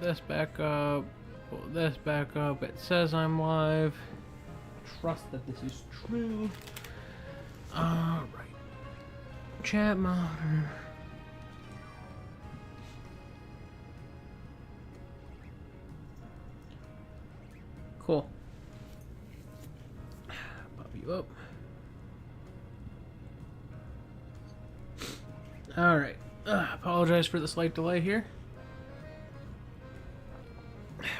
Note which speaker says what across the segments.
Speaker 1: this back up. Pull this back up. It says I'm live. Trust that this is true. Alright. Chat monitor. Cool. Pop you up. Alright. Apologize for the slight delay here.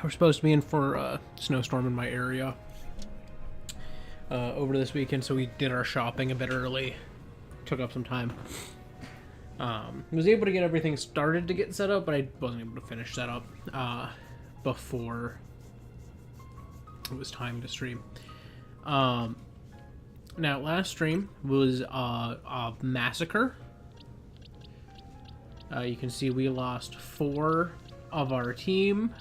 Speaker 1: We're supposed to be in for a snowstorm in my area over this weekend, so we did our shopping a bit early. Took up some time. Was able to get everything started to get set up, but I wasn't able to finish setup before it was time to stream. Now, last stream was a massacre. You can see we lost 4 of our team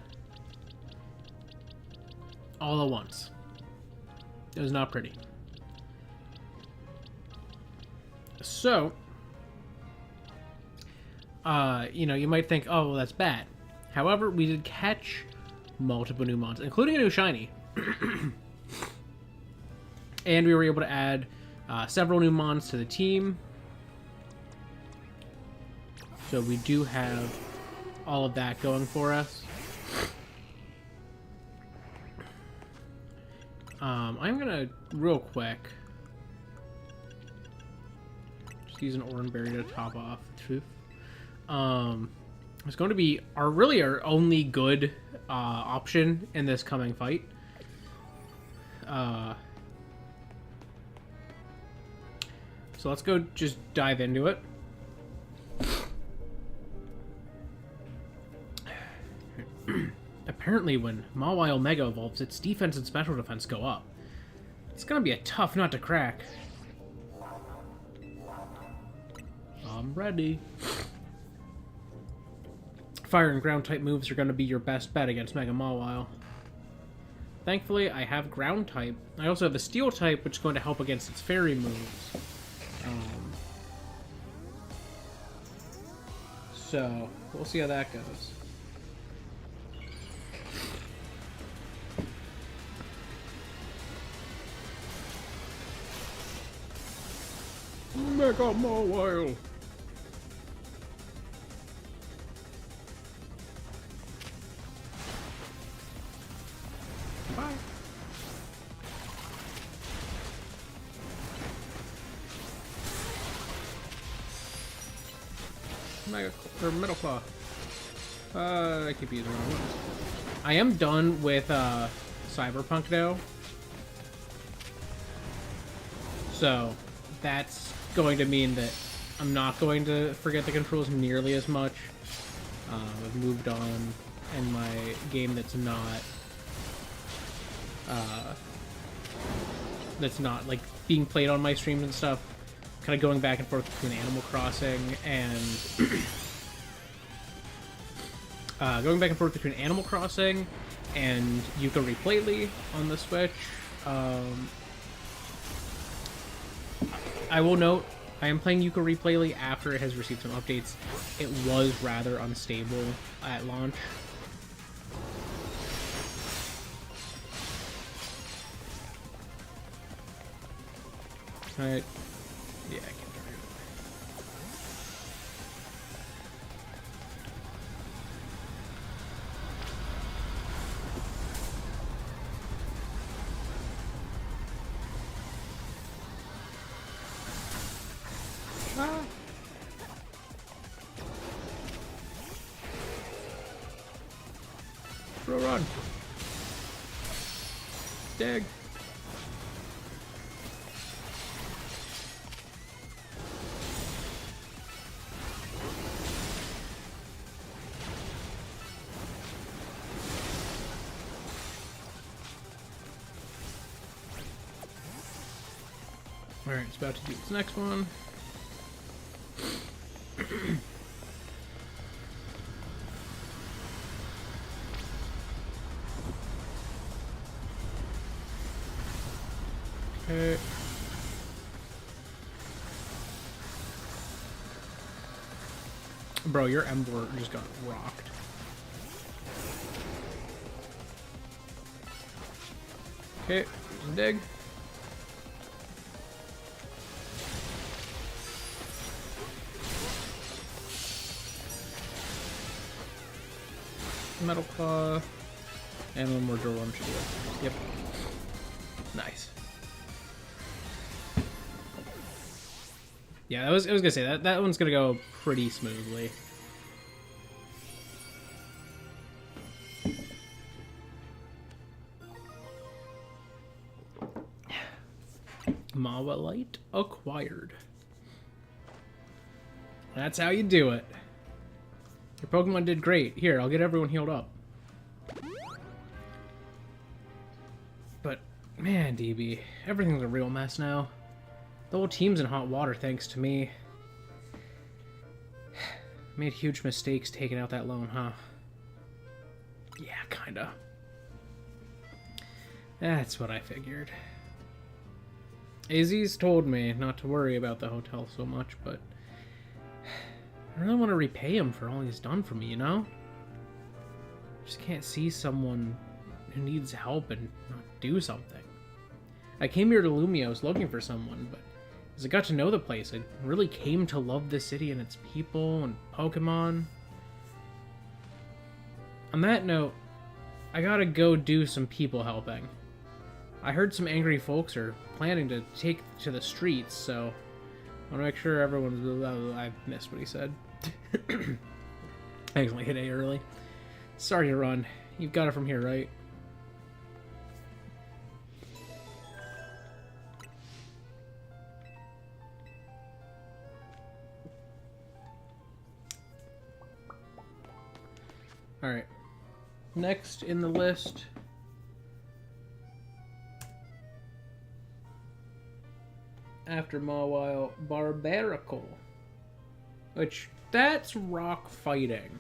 Speaker 1: all at once. It was not pretty. So, you know, you might think, oh, well, that's bad. However, we did catch multiple new mons, including a new shiny. And we were able to add several new mons to the team. So we do have all of that going for us. I'm gonna, real quick, just use an orange berry to top off the truth. It's going to be our only good option in this coming fight. So let's go just dive into it. Apparently when Mawile Mega evolves, its defense and special defense go up. It's gonna be a tough nut to crack. I'm ready. Fire and ground type moves are gonna be your best bet against Mega Mawile. Thankfully, I have ground type. I also have a steel type, which is going to help against its fairy moves. So, we'll see how that goes. Mega Mawile! Bye! Metal Claw. I keep using wrong ones. I am done with Cyberpunk now. So that's going to mean that I'm not going to forget the controls nearly as much. I've moved on in my game that's not like being played on my streams and stuff. Kind of going back and forth between Animal Crossing and Yooka-Laylee on the Switch. I will note, I am playing Yooka-Laylee after it has received some updates. It was rather unstable at launch. Alright. Yeah, I can carry it. Ah. Bro, run. Dig. Alright, it's about to do its next one. Okay. Bro, your Ember just got rocked. Okay, dig. Metal Claw. And one more drill one should do it. Yep. Nice. Yeah, I was gonna say that one's gonna go pretty smoothly. Mawa Light acquired. That's how you do it. Your Pokemon did great. Here, I'll get everyone healed up. But, man, DB, everything's a real mess now. The whole team's in hot water thanks to me. Made huge mistakes taking out that loan, huh? Yeah, kinda. That's what I figured. AZ's told me not to worry about the hotel so much, but I really want to repay him for all he's done for me, you know? I just can't see someone who needs help and not do something. I came here to Lumios looking for someone, but as I got to know the place, I really came to love the city and its people and Pokemon. On that note, I gotta go do some people helping. I heard some angry folks are planning to take to the streets, so I want to make sure everyone's... I missed what he said. I accidentally hit A early. Sorry to run. You've got it from here, right? Alright. Next in the list... after Mawile, Barbarical. Which, that's rock fighting.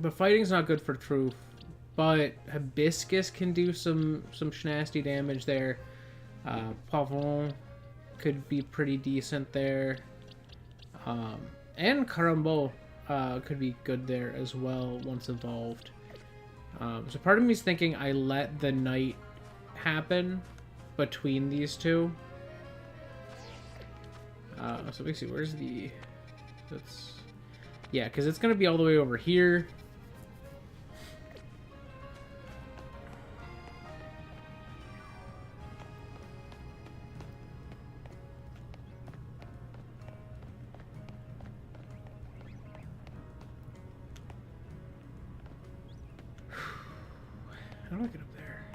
Speaker 1: The fighting's not good for truth, but Hibiscus can do some nasty damage there. Pavon could be pretty decent there. And Carambo could be good there as well once evolved. So part of me is thinking I let the night happen between these two. So let me see, where's the... That's... Yeah, because it's going to be all the way over here. How do I get up there?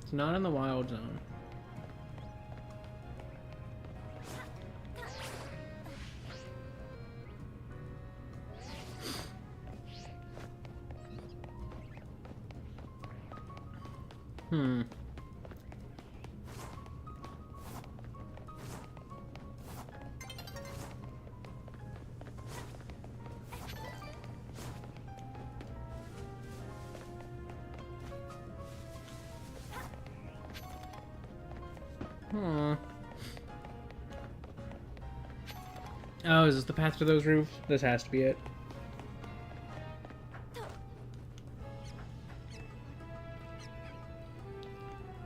Speaker 1: It's not in the wild zone. Oh, is this the path to those roofs? This has to be it.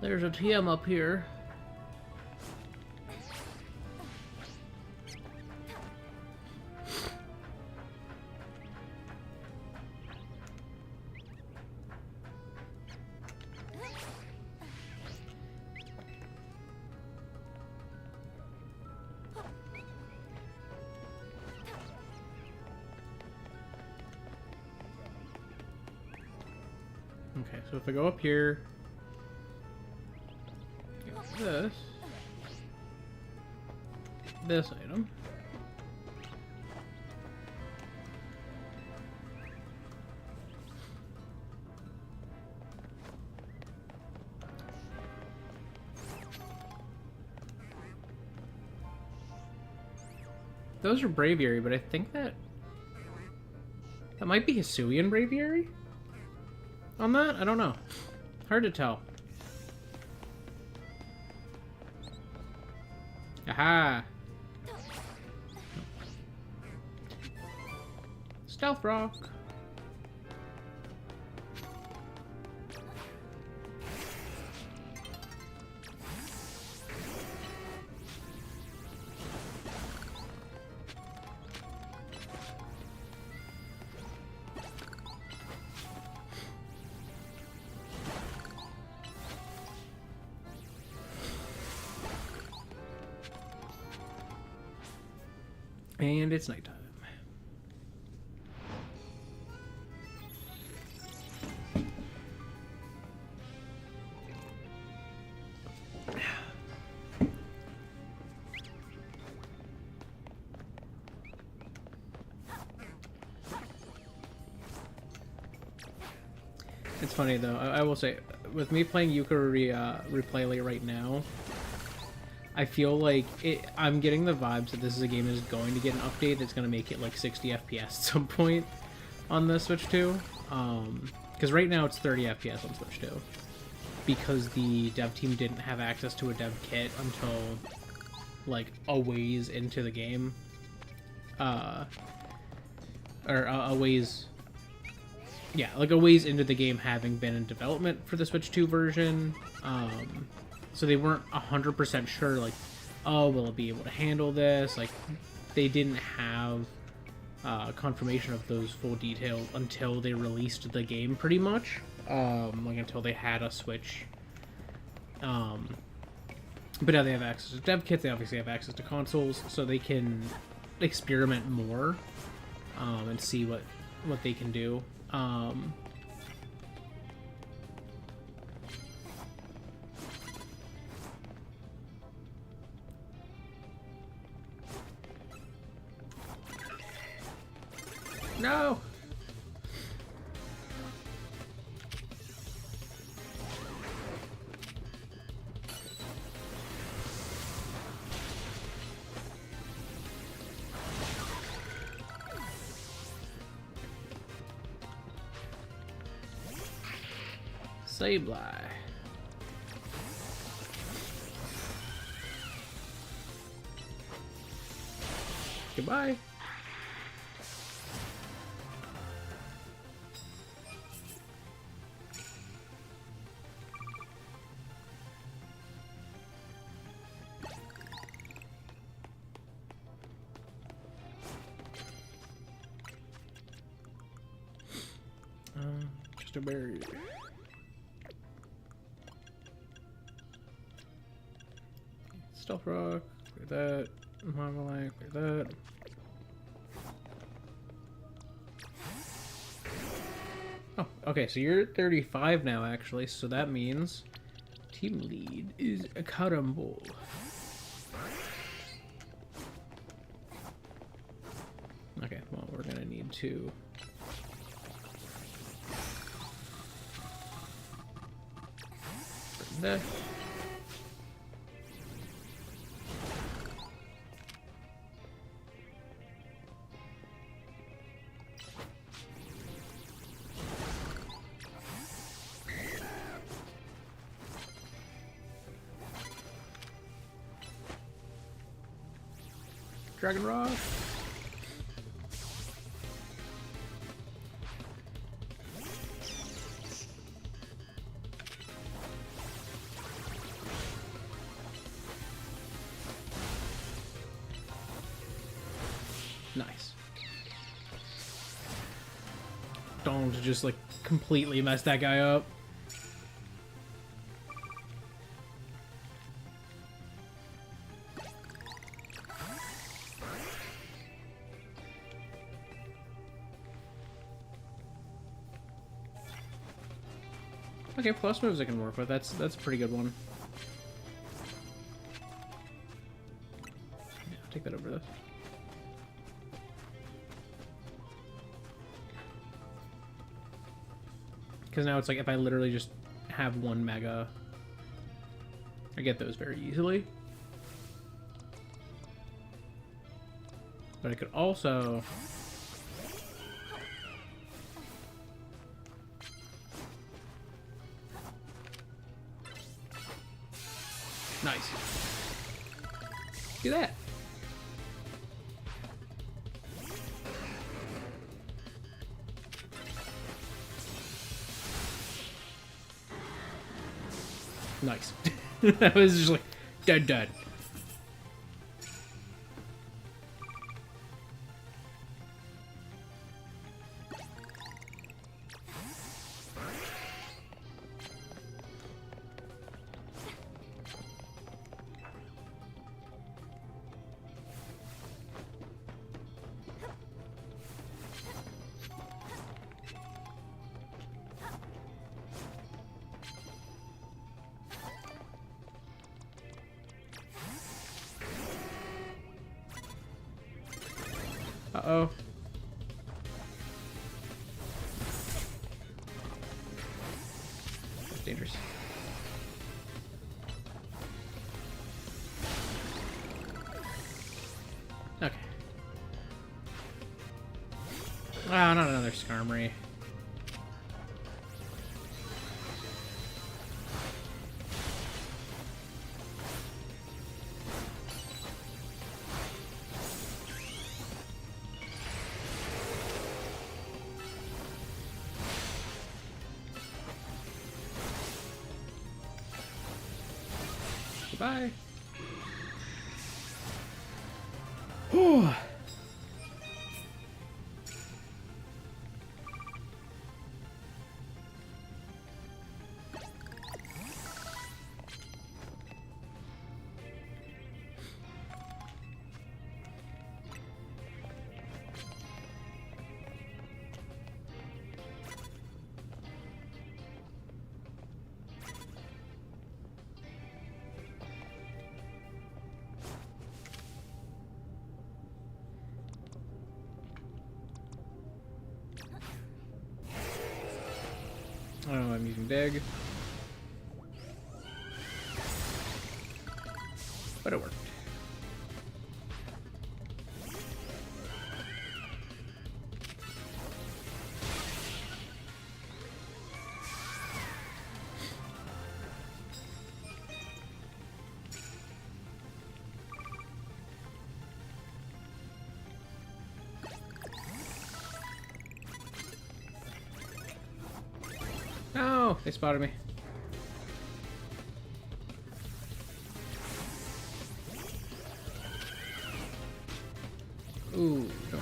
Speaker 1: There's a TM up here. Okay, so if I go up here, get this item. Those are Braviary, but I think that might be Hisuian Braviary on that? I don't know. Hard to tell. Aha! Stealth rock. And it's nighttime. It's funny though, I will say, with me playing Yooka Replay right now, I feel like I'm getting the vibes that this is a game that is going to get an update that's going to make it like 60 FPS at some point on the Switch 2. Because right now it's 30 FPS on Switch 2. Because the dev team didn't have access to a dev kit until like a ways into the game. Or a ways... Yeah, like a ways into the game having been in development for the Switch 2 version. So they weren't 100% sure, like, oh, will it be able to handle this? Like, they didn't have confirmation of those full details until they released the game, pretty much. Like, until they had a Switch. But now they have access to dev kits, they obviously have access to consoles, so they can experiment more and see what they can do. No! Sableye. Goodbye. Just a berry. Stealth rock, like that. Marmalade, like that. Oh, okay, so you're 35 now, actually, so that means team lead is a carambol. Okay, well, we're gonna need to... bring that. Dragon Rock. Nice. Don't just like completely mess that guy up. Okay, plus moves I can work with. That's a pretty good one. Yeah, I'll take that over this. Because now it's like if I literally just have one mega, I get those very easily. But I could also... Nice. Do that. Nice. I was just like, dead. Uh-oh. That's dangerous. Okay. Ah, not another Skarmory. Goodbye. Whew. I don't know, I'm using Dig. But it worked. No, they spotted me. Ooh, don't.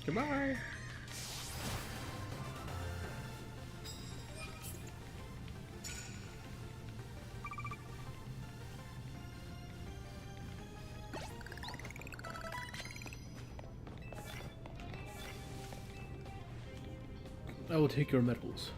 Speaker 1: Goodbye. I will take your medals.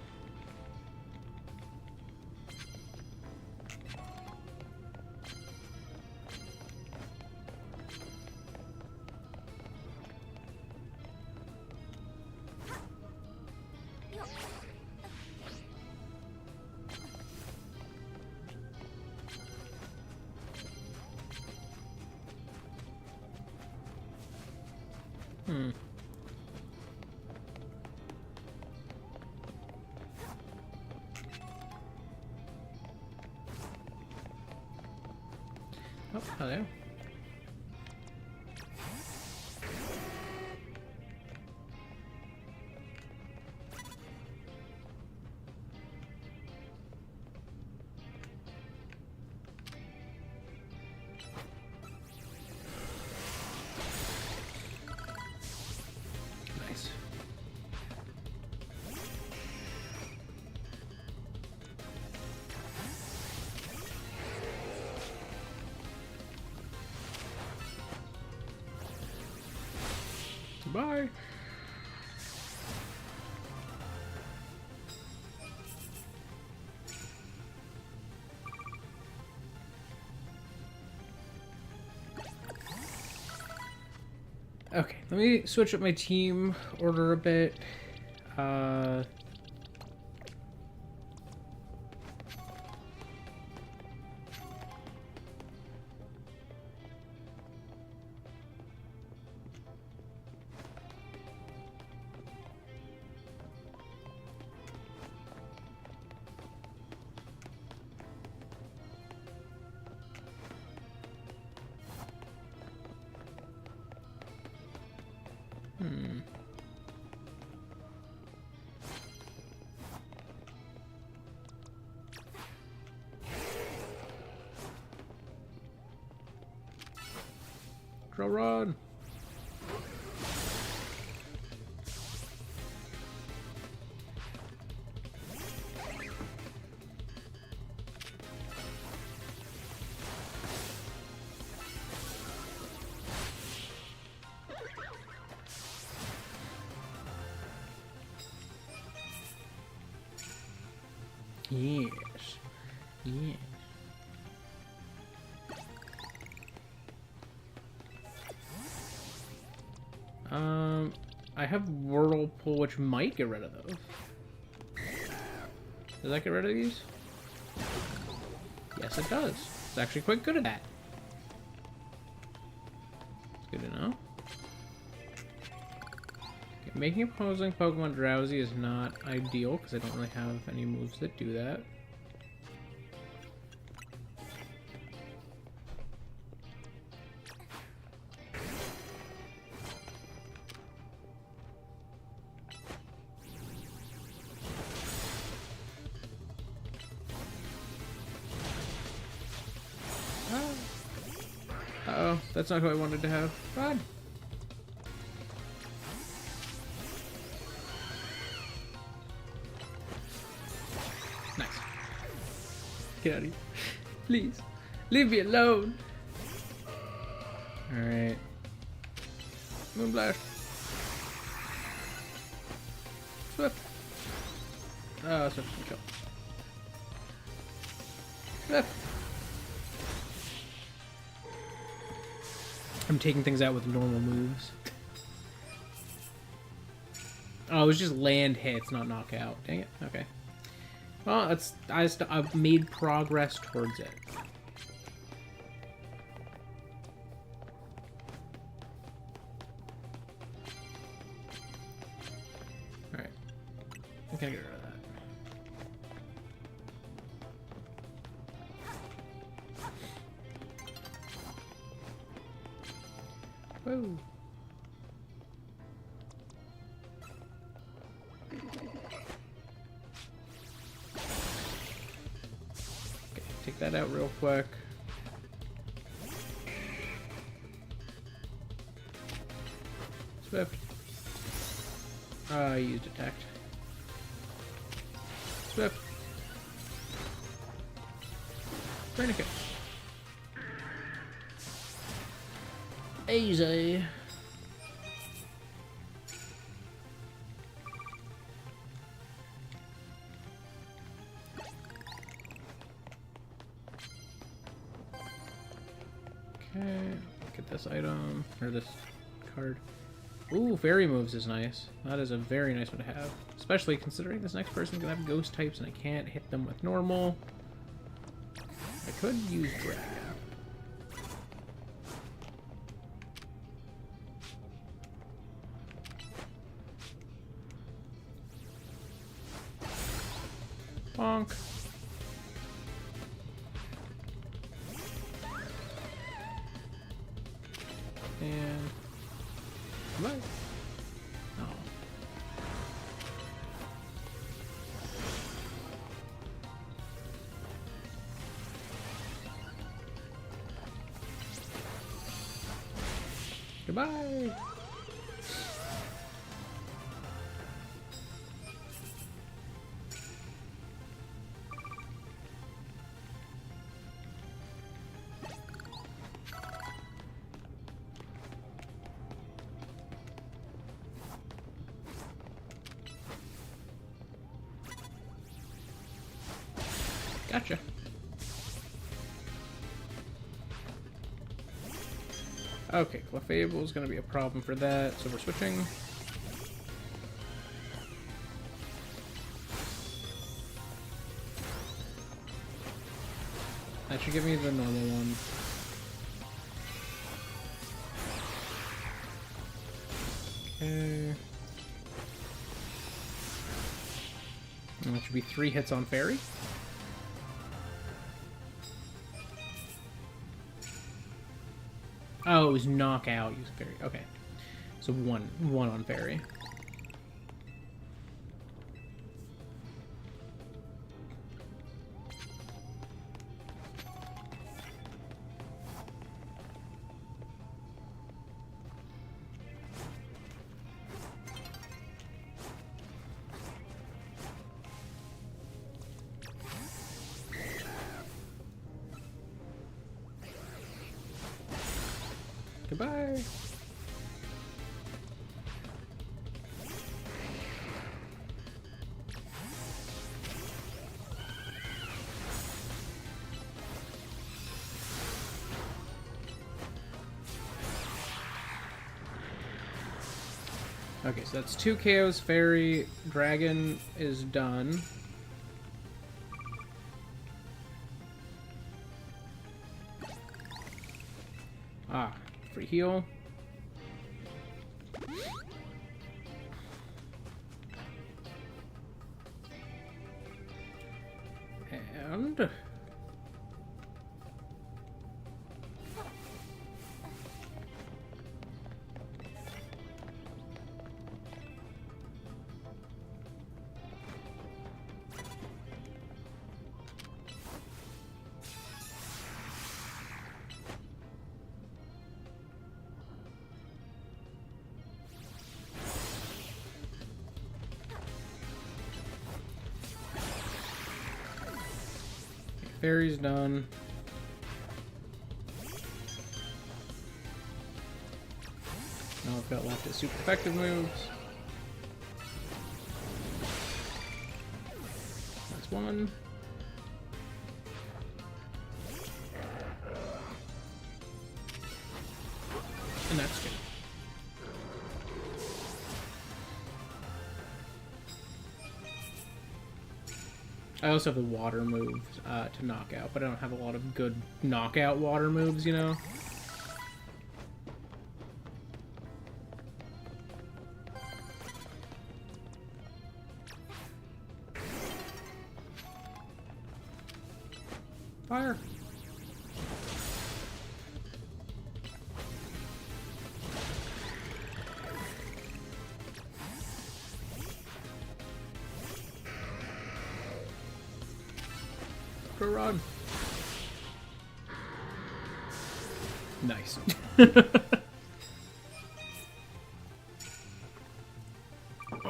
Speaker 1: Oh, hello. Nice. Bye. Okay, let me switch up my team order a bit. Drill run. Yes. Yes. I have Whirlpool, which might get rid of those. Does that get rid of these? Yes, it does. It's actually quite good at that. It's good to know. Okay, making opposing Pokemon drowsy is not ideal, because I don't really have any moves that do that. Uh-oh, that's not who I wanted to have. God. Nice. Get out of here. Please. Leave me alone. Alright. Moonblast. Swift. Oh, Swift can kill. Swift. I'm taking things out with normal moves. Oh, it was just land hits, not knockout. Dang it. Okay. Well, I've made progress towards it. Alright. I'm gonna get rid of that. Whoa. Okay, take that out real quick. Swift. I used Detect. Swift. Tourniquet. Easy. Okay, get this item, or this card. Ooh, fairy moves is nice. That is a very nice one to have. Especially considering this next person's gonna have ghost types and I can't hit them with normal. I could use dragon. Bonk. And what? Oh. Goodbye. Gotcha. Okay, Clefable is going to be a problem for that, so we're switching. That should give me the normal one. Okay. And that should be 3 hits on Fairy. Oh, it was knockout. Use Fairy. Okay. So one on Fairy. Goodbye. Okay, so that's 2 KOs. Fairy Dragon is done. Ah, free heal. And... Fairy's done. Now I've got left is super effective moves. That's one. And that's two. I also have the water moves to knock out, but I don't have a lot of good knockout water moves, you know? Fire! Go run. Nice. I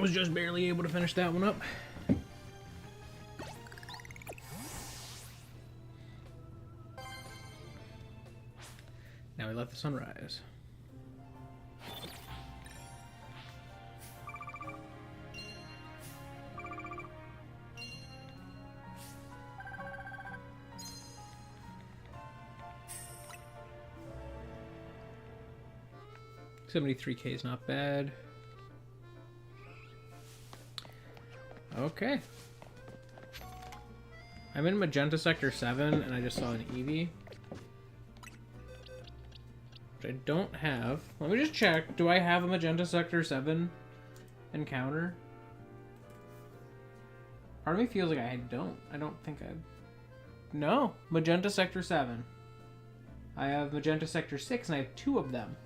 Speaker 1: was just barely able to finish that one up. Now we let the sun rise. $73K is not bad. Okay. I'm in Magenta Sector 7 and I just saw an Eevee. Which I don't have. Let me just check. Do I have a Magenta Sector 7 encounter? Part of me feels like I don't. I don't think I... No. Magenta Sector 7. I have Magenta Sector 6 and I have 2 of them.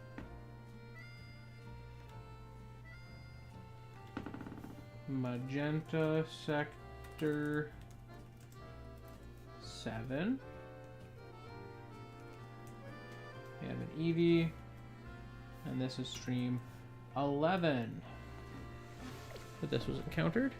Speaker 1: Magenta Sector 7. We have an Eevee. And this is stream 11. But this was encountered.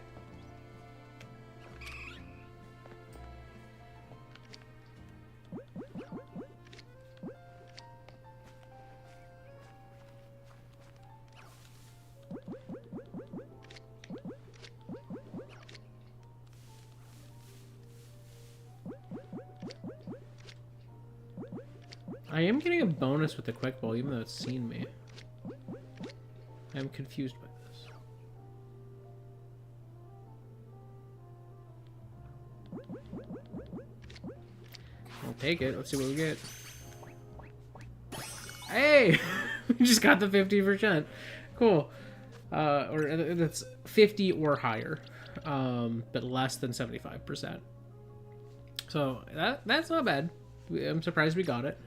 Speaker 1: I am getting a bonus with the quick ball, even though it's seen me. I'm confused by this. I'll take it. Let's see what we get. Hey! We just got the 50%. Cool. Or that's 50 or higher, but less than 75%. So that's not bad. I'm surprised we got it.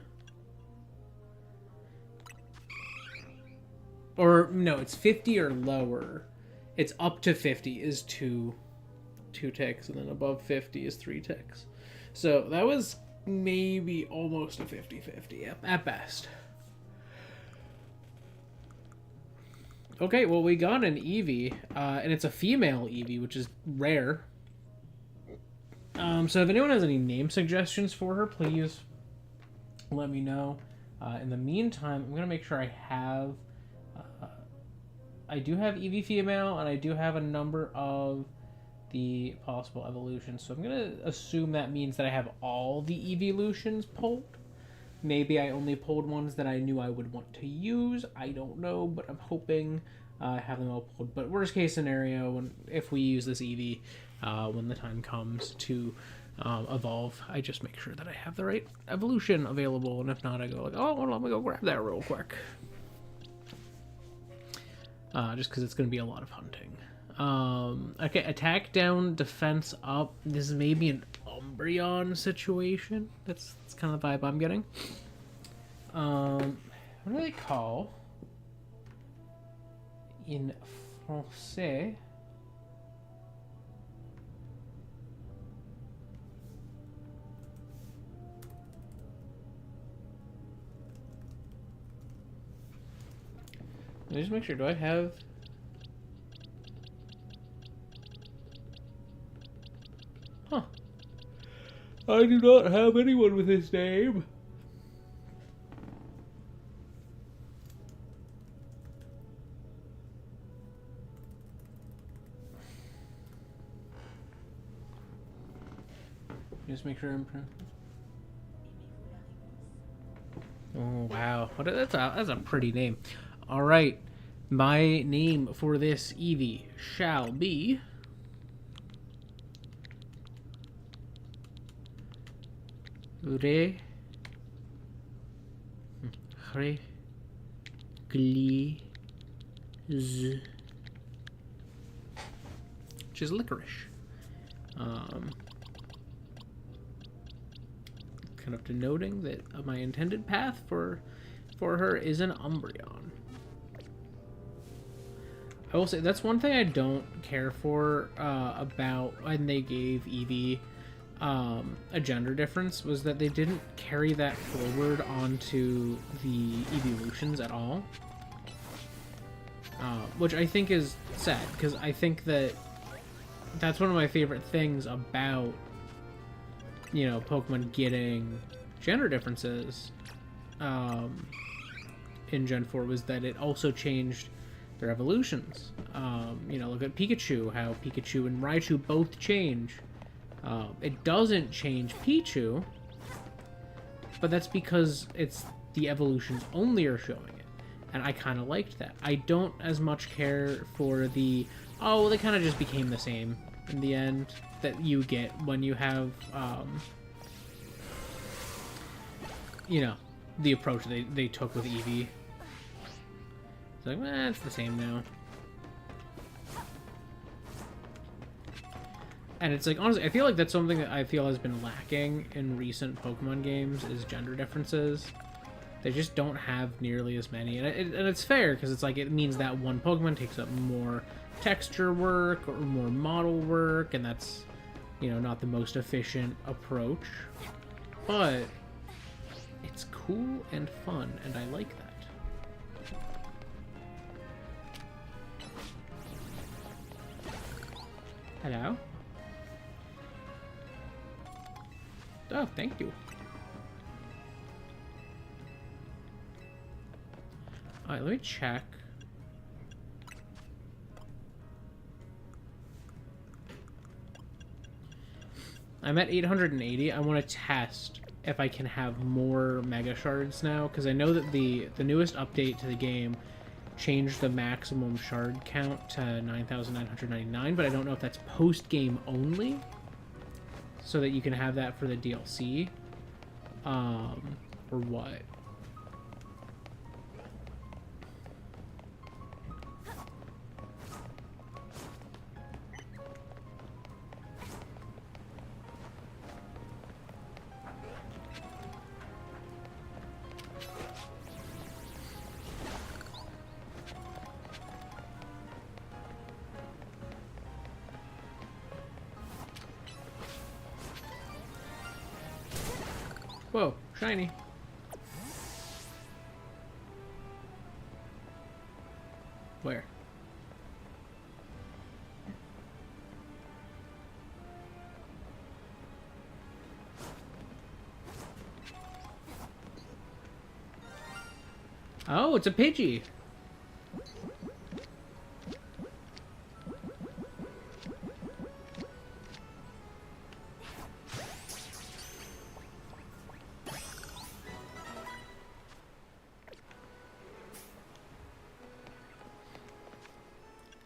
Speaker 1: Or no, it's 50 or lower. It's up to 50 is two ticks, and then above 50 is 3 ticks. So that was maybe almost a 50-50 at best. Okay, well, we got an Eevee, and it's a female Eevee, which is rare. So if anyone has any name suggestions for her, please let me know. In the meantime, I'm going to make sure I have... I do have EV female, and I do have a number of the possible evolutions. So I'm going to assume that means that I have all the evolutions pulled. Maybe I only pulled ones that I knew I would want to use. I don't know, but I'm hoping I have them all pulled. But worst case scenario, if we use this EV when the time comes to evolve, I just make sure that I have the right evolution available. And if not, I go like, oh, well, let me go grab that real quick. Just because it's going to be a lot of hunting. Okay, attack down, defense up. This is maybe an Umbreon situation. That's kind of the vibe I'm getting. What do they call in français? Let me just make sure. Do I have... Huh. I do not have anyone with his name. Just make sure I'm... Oh, wow. That's a pretty name. Alright. My name for this Eevee shall be... which is licorice. Kind of denoting that my intended path for her is an Umbreon. I will say that's one thing I don't care for about when they gave Eevee a gender difference, was that they didn't carry that forward onto the evolutions at all, which I think is sad, because I think that's one of my favorite things about, you know, Pokemon getting gender differences in Gen 4, was that it also changed their evolutions. You know, look at Pikachu, how Pikachu and Raichu both change. It doesn't change Pichu, but that's because it's the evolutions only are showing it, and I kind of liked that. I don't as much care for the, oh, well, they kind of just became the same in the end, that you get when you have, you know, the approach they took with Eevee. It's like, it's the same now. And it's like, honestly, I feel like that's something that I feel has been lacking in recent Pokemon games, is gender differences. They just don't have nearly as many. And it's fair, because it's like, it means that one Pokemon takes up more texture work or more model work, and that's, you know, not the most efficient approach. But it's cool and fun, and I like that. Hello? Oh, thank you. Alright, let me check. I'm at 880. I want to test if I can have more Mega Shards now, because I know that the newest update to the game changed the maximum shard count to 9,999, but I don't know if that's post-game only, so that you can have that for the DLC, or what. Whoa, shiny. Where? Oh, it's a Pidgey.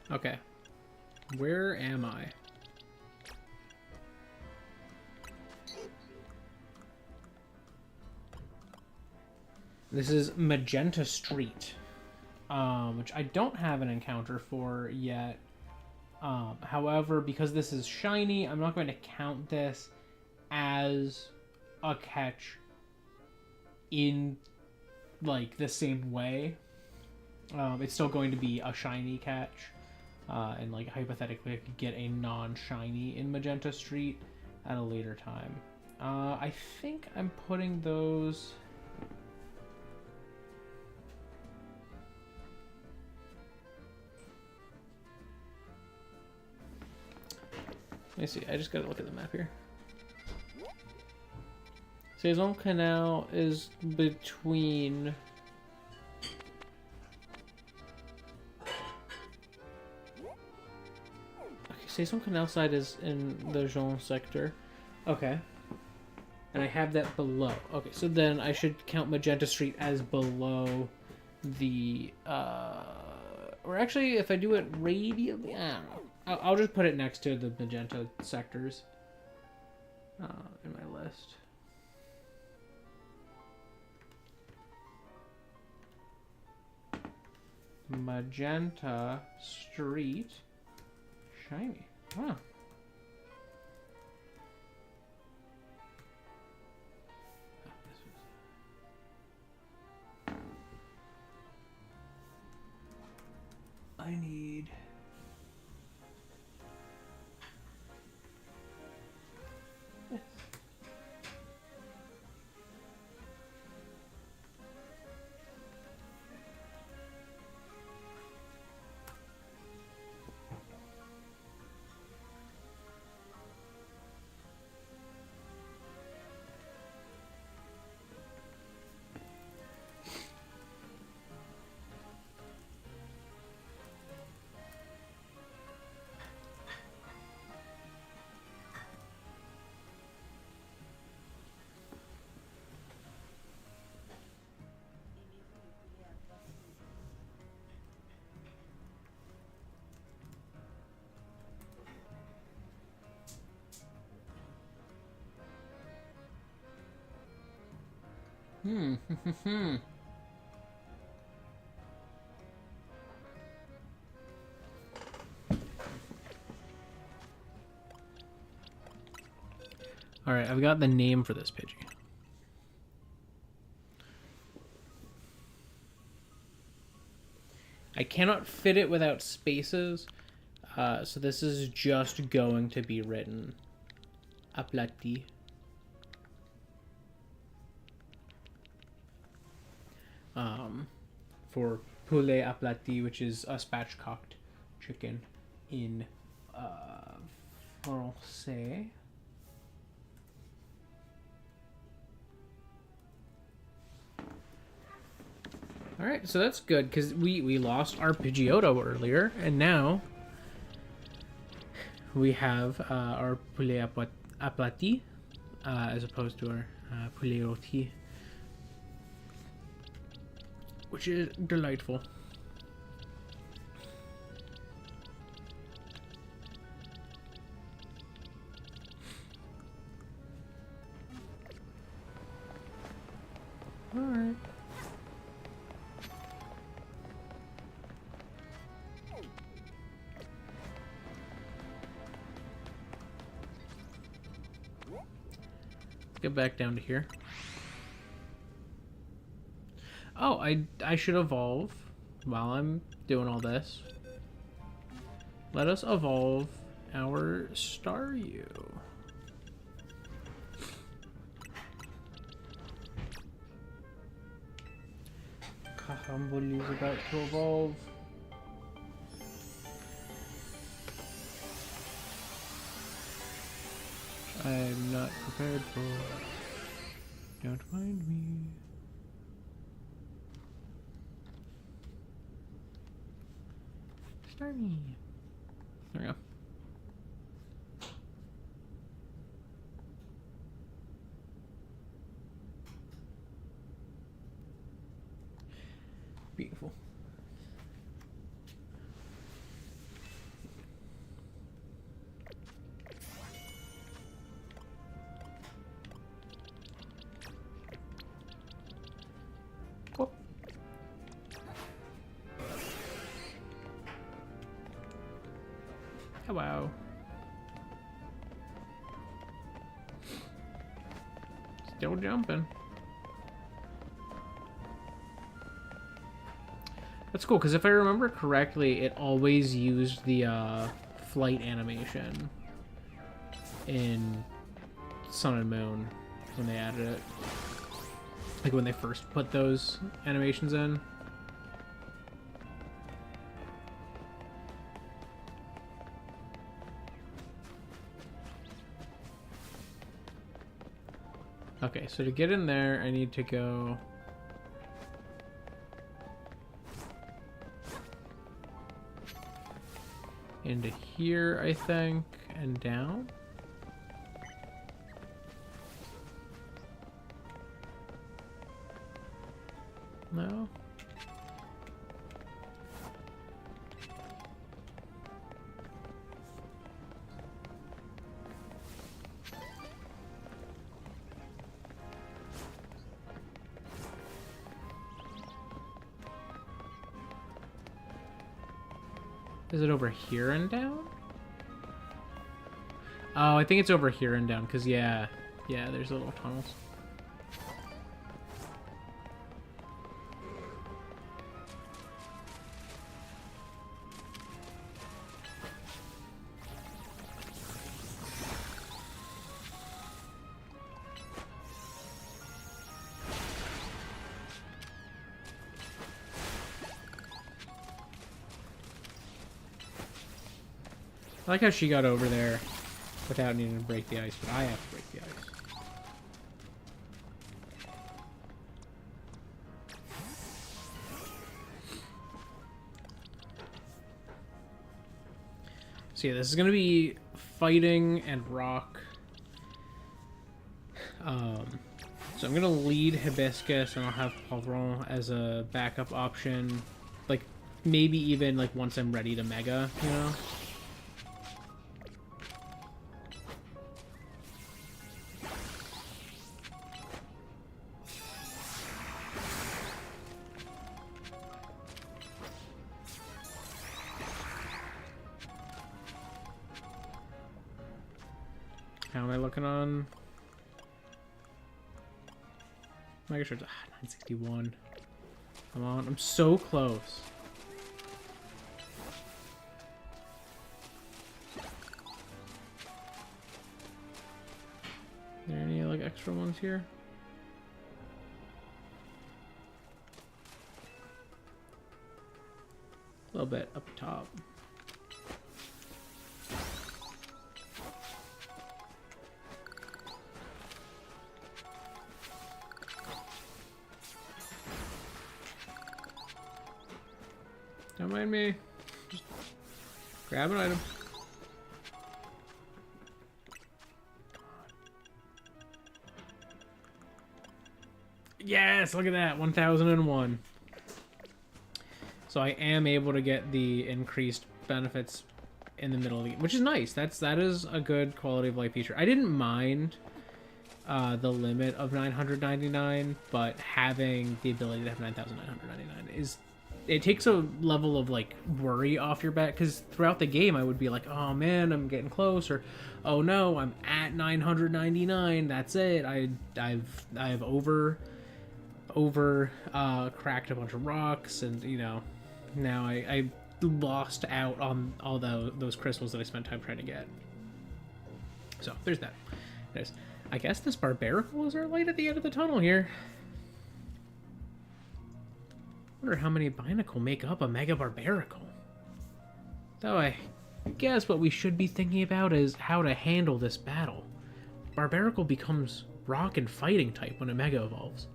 Speaker 1: Okay. Where am I? This is Magenta Street, which I don't have an encounter for yet. However, because this is shiny, I'm not going to count this as a catch in, like, the same way. It's still going to be a shiny catch. And, like, hypothetically, I could get a non-shiny in Magenta Street at a later time. I think I'm putting those... Let me see, I just gotta look at the map here. Saison Canal is between... Saison Canal side is in the Jean sector. Okay. And I have that below. Okay, so then I should count Magenta Street as below the... Or actually, if I do it radially... I don't know. I'll just put it next to the Magenta sectors in my list. Magenta Street. Shiny. Wow. I need... Alright, I've got the name for this Pidgey. I cannot fit it without spaces, so this is just going to be written aplati. For poulet aplati, which is a spatchcocked chicken in français. Alright, so that's good, because we lost our Pidgeotto earlier, and now we have our poulet aplati, as opposed to our poulet rôti, which is delightful. Alright. Let's get back down to here. Oh, I should evolve while I'm doing all this. Let us evolve our Staryu. Kahambuli is about to evolve. I'm not prepared for it. Don't mind me. Starmie. There we go. Beautiful. Oh. Hello. Still jumping. That's cool, because if I remember correctly, it always used the flight animation in Sun and Moon when they added it. Like when they first put those animations in. Okay, so to get in there, I need to go... into here, I think, and down. No? Is it over here and down? Oh, I think it's over here and down, because yeah, there's little tunnels. I like how she got over there without needing to break the ice, but I have to break the ice. So yeah, this is going to be fighting and rock. So I'm going to lead Hibiscus, and I'll have Pavron as a backup option. Like, maybe even like once I'm ready to Mega, you know? How am I looking on? Mega Shards, 961. Come on, I'm so close. Are there any like extra ones here? A little bit up top. Don't mind me. Just grab an item. Yes, look at that. 1001. So I am able to get the increased benefits in the middle of the game, which is nice. That is a good quality of life feature. I didn't mind the limit of 999, but having the ability to have 9,999 is... It takes a level of like worry off your back, because throughout the game I would be like, oh man, I'm getting close, or oh no, I'm at 999. That's it. I've over cracked a bunch of rocks, and you know, now I lost out on all those crystals that I spent time trying to get. So there's that. I guess this Barbarical is our light at the end of the tunnel here. Wonder how many Binacle make up a Mega Barbarical. Though I guess what we should be thinking about is how to handle this battle. Barbarical becomes rock and fighting type when it Mega evolves.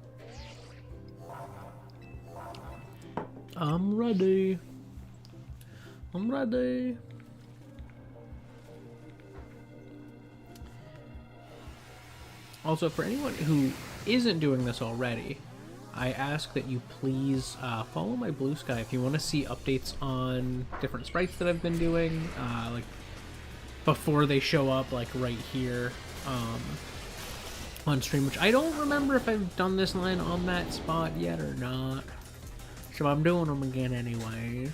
Speaker 1: I'm ready. I'm ready. Also, for anyone who isn't doing this already, I ask that you please follow my Blue Sky if you want to see updates on different sprites that I've been doing, like before they show up, like right here on stream, which I don't remember if I've done this line on that spot yet or not, so I'm doing them again anyways.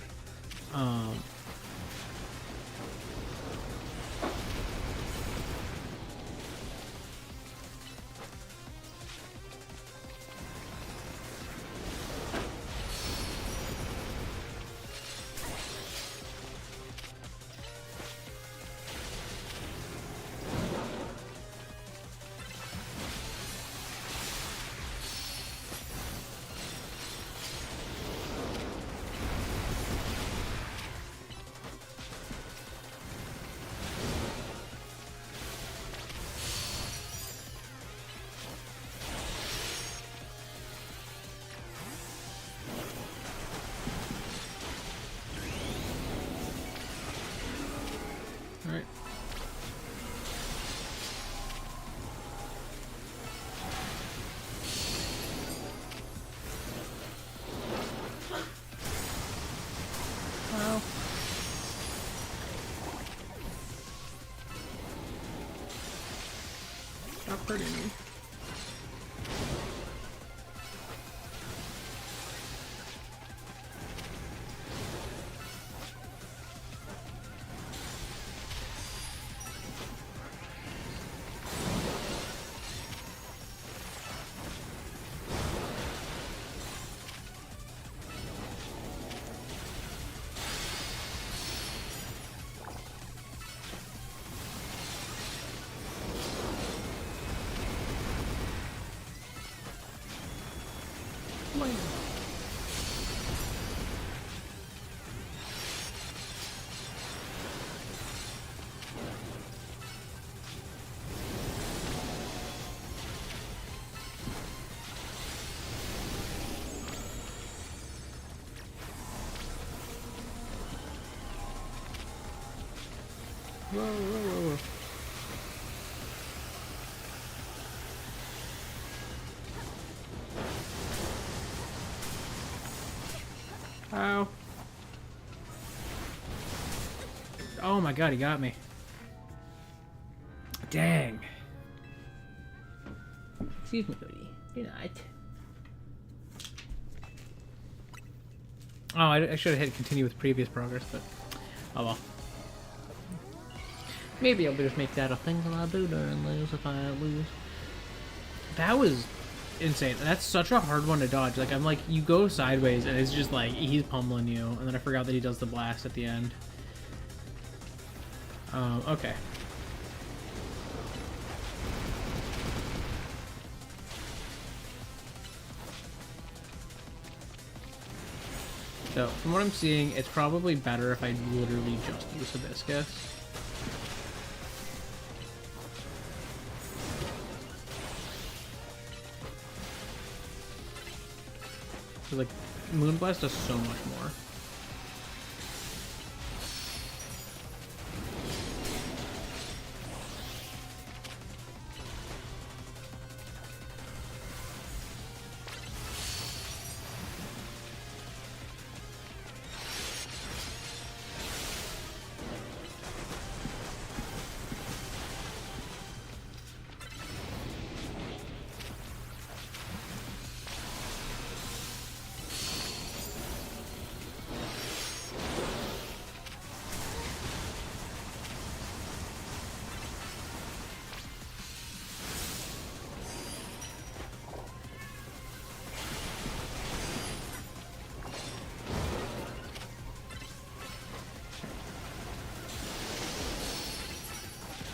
Speaker 1: Alright. Wow. Stop hurting me. Whoa, whoa, whoa. Ow. Oh my god, he got me. Dang. Excuse me, Cody. You're not. Oh, I should have hit continue with previous progress, but oh well. Maybe I'll just make that a thing that I do during lose if I lose. That was insane. That's such a hard one to dodge. Like, I'm like, you go sideways and it's just like, he's pummeling you. And then I forgot that he does the blast at the end. Okay. So, from what I'm seeing, it's probably better if I literally just use Hibiscus. Like, Moonblast does so much more.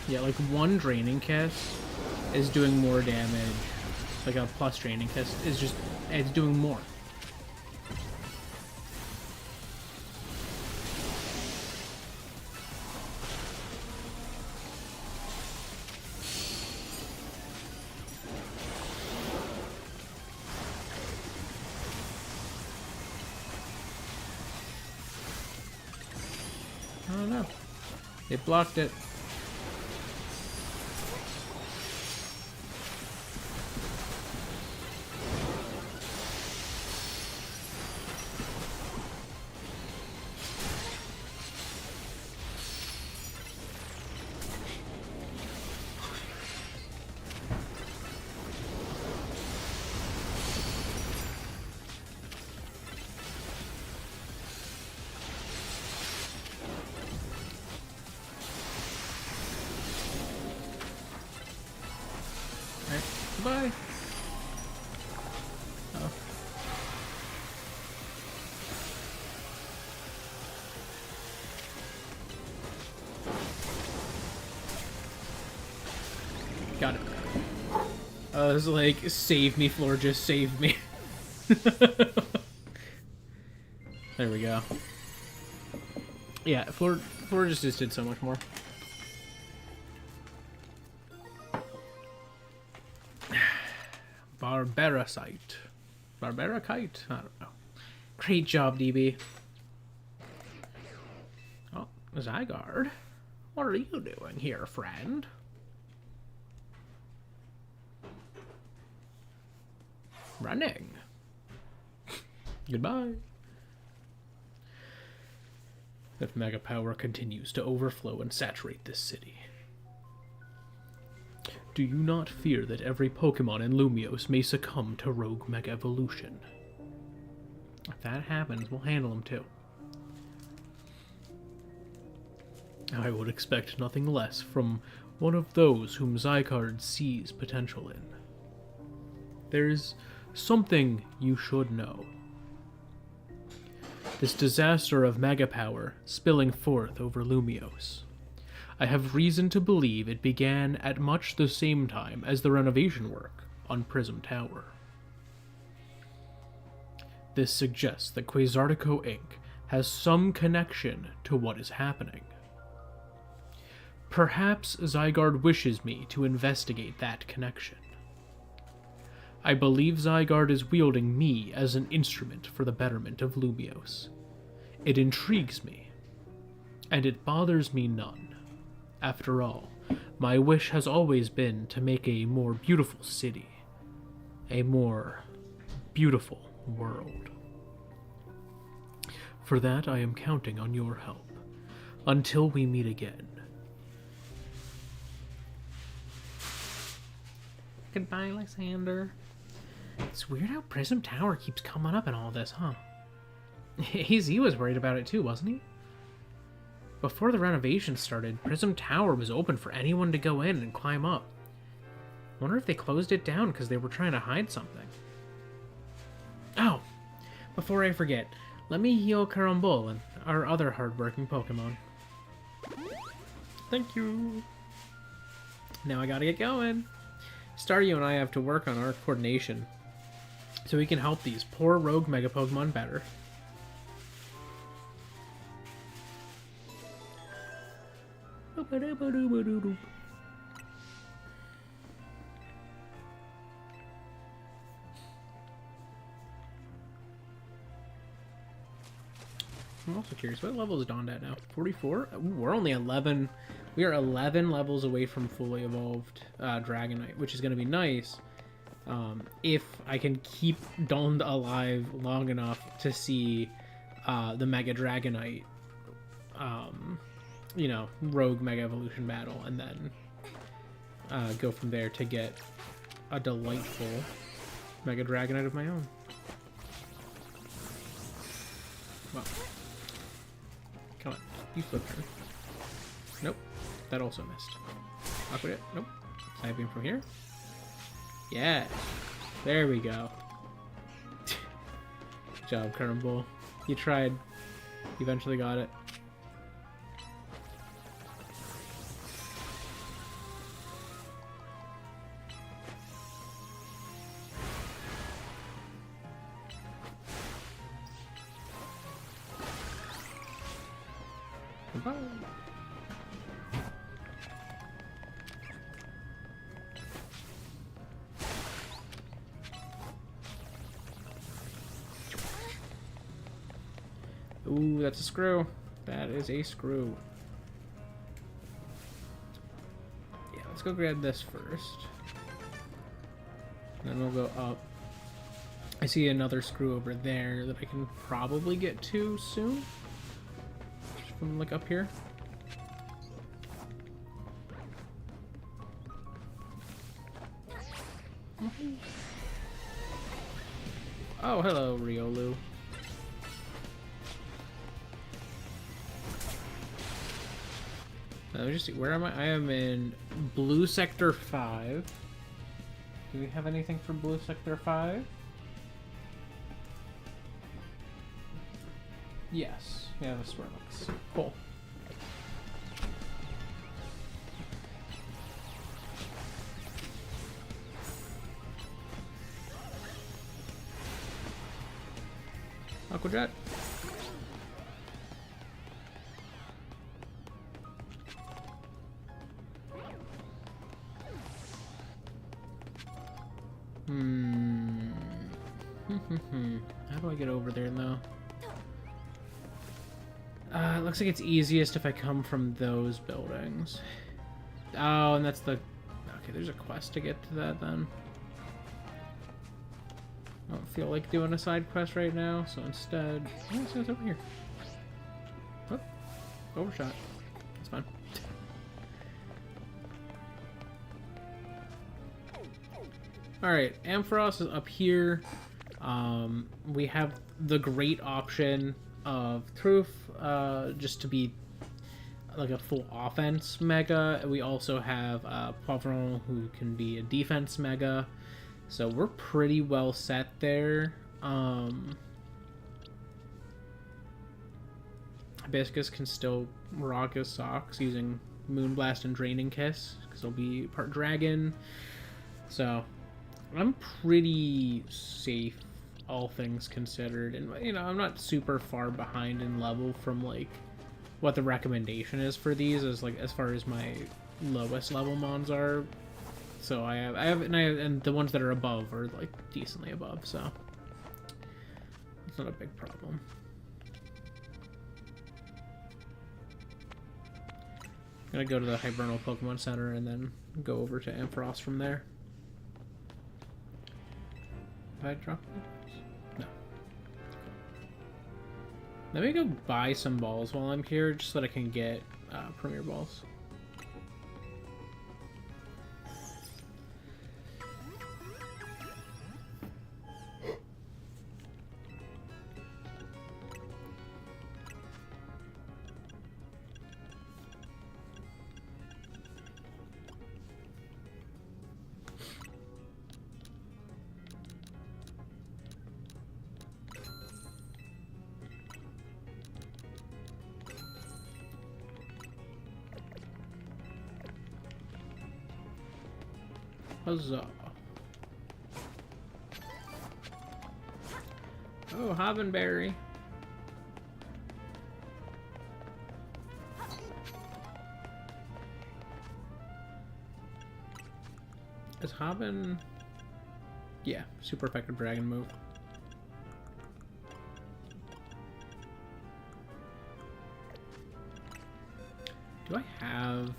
Speaker 1: Yeah, like one Draining Kiss is doing more damage. Like a plus Draining Kiss is just, it's doing more. It blocked it. Bye. Oh. Got it. I was like, save me, floor, just save me. There we go. Yeah, floor just did so much more. Barbaricite. Barbaricite? I don't know. Great job, DB. Oh, Zygarde. What are you doing here, friend? Running. Goodbye. If Mega Power continues to overflow and saturate this city, do you not fear that every Pokemon in Lumiose may succumb to rogue Mega Evolution? If that happens, we'll handle them too. I would expect nothing less from one of those whom Zygarde sees potential in. There's something you should know. This disaster of Mega Power spilling forth over Lumiose. I have reason to believe it began at much the same time as the renovation work on Prism Tower. This suggests that Quasartico Inc. has some connection to what is happening. Perhaps Zygarde wishes me to investigate that connection. I believe Zygarde is wielding me as an instrument for the betterment of Lumiose. It intrigues me, and it bothers me none. After all, my wish has always been to make a more beautiful city, a more beautiful world. For that, I am counting on your help. Until we meet again. Goodbye, Lysander. It's weird how Prism Tower keeps coming up in all this, huh? AZ was worried about it too, wasn't he? Before the renovation started, Prism Tower was open for anyone to go in and climb up. Wonder if they closed it down because they were trying to hide something. Oh, before I forget, let me heal Karambol and our other hardworking Pokemon. Thank you. Now I gotta get going. Staryu and I have to work on our coordination so we can help these poor rogue Mega Pokemon better. I'm also curious, what level is Dawn at now? 44? Ooh, we're only 11. We are 11 levels away from fully evolved Dragonite, which is going to be nice if I can keep Dawn alive long enough to see the Mega Dragonite, you know, Rogue Mega Evolution battle, and then go from there to get a delightful Mega Dragonite of my own. Well, come on, you flip turn. Nope, that also missed. Aqua it. Nope. Side beam from here. Yeah, there we go. Good job, Carnival. You tried. You eventually got it. Goodbye. Ooh, that's a screw. That is a screw. go grab this first. Then we'll go up. I see another screw over there that I can probably get to soon. Just from like up here. Oh, hello, Riolu. Let me just see, where am I? I am in Blue Sector 5. Do we have anything for Blue Sector 5? Yes, we have a Swirlix. Cool. Aqua Jet. How do I get over there, though? It looks like it's easiest if I come from those buildings. Oh, and that's the... Okay, there's a quest to get to that, then. I don't feel like doing a side quest right now, so instead... Oh, it says over here. Oh, overshot. That's fine. Alright, Ampharos is up here. We have the great option of Truth, just to be like a full offense mega. We also have Poivron, who can be a defense mega. So we're pretty well set there. Hibiscus can still rock his socks using Moonblast and Draining Kiss, because he'll be part dragon. So I'm pretty safe, all things considered. And, you know, I'm not super far behind in level from, like, what the recommendation is for these, as far as my lowest level mons are. So and the ones that are above are, like, decently above, so it's not a big problem. I'm gonna go to the Hibernal Pokemon Center and then go over to Ampharos from there. Have I dropped it? No. Let me go buy some balls while I'm here, just so that I can get Premier Balls. Huzzah. Oh, Hobbenberry. Is Hobben... Yeah, super effective dragon move. Do I have...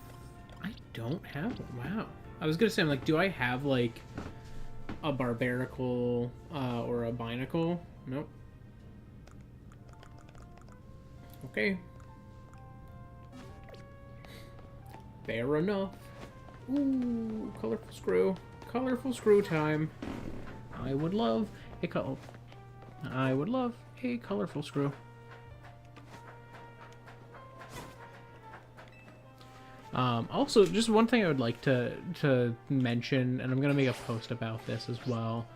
Speaker 1: I don't have one. Wow. I was gonna say, I'm like, do I have, like, a Barbarical or a Binacle? Nope. Okay. Fair enough. Ooh, colorful screw. Colorful screw time. I would love a colorful screw. Also, just one thing I would like to mention, and I'm gonna make a post about this as well,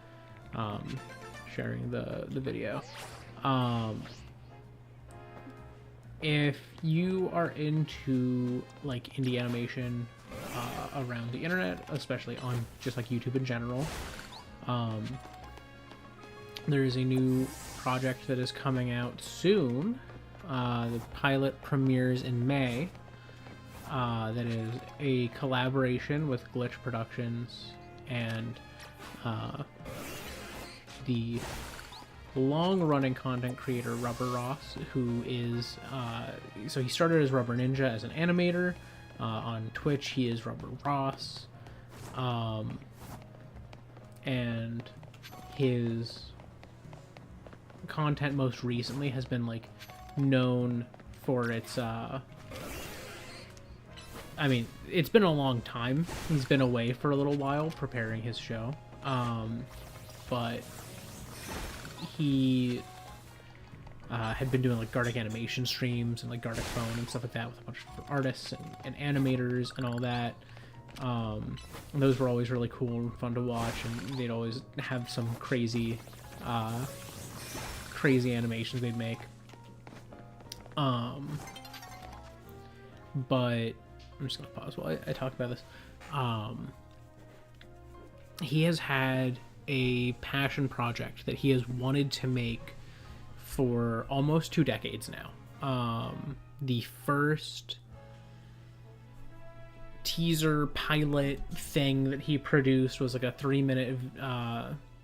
Speaker 1: sharing the video. If you are into, like, indie animation around the internet, especially on just like YouTube in general, there is a new project that is coming out soon. The pilot premieres in May. That is a collaboration with Glitch Productions and the long-running content creator Rubber Ross, who is so he started as Rubber Ninja as an animator, On Twitch, he is Rubber Ross. And his content most recently has been like known for its I mean, it's been a long time. He's been away for a little while preparing his show. But he had been doing like Gartic animation streams and like Gartic phone and stuff like that with a bunch of different artists and animators and all that. And those were always really cool and fun to watch, and they'd always have some crazy animations they'd make. But I'm just gonna pause while I talk about this. He has had a passion project that he has wanted to make for almost 2 decades now. The first teaser pilot thing that he produced was like a 3-minute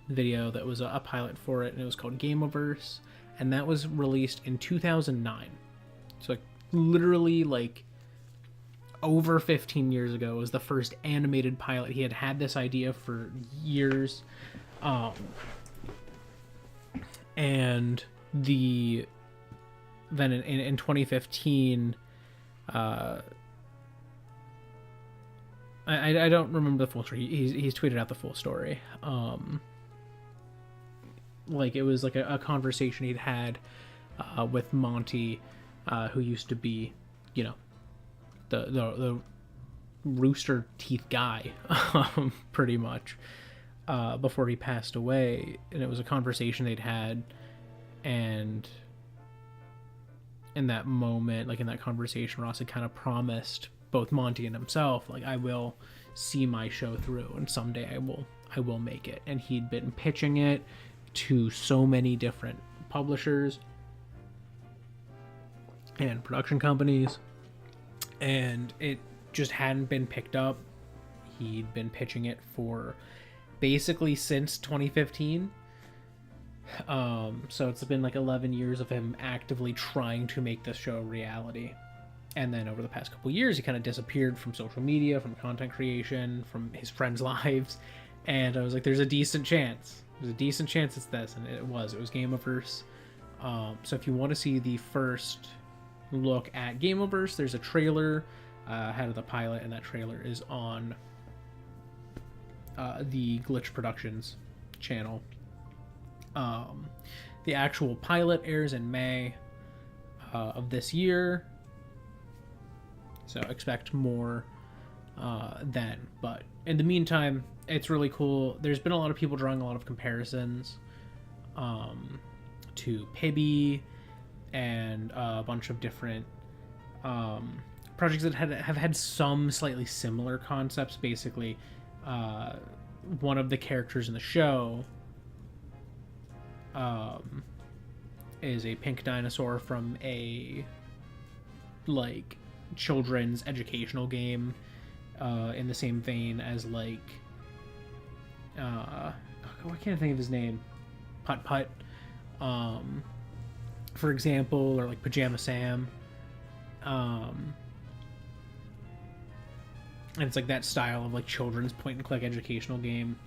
Speaker 1: video that was a pilot for it, and it was called Gameoverse, and that was released in 2009. So like literally like over 15 years ago was the first animated pilot. He had this idea for years, and then in 2015, I don't remember the full story. He's tweeted out the full story. Like it was like a conversation he'd had with Monty, who used to be, you know, the Rooster Teeth guy, pretty much, before he passed away. And it was a conversation they'd had, and in that moment, like in that conversation, Ross had kind of promised both Monty and himself, like, I will see my show through, and someday I will make it. And he'd been pitching it to so many different publishers and production companies, and it just hadn't been picked up. He'd been pitching it for basically since 2015. So it's been like 11 years of him actively trying to make this show a reality. And then over the past couple years, he kind of disappeared from social media, from content creation, from his friends' lives. And I was like, there's a decent chance. There's a decent chance it's this. And it was Gameoverse. So if you want to see the first look at Gameoverse, there's a trailer ahead of the pilot, and that trailer is on the Glitch Productions channel. The actual pilot airs in May of this year, so expect more then. But in the meantime, it's really cool. There's been a lot of people drawing a lot of comparisons to Pibby and a bunch of different projects that have had some slightly similar concepts. Basically, one of the characters in the show is a pink dinosaur from a like children's educational game, in the same vein as like why can't I think of his name? Putt Putt, for example, or like Pajama Sam. And it's like that style of like children's point and click educational game.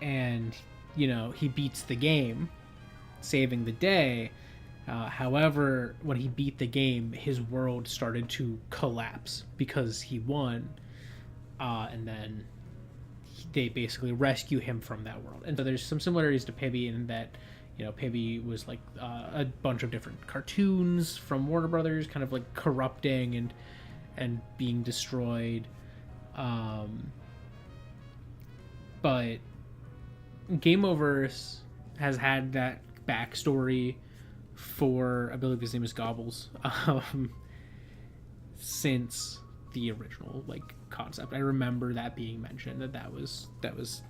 Speaker 1: And you know, he beats the game, saving the day. However, when he beat the game, his world started to collapse because he won. And then they basically rescue him from that world. And so there's some similarities to Pibby in that, you know, Pibby was like a bunch of different cartoons from Warner Brothers, kind of like corrupting and being destroyed. But Gameoverse has had that backstory for, I believe his name is Gobbles, since the original like concept. I remember that being mentioned, that was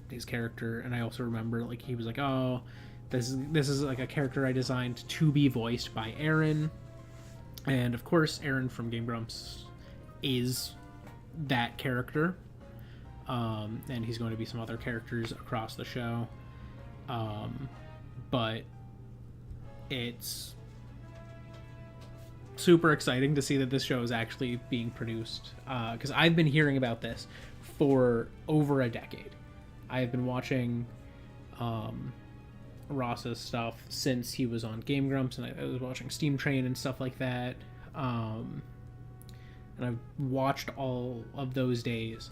Speaker 1: his character. And I also remember like he was like, oh, this is like a character I designed to be voiced by Aaron. And of course Aaron from Game Grumps is that character. And he's going to be some other characters across the show. But it's super exciting to see that this show is actually being produced, because I've been hearing about this for over a decade. I have been watching Ross's stuff since he was on Game Grumps, and I was watching Steam Train and stuff like that. And I've watched all of those days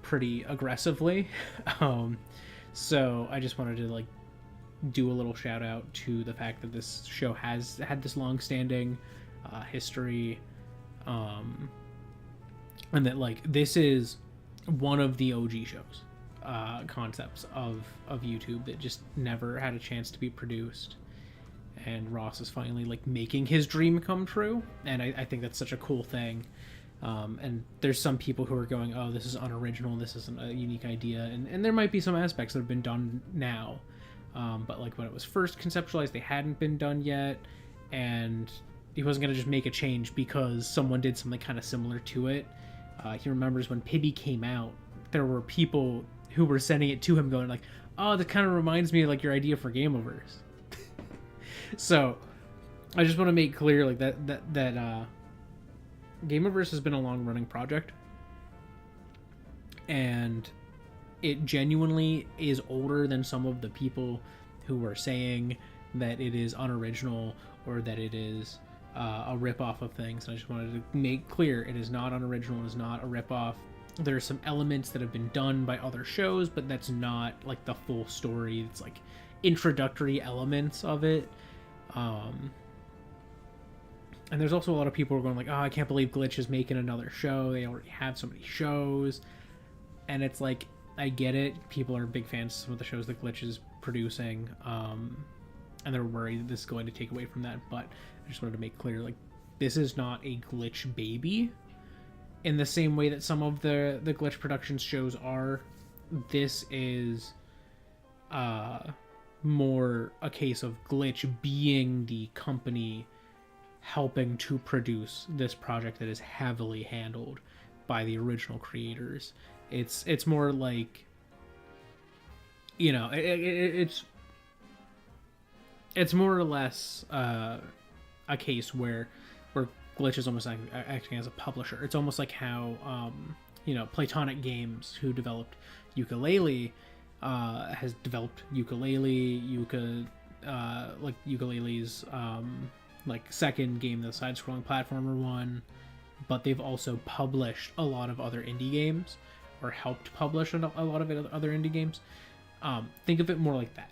Speaker 1: pretty aggressively. So I just wanted to like do a little shout out to the fact that this show has had this long-standing history, and that like this is one of the OG shows, concepts of YouTube that just never had a chance to be produced, and Ross is finally like making his dream come true, and I think that's such a cool thing. And there's some people who are going, oh, this is unoriginal, this isn't a unique idea, and there might be some aspects that have been done now, but like when it was first conceptualized, they hadn't been done yet, and he wasn't going to just make a change because someone did something kind of similar to it. He remembers when Pibby came out, there were people who were sending it to him going like, oh, that kind of reminds me of like your idea for Gameoverse. So I just want to make clear like that Gameoverse has been a long running project, and it genuinely is older than some of the people who were saying that it is unoriginal or that it is a rip-off of things. And I just wanted to make clear it is not unoriginal, it is not a rip-off. There are some elements that have been done by other shows, but that's not like the full story. It's like introductory elements of it. And there's also a lot of people who are going like, oh, I can't believe Glitch is making another show. They already have so many shows. And it's like, I get it. People are big fans of some of the shows that Glitch is producing. And they're worried that this is going to take away from that. But I just wanted to make clear, like, this is not a Glitch baby. In the same way that some of the Glitch Productions shows are, this is more a case of Glitch being the company helping to produce this project that is heavily handled by the original creators. It's more like, you know, it's more or less a case where Glitch is almost like acting as a publisher. It's almost like how you know, Platonic Games, who developed Yooka-Laylee, has developed Yooka-Laylee, like Yooka-Laylee's like second game, the side-scrolling platformer one, but they've also published a lot of other indie games, or helped publish a lot of other indie games. Think of it more like that.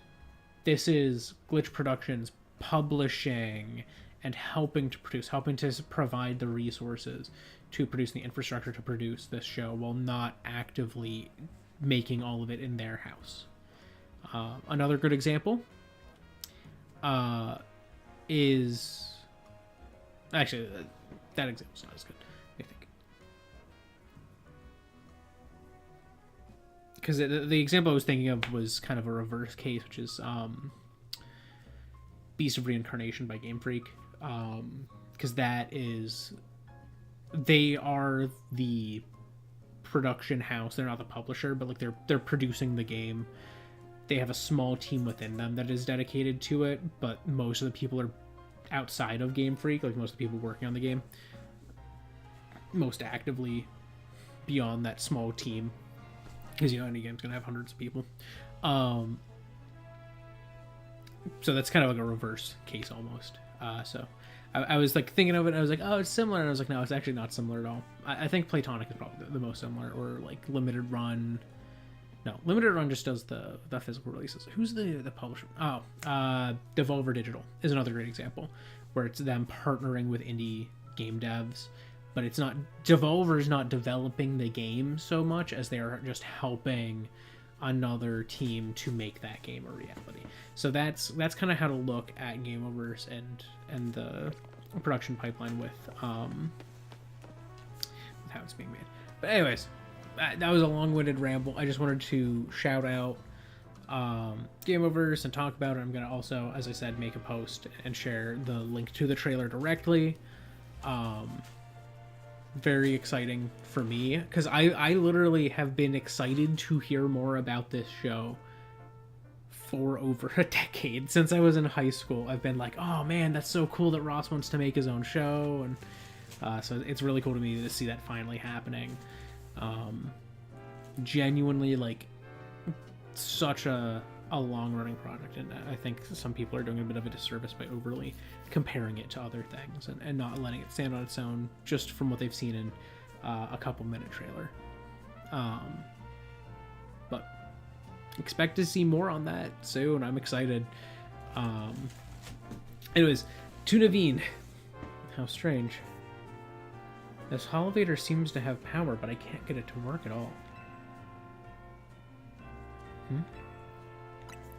Speaker 1: This is Glitch Productions publishing and helping to provide the resources to produce the infrastructure to produce this show, while not actively making all of it in their house. Another good example is actually that example's not as good, I think, because the example I was thinking of was kind of a reverse case, which is Beast of Reincarnation by Game Freak, because they are the production house. They're not the publisher, but like they're producing the game. They have a small team within them that is dedicated to it, but most of the people are outside of Game Freak, like most of the people working on the game, most actively beyond that small team, because, you know, any game's gonna have hundreds of people. So that's kind of like a reverse case almost. So I was like thinking of it, and I was like, oh, it's similar, and I was like, no, it's actually not similar at all. I think Platonic is probably the most similar, or like Limited Run. No, Limited Run just does the physical releases. Who's the publisher? Oh, Devolver Digital is another great example, where it's them partnering with indie game devs, but it's not, Devolver's not developing the game so much as they are just helping another team to make that game a reality. So that's kind of how to look at Gameoverse and the production pipeline with how it's being made. But anyways, that was a long-winded ramble. I just wanted to shout out Gameoverse and talk about it. I'm going to also, as I said, make a post and share the link to the trailer directly. Very exciting for me, because I literally have been excited to hear more about this show for over a decade. Since I was in high school, I've been like, oh man, that's so cool that Ross wants to make his own show, and so it's really cool to me to see that finally happening. Genuinely, like, such a long-running project, and I think some people are doing a bit of a disservice by overly comparing it to other things and not letting it stand on its own just from what they've seen in a couple-minute trailer. But expect to see more on that soon. I'm excited. Anyways, to Naveen. How strange. This Holovator seems to have power, but I can't get it to work at all.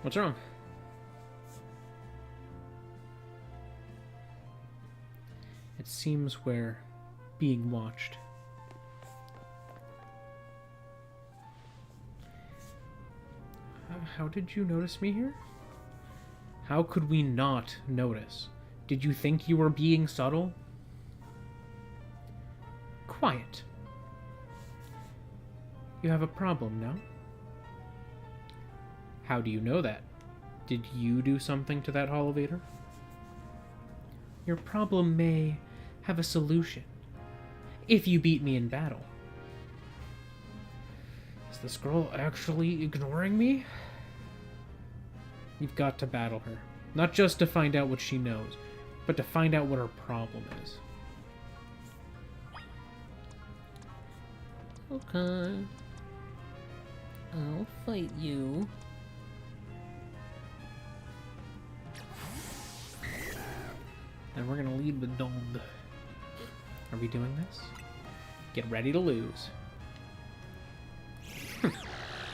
Speaker 1: What's wrong? It seems we're being watched. How did you notice me here? How could we not notice? Did you think you were being subtle? Quiet. You have a problem, no? How do you know that? Did you do something to that Holovator? Your problem may have a solution, if you beat me in battle. Is this girl actually ignoring me? You've got to battle her. Not just to find out what she knows, but to find out what her problem is. Okay. I'll fight you. And we're gonna lead with Dond. Are we doing this? Get ready to lose.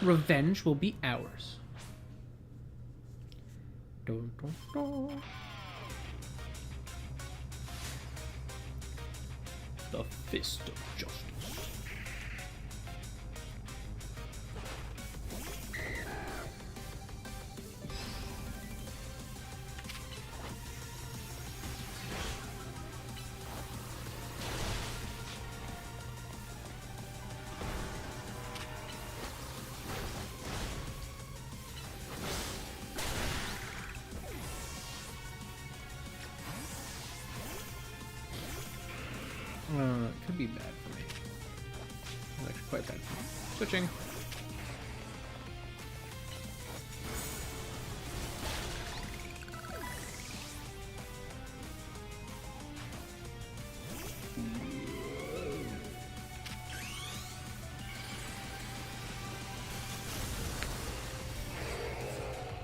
Speaker 1: Revenge will be ours. Dun, dun, dun. The Fist of Justice. It could be bad for me. It's actually quite bad for me. Switching.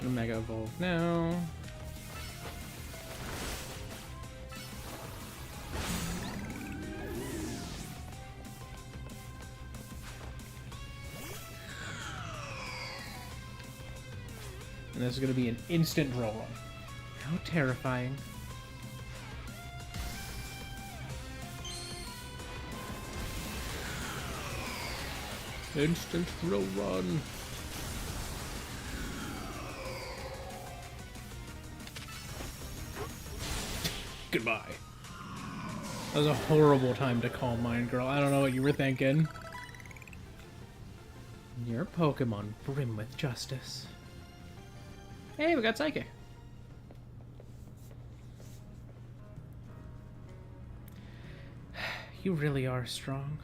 Speaker 1: Gonna Mega Evolve now. And this is going to be an instant drill run. How terrifying. Instant drill run. Goodbye. That was a horrible time to call mine, girl. I don't know what you were thinking. Your Pokemon brim with justice. Hey, we got Psychic. You really are strong.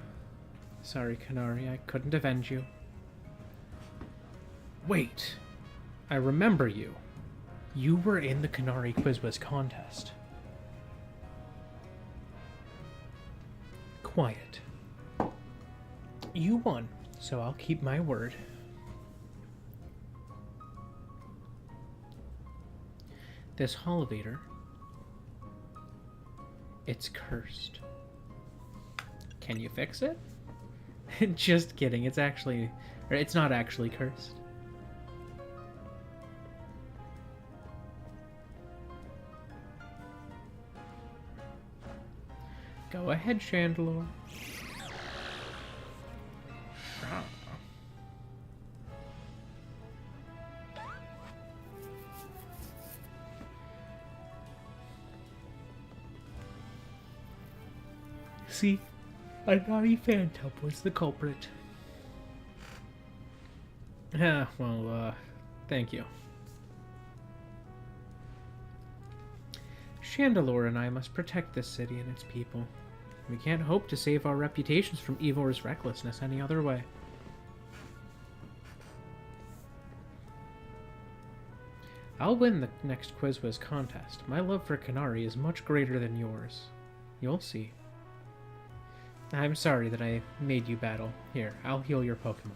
Speaker 1: Sorry, Canary, I couldn't avenge you. Wait, I remember you. You were in the Canary Quizwiz contest. Quiet. You won, so I'll keep my word. This Holovator, it's cursed. Can you fix it? Just kidding, it's not actually cursed. Go ahead, Chandelure. See, a naughty phantom was the culprit. Yeah, well, thank you. Chandelure and I must protect this city and its people. We can't hope to save our reputations from Evor's recklessness any other way. I'll win the next Quizwiz contest. My love for Canary is much greater than yours. You'll see. I'm sorry that I made you battle. Here, I'll heal your Pokemon.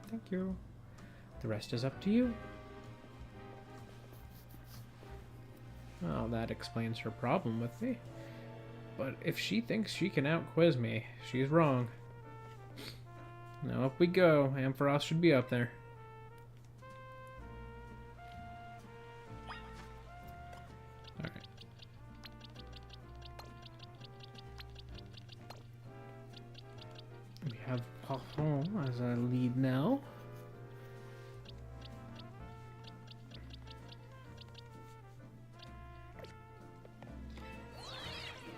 Speaker 1: Thank you. The rest is up to you. Well, that explains her problem with me. But if she thinks she can out-quiz me, she's wrong. Now up we go. Ampharos should be up there. Alright. We have Parfum as our lead now.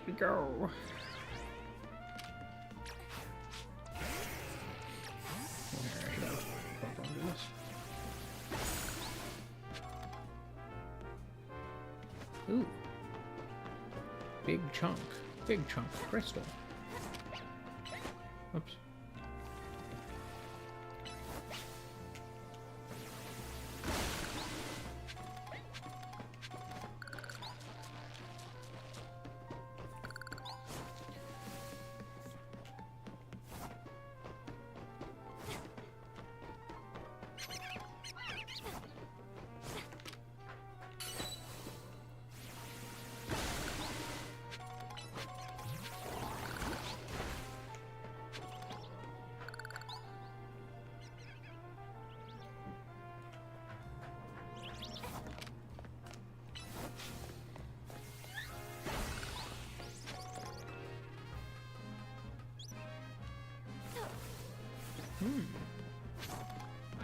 Speaker 1: Here we go. Ooh. Big chunk crystal. Oops.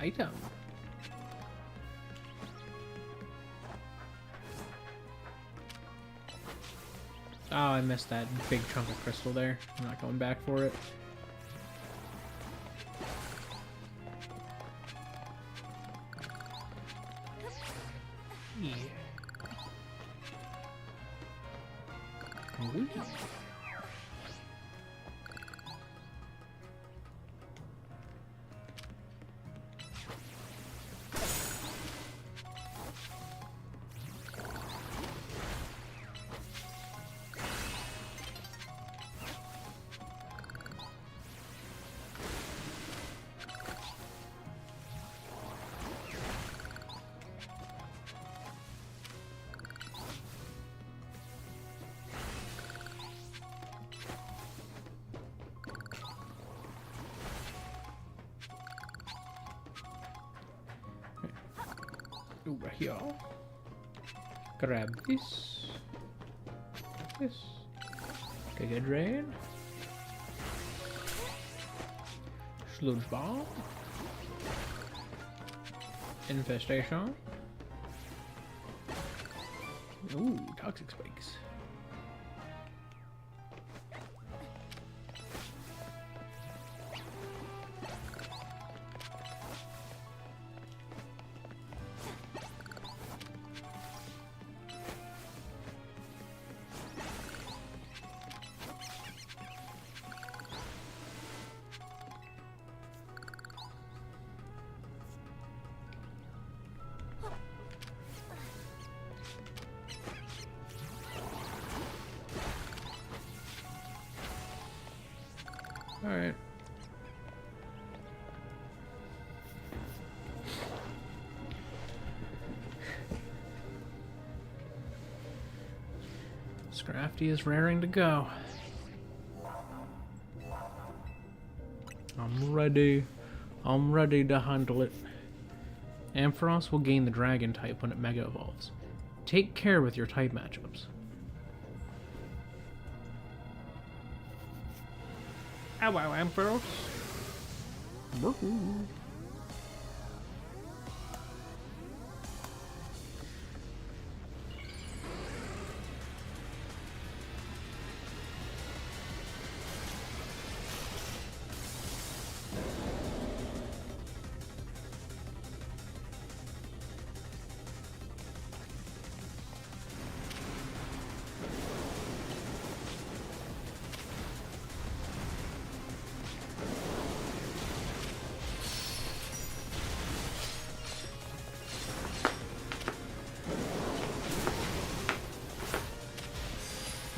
Speaker 1: Item. Oh, I missed that big chunk of crystal there. I'm not going back for it. Yeah. Ooh. Over here. Grab this. This. Take a drain. Sludge bomb. Infestation. Ooh, toxic spikes. Alright. Scrafty is raring to go. I'm ready. I'm ready to handle it. Ampharos will gain the dragon type when it mega evolves. Take care with your type matchups. Ow, wow, Ampharos.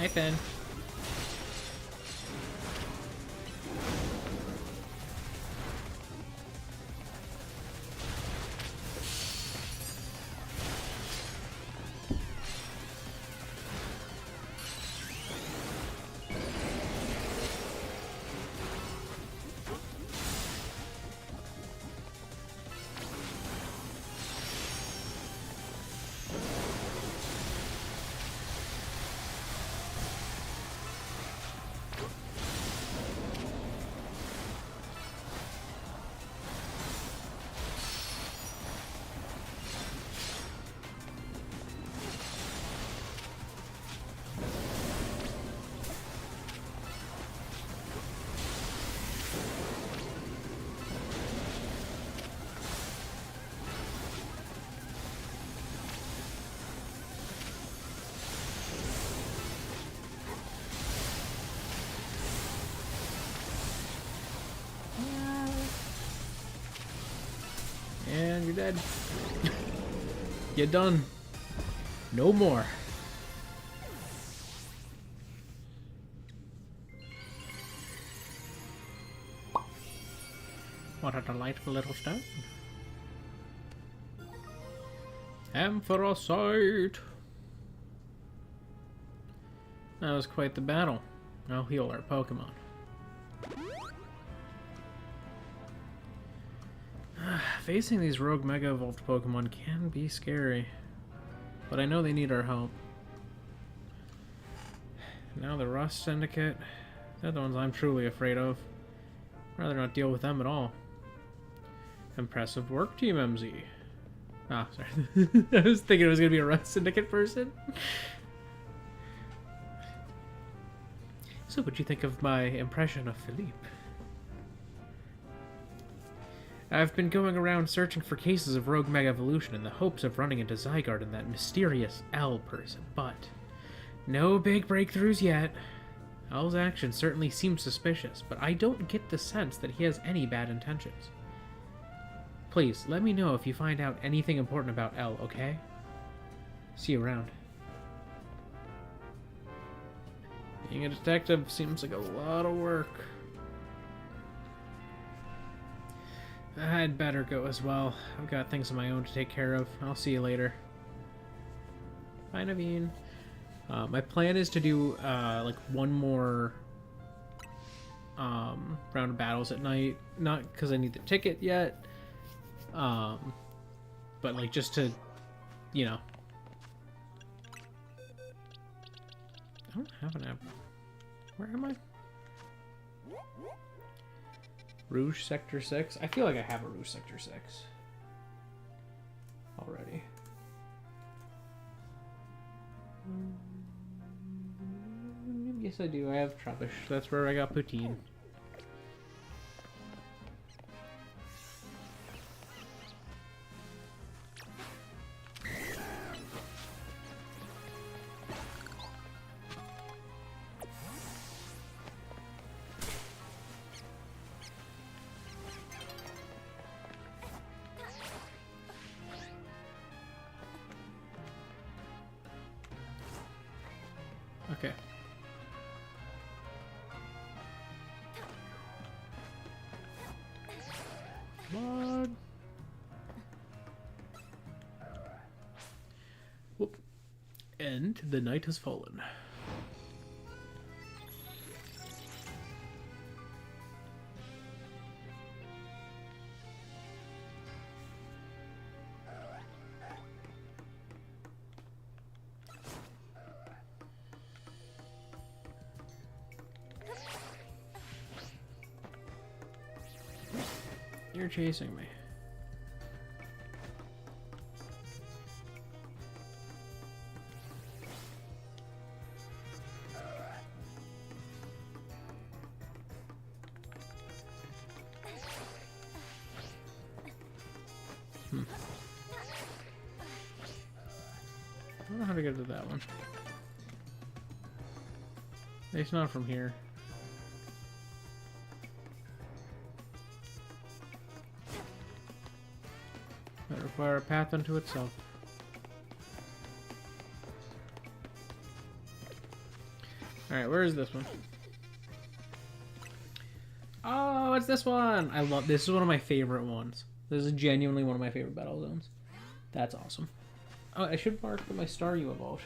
Speaker 1: Hi, Finn. And you're dead. You're done. No more. What a delightful little stone. Ampharosite. That was quite the battle. I'll heal our Pokemon. Facing these rogue Mega Evolved Pokemon can be scary, but I know they need our help. Now the Rust Syndicate, they're the ones I'm truly afraid of. I'd rather not deal with them at all. Impressive work, Team MZ. Ah, sorry. I was thinking it was going to be a Rust Syndicate person. So what'd you think of my impression of Philippe? I've been going around searching for cases of rogue Mega Evolution in the hopes of running into Zygarde and that mysterious L person, but no big breakthroughs yet. L's actions certainly seem suspicious, but I don't get the sense that he has any bad intentions. Please, let me know if you find out anything important about L, okay? See you around. Being a detective seems like a lot of work. I'd better go as well. I've got things of my own to take care of. I'll see you later. Bye, Naveen. My plan is to do like one more round of battles at night. Not because I need the ticket yet, but like just to, you know. I don't have an app. Where am I? Rouge Sector 6? I feel like I have a Rouge Sector 6 already. Yes, I do. I have Trubbish. That's where I got Poutine. Okay. Come on. Whoop. And the night has fallen. You're chasing me. I don't know how to get to that one. It's not from here. That require a path unto itself. Alright, where is this one? Oh, it's this one! I love this. Is one of my favorite ones. This is genuinely one of my favorite battle zones. That's awesome. Oh, I should mark my star you evolved.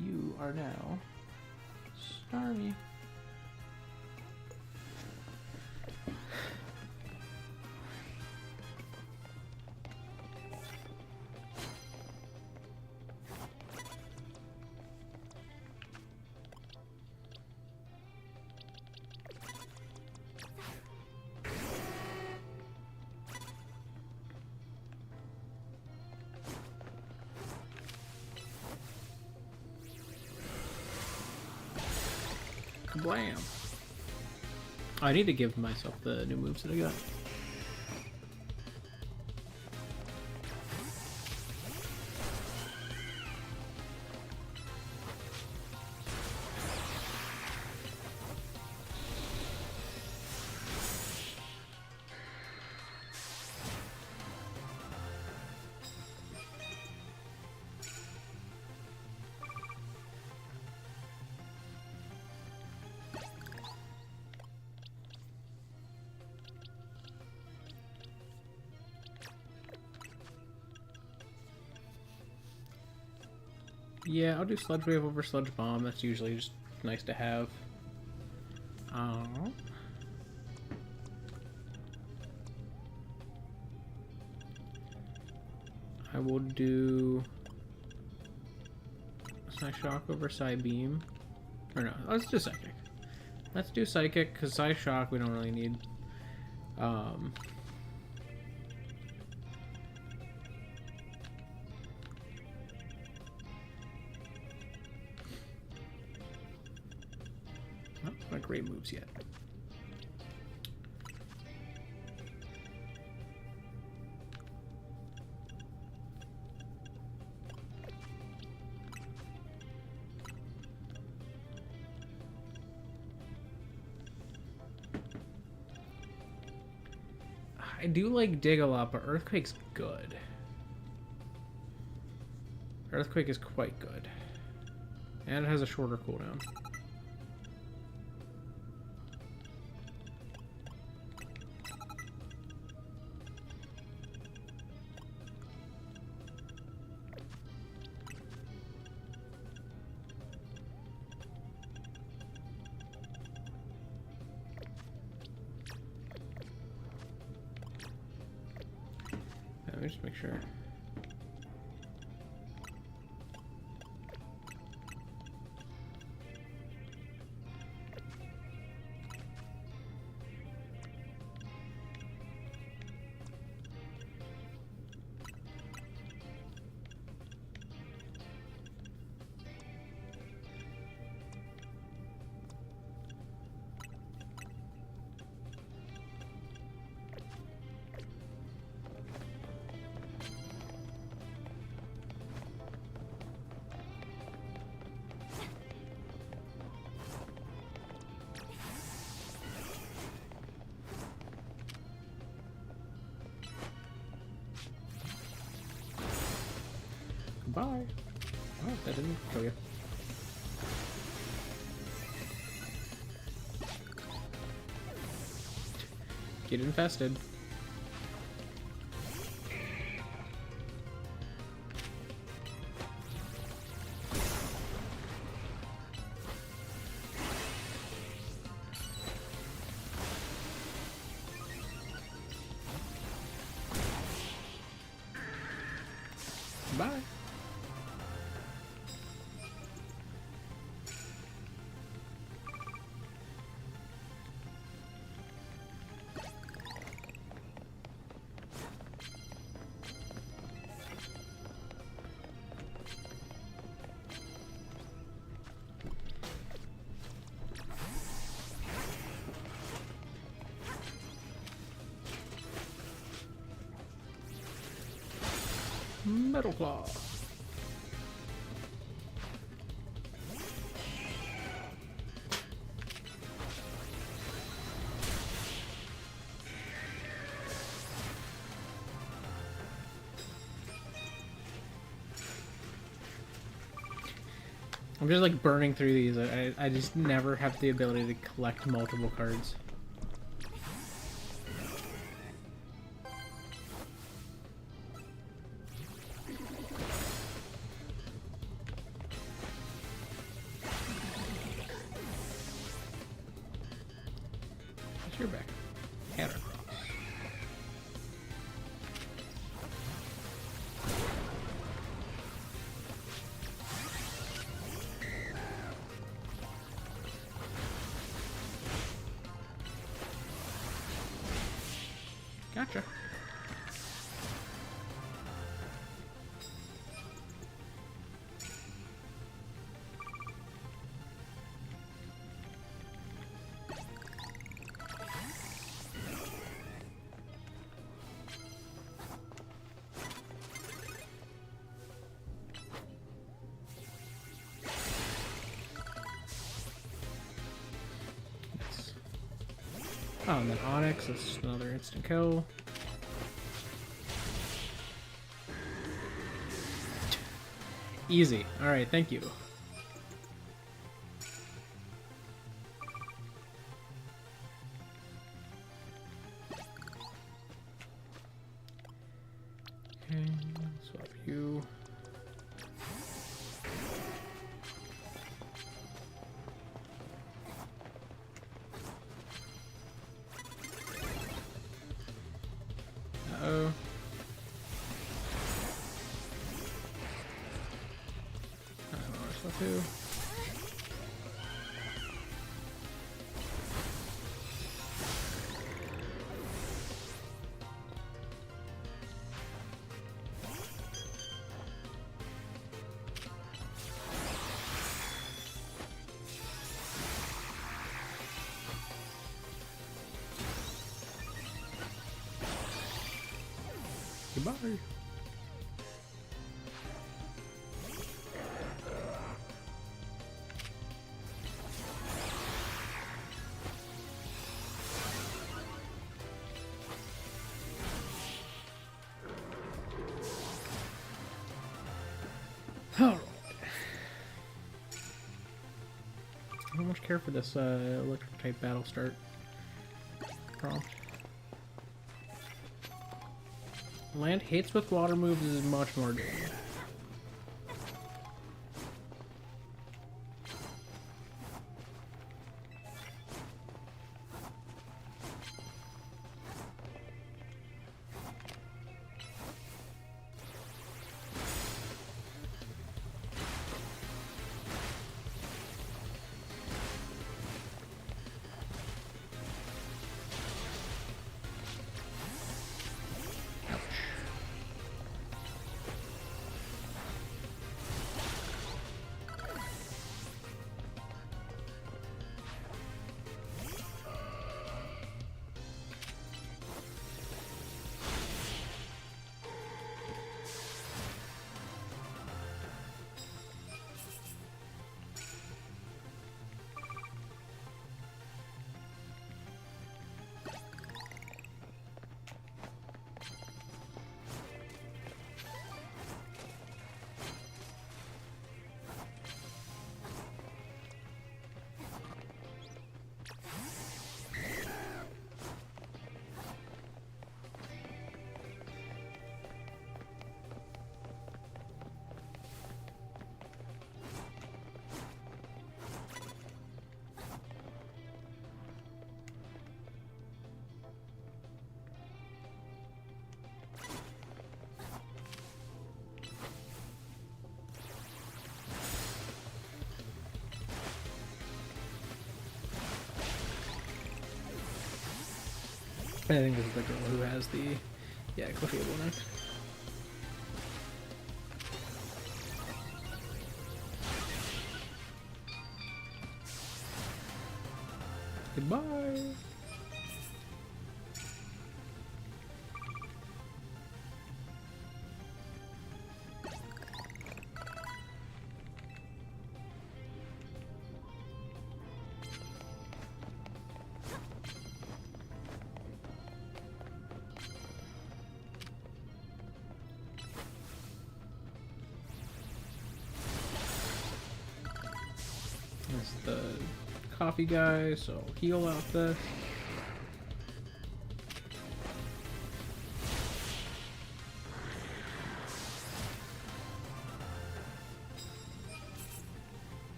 Speaker 1: You are now Starmie. Blam. I need to give myself the new moves that I got. Yeah, I'll do Sludge Wave over Sludge Bomb. That's usually just nice to have. I will do Psy Shock over Psy Beam. Or no, let's do Psychic. Let's do Psychic, because Psy Shock we don't really need. Not great moves yet. I do like Dig a lot, but Earthquake's good. Earthquake is quite good. And it has a shorter cooldown. Let me just make sure. Bye. Oh, that didn't kill you. Get infested. Bye. Metal Claw. I'm just like burning through these. I just never have the ability to collect multiple cards. You're back. Counter. Gotcha. Oh, and then Onyx, that's another instant kill. Easy. Alright, thank you. Okay, swap you. Uh-oh. Too. Goodbye. Alright. I don't much care for this electric type battle start prompt. Land hits with water moves is much more good. I think this is the girl who has the, yeah, Cliffable next. Goodbye. the coffee guy, so heal out this.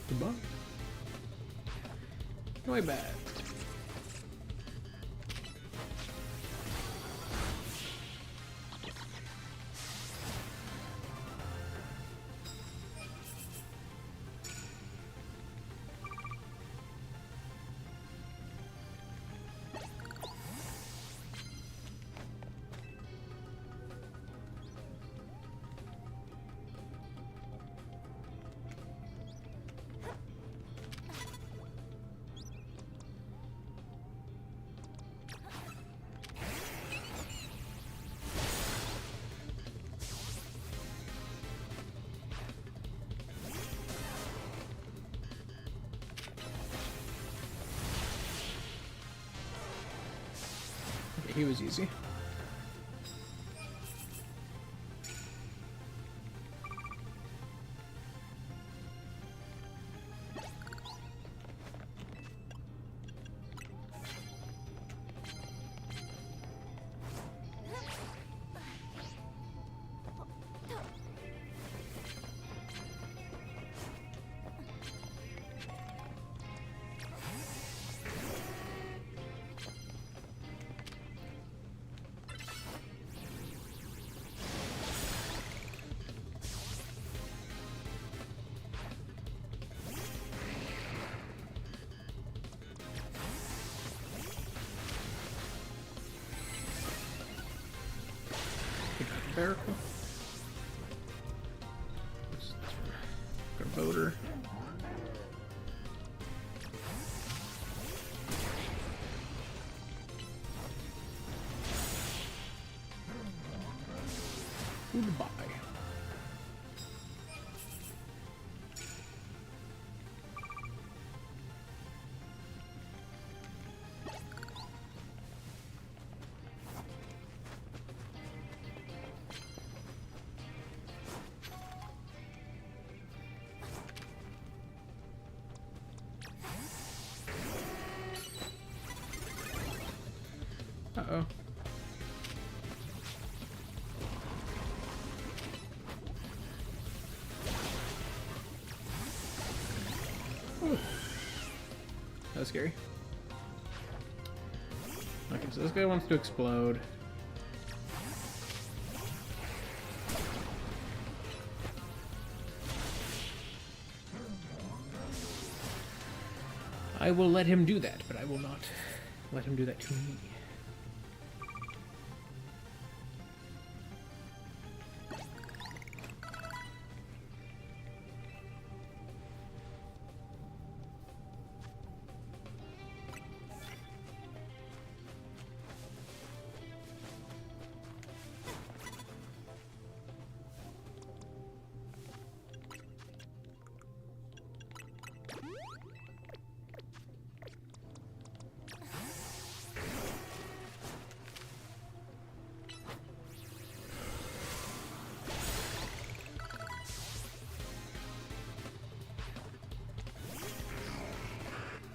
Speaker 1: Goodbye. Way bad. He was easy. Miracle. Got a voter. Goodbye. Uh-oh. Ooh. That was scary. Okay, so this guy wants to explode. I will let him do that, but I will not let him do that to me.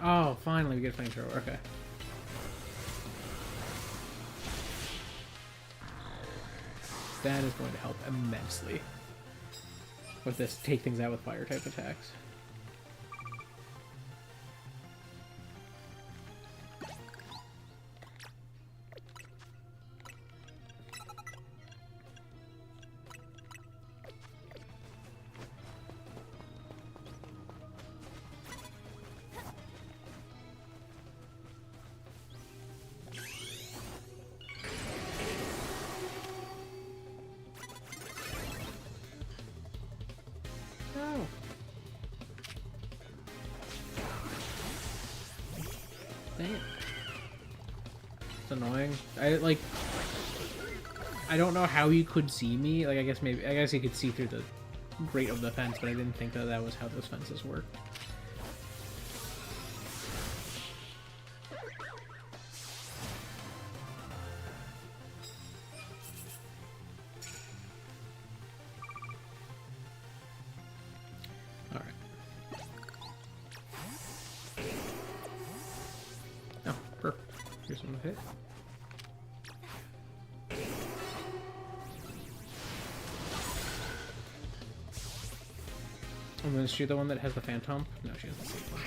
Speaker 1: Oh, finally we get a flamethrower. Okay. That is going to help immensely with this take things out with fire type attacks. No. annoying. I don't know how you could see me. Like, I guess you could see through the grate of the fence, but I didn't think that was how those fences work. All right. Oh, perfect. Here's one to hit. And then is she the one that has the phantom? No, she has the same one.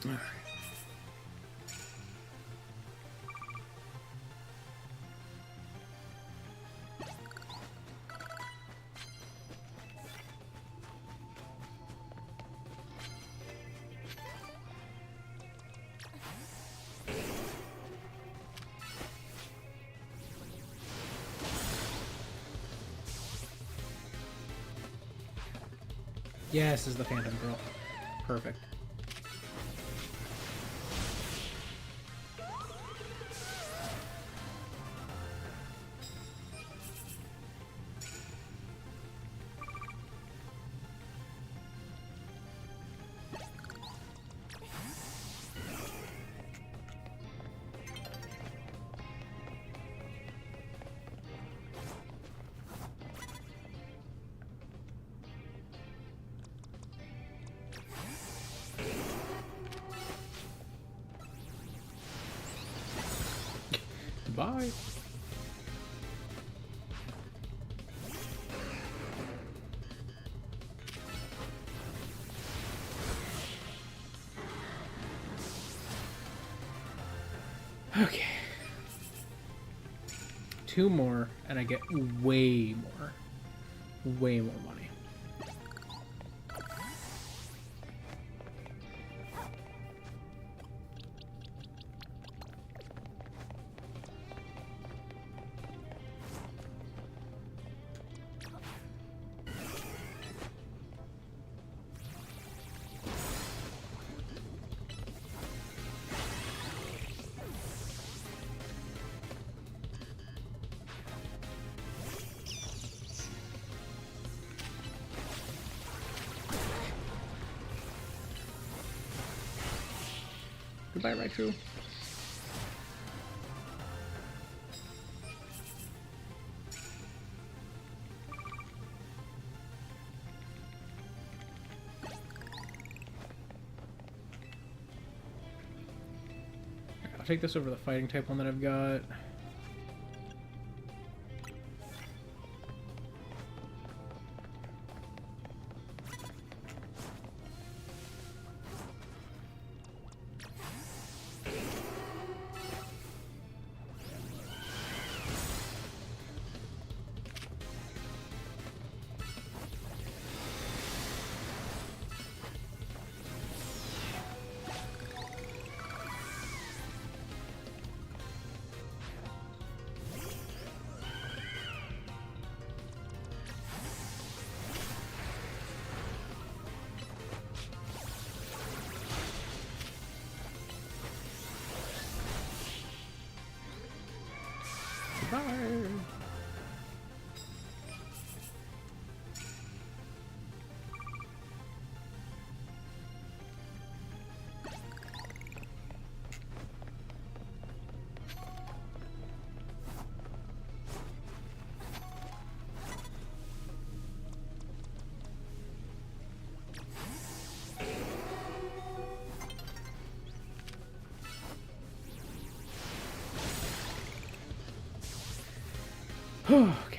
Speaker 1: All right. Yes, is the Phantom Girl. Perfect. Bye. Okay. 2 more, and I get way more money. Goodbye, Raichu. I'll take this over the fighting type one that I've got. Bye. Okay.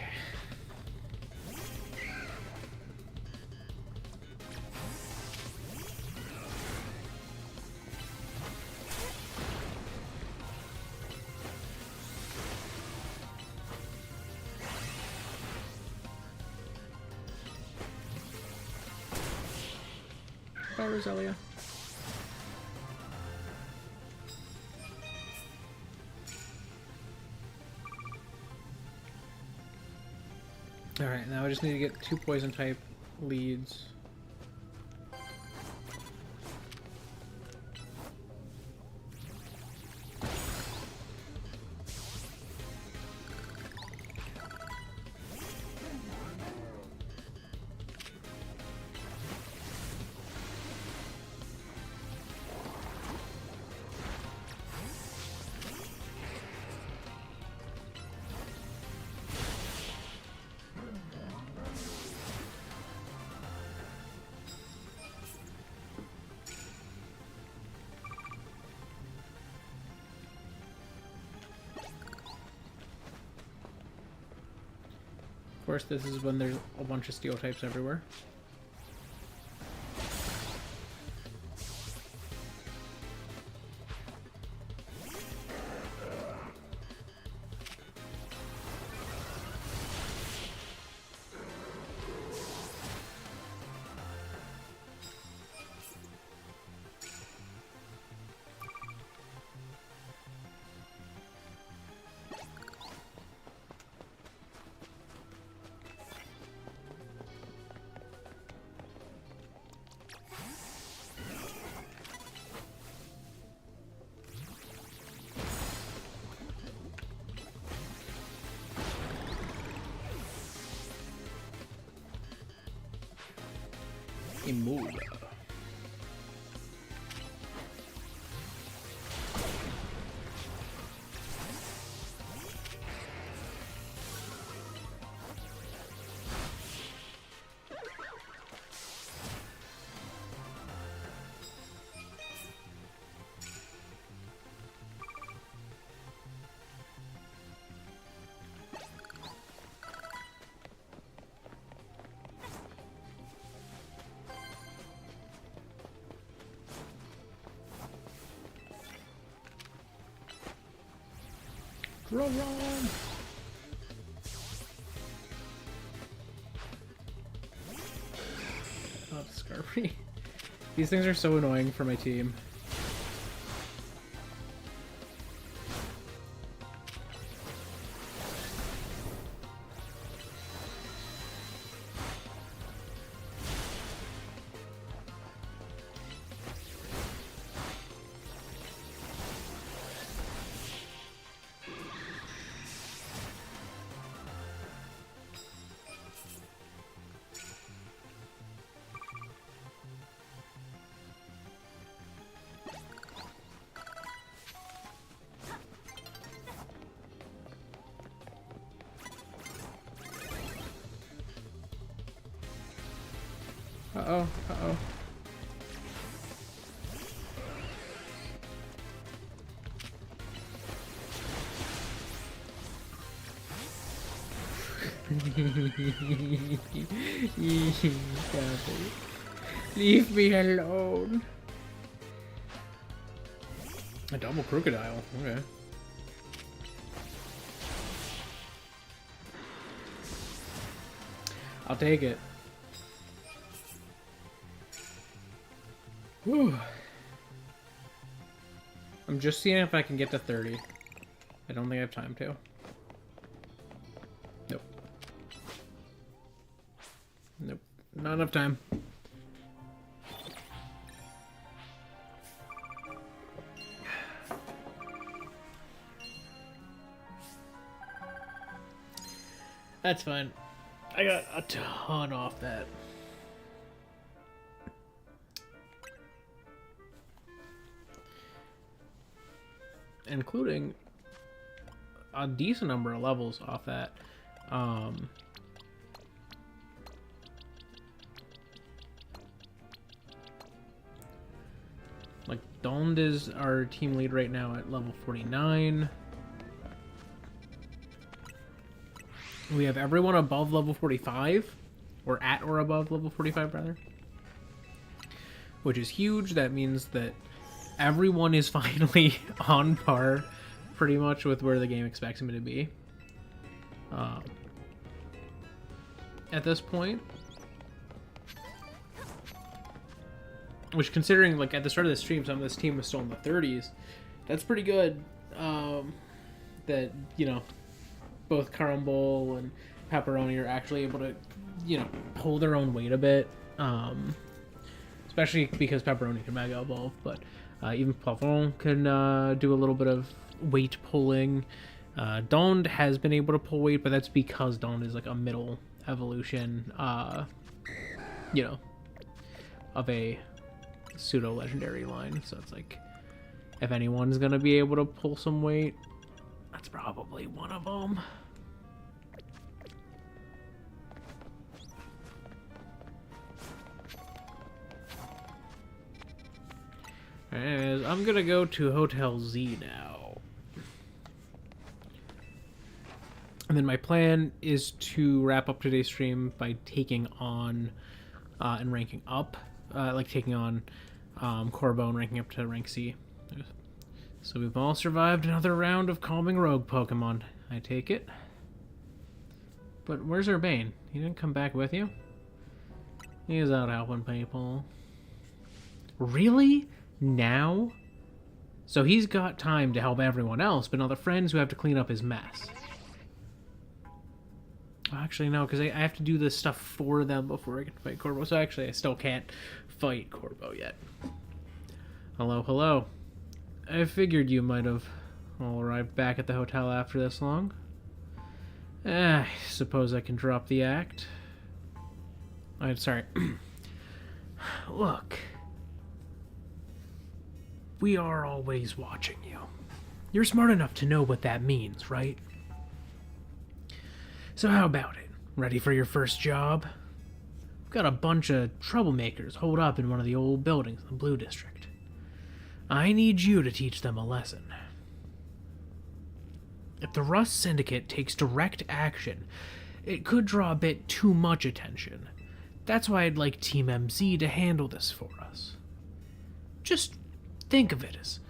Speaker 1: Bye, Roselia. Alright, now I just need to get 2 poison type leads. Of course, this is when there's a bunch of steel types everywhere. Move. Run! Oh, Scarpy. These things are so annoying for my team. Uh-oh, uh-oh. Leave me alone. A double crocodile, okay. I'll take it. Whew. I'm just seeing if I can get to 30. I don't think I have time to. Nope. Nope. Not enough time. That's fine. I got a ton off that. Including a decent number of levels off that. Like, Dond is our team lead right now at level 49. We have everyone above level 45, or at or above level 45 rather, which is huge. That means that everyone is finally on par pretty much with where the game expects me to be at this point. Which, considering, like, at the start of the stream, some of this team was still in the 30s, that's pretty good. That, you know, both Carambol and Pepperoni are actually able to, you know, pull their own weight a bit. Especially because Pepperoni can Mega Evolve, but even Pavon can do a little bit of weight pulling. Dawned has been able to pull weight, but that's because Dawned is like a middle evolution, you know, of a pseudo legendary line. So it's like, if anyone's gonna be able to pull some weight, that's probably one of them. Anyways, I'm gonna go to Hotel Z now. And then my plan is to wrap up today's stream by taking on and ranking up. Like taking on Corbo and ranking up to rank C. So we've all survived another round of calming rogue Pokemon, I take it. But where's Urbane? He didn't come back with you? He's out helping people. Really? Now? So he's got time to help everyone else, but not the friends who have to clean up his mess. Actually, no, because I have to do this stuff for them before I can fight Corbo. So actually, I still can't fight Corbo yet. Hello, hello. I figured you might have all arrived back at the hotel after this long. I suppose I can drop the act. I'm sorry. Look. We are always watching you. You're smart enough to know what that means, right? So how about it? Ready for your first job? We've got a bunch of troublemakers holed up in one of the old buildings in the Blue District. I need you to teach them a lesson. If the Rust Syndicate takes direct action, it could draw a bit too much attention. That's why I'd like Team MZ to handle this for us. Just think of it as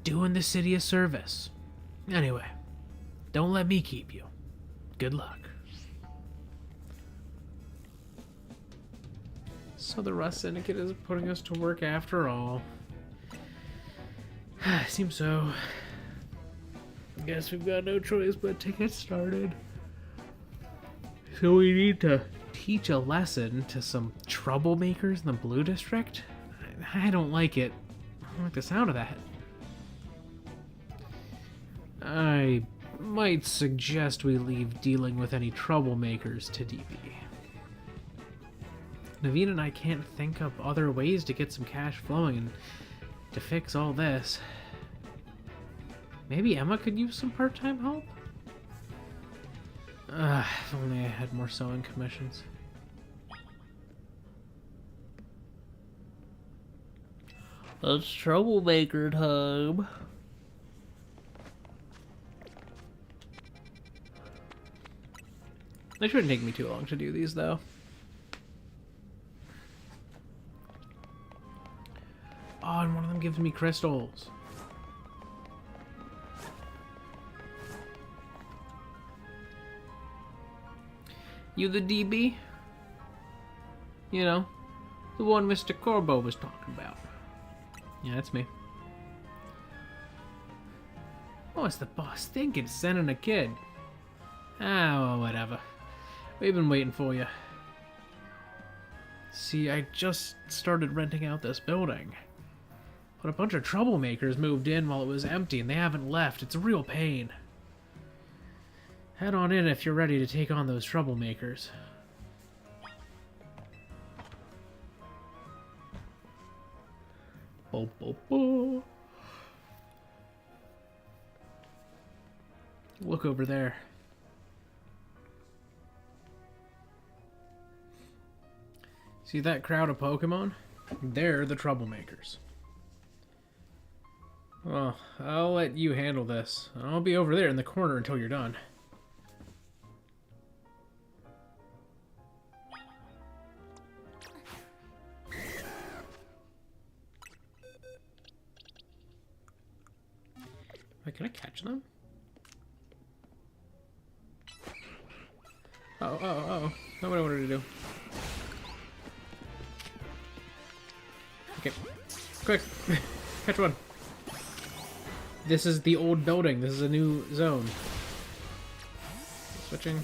Speaker 1: doing the city a service. Anyway, don't let me keep you. Good luck. So the Rust Syndicate is putting us to work after all. Seems so. Guess we've got no choice but to get started. So we need to teach a lesson to some troublemakers in the Blue District? I don't like it. I don't like the sound of that. I might suggest we leave dealing with any troublemakers to DB. Naveen and I can't think of other ways to get some cash flowing and to fix all this. Maybe Emma could use some part-time help? If only I had more sewing commissions. It's troublemaker time. They shouldn't take me too long to do these, though. Oh, and one of them gives me crystals. You the DB? You know, the one Mr. Corbo was talking about. Yeah, that's me. What's the boss thinking, sending a kid? Ah, well, whatever. We've been waiting for you. See, I just started renting out this building. But a bunch of troublemakers moved in while it was empty, and they haven't left. It's a real pain. Head on in if you're ready to take on those troublemakers. Bo, bo, bo. Look over there. See that crowd of Pokemon? They're the troublemakers. Well, I'll let you handle this. I'll be over there in the corner until you're done. can I catch them? Oh. Not what I wanted to do. Okay. Quick! Catch one. This is the old building. This is a new zone. Switching.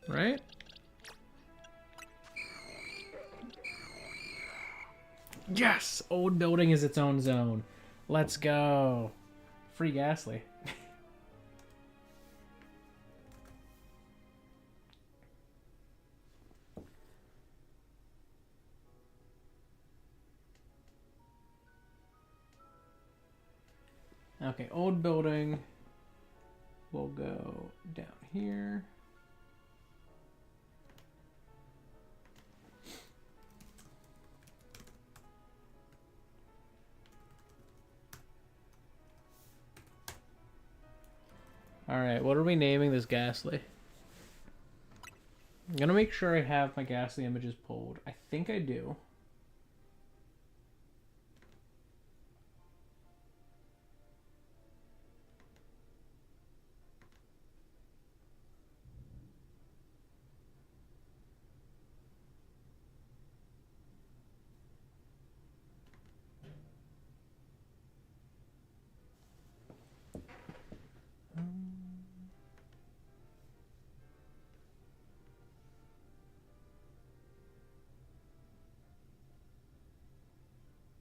Speaker 1: Right? Yes! Old building is its own zone. Let's go. Free Ghastly. Okay, old building. We'll go down here. Alright, what are we naming this Ghastly? I'm gonna make sure I have my Ghastly images pulled. I think I do.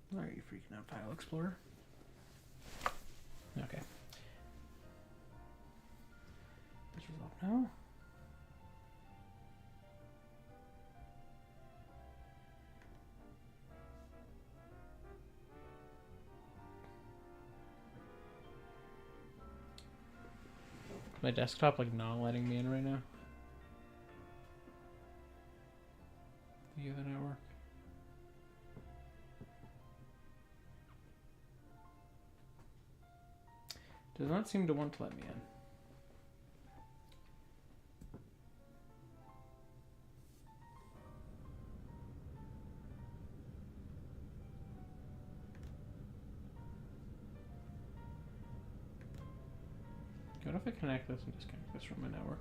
Speaker 1: Why are you freaking out, File Explorer? Okay. Let's resolve now. My desktop like not letting me in right now. View the network. Does not seem to want to let me in. What if I connect this and disconnect this from my network?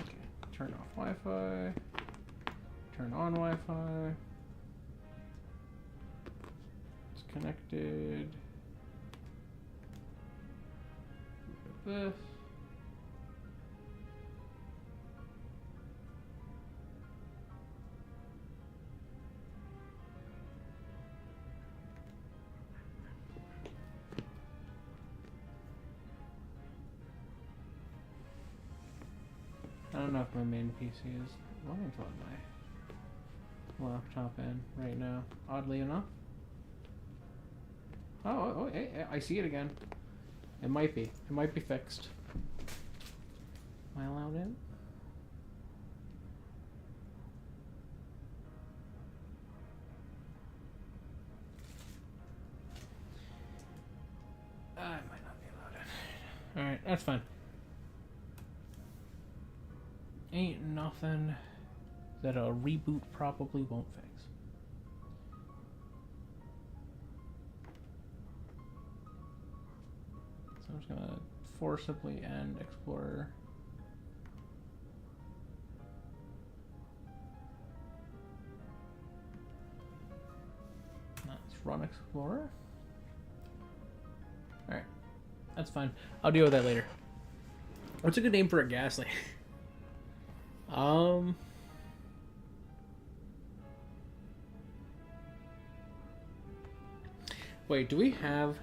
Speaker 1: Okay, turn off Wi-Fi. Turn on Wi-Fi. It's connected. This. I don't know if my main PC is. Let me plug my laptop in right now. Oddly enough. Oh, hey, I see it again. It might be. It might be fixed. Am I allowed in? I might not be allowed in. Alright, that's fine. Ain't nothing that a reboot probably won't fix. So I'm just gonna forcibly end Explorer. Let's run Explorer. Alright, that's fine. I'll deal with that later. What's a good name for a Ghastly? Wait, do we have...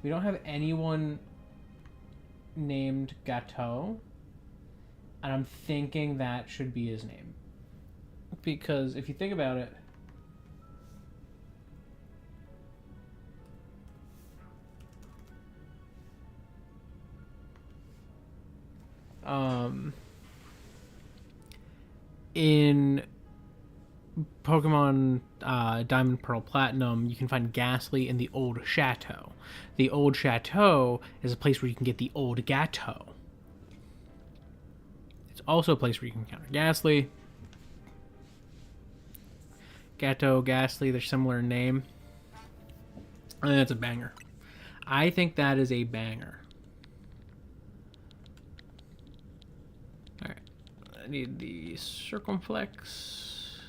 Speaker 1: We don't have anyone named Gateau, and I'm thinking that should be his name. Because if you think about it, In Pokemon Diamond, Pearl, Platinum, you can find Ghastly in the Old Chateau. The Old Chateau is a place where you can get the Old Gateau. It's also a place where you can encounter Ghastly. Gateau, Ghastly, they're similar in name. I think that's a banger. I think that is a banger. Alright. I need the Circumflex.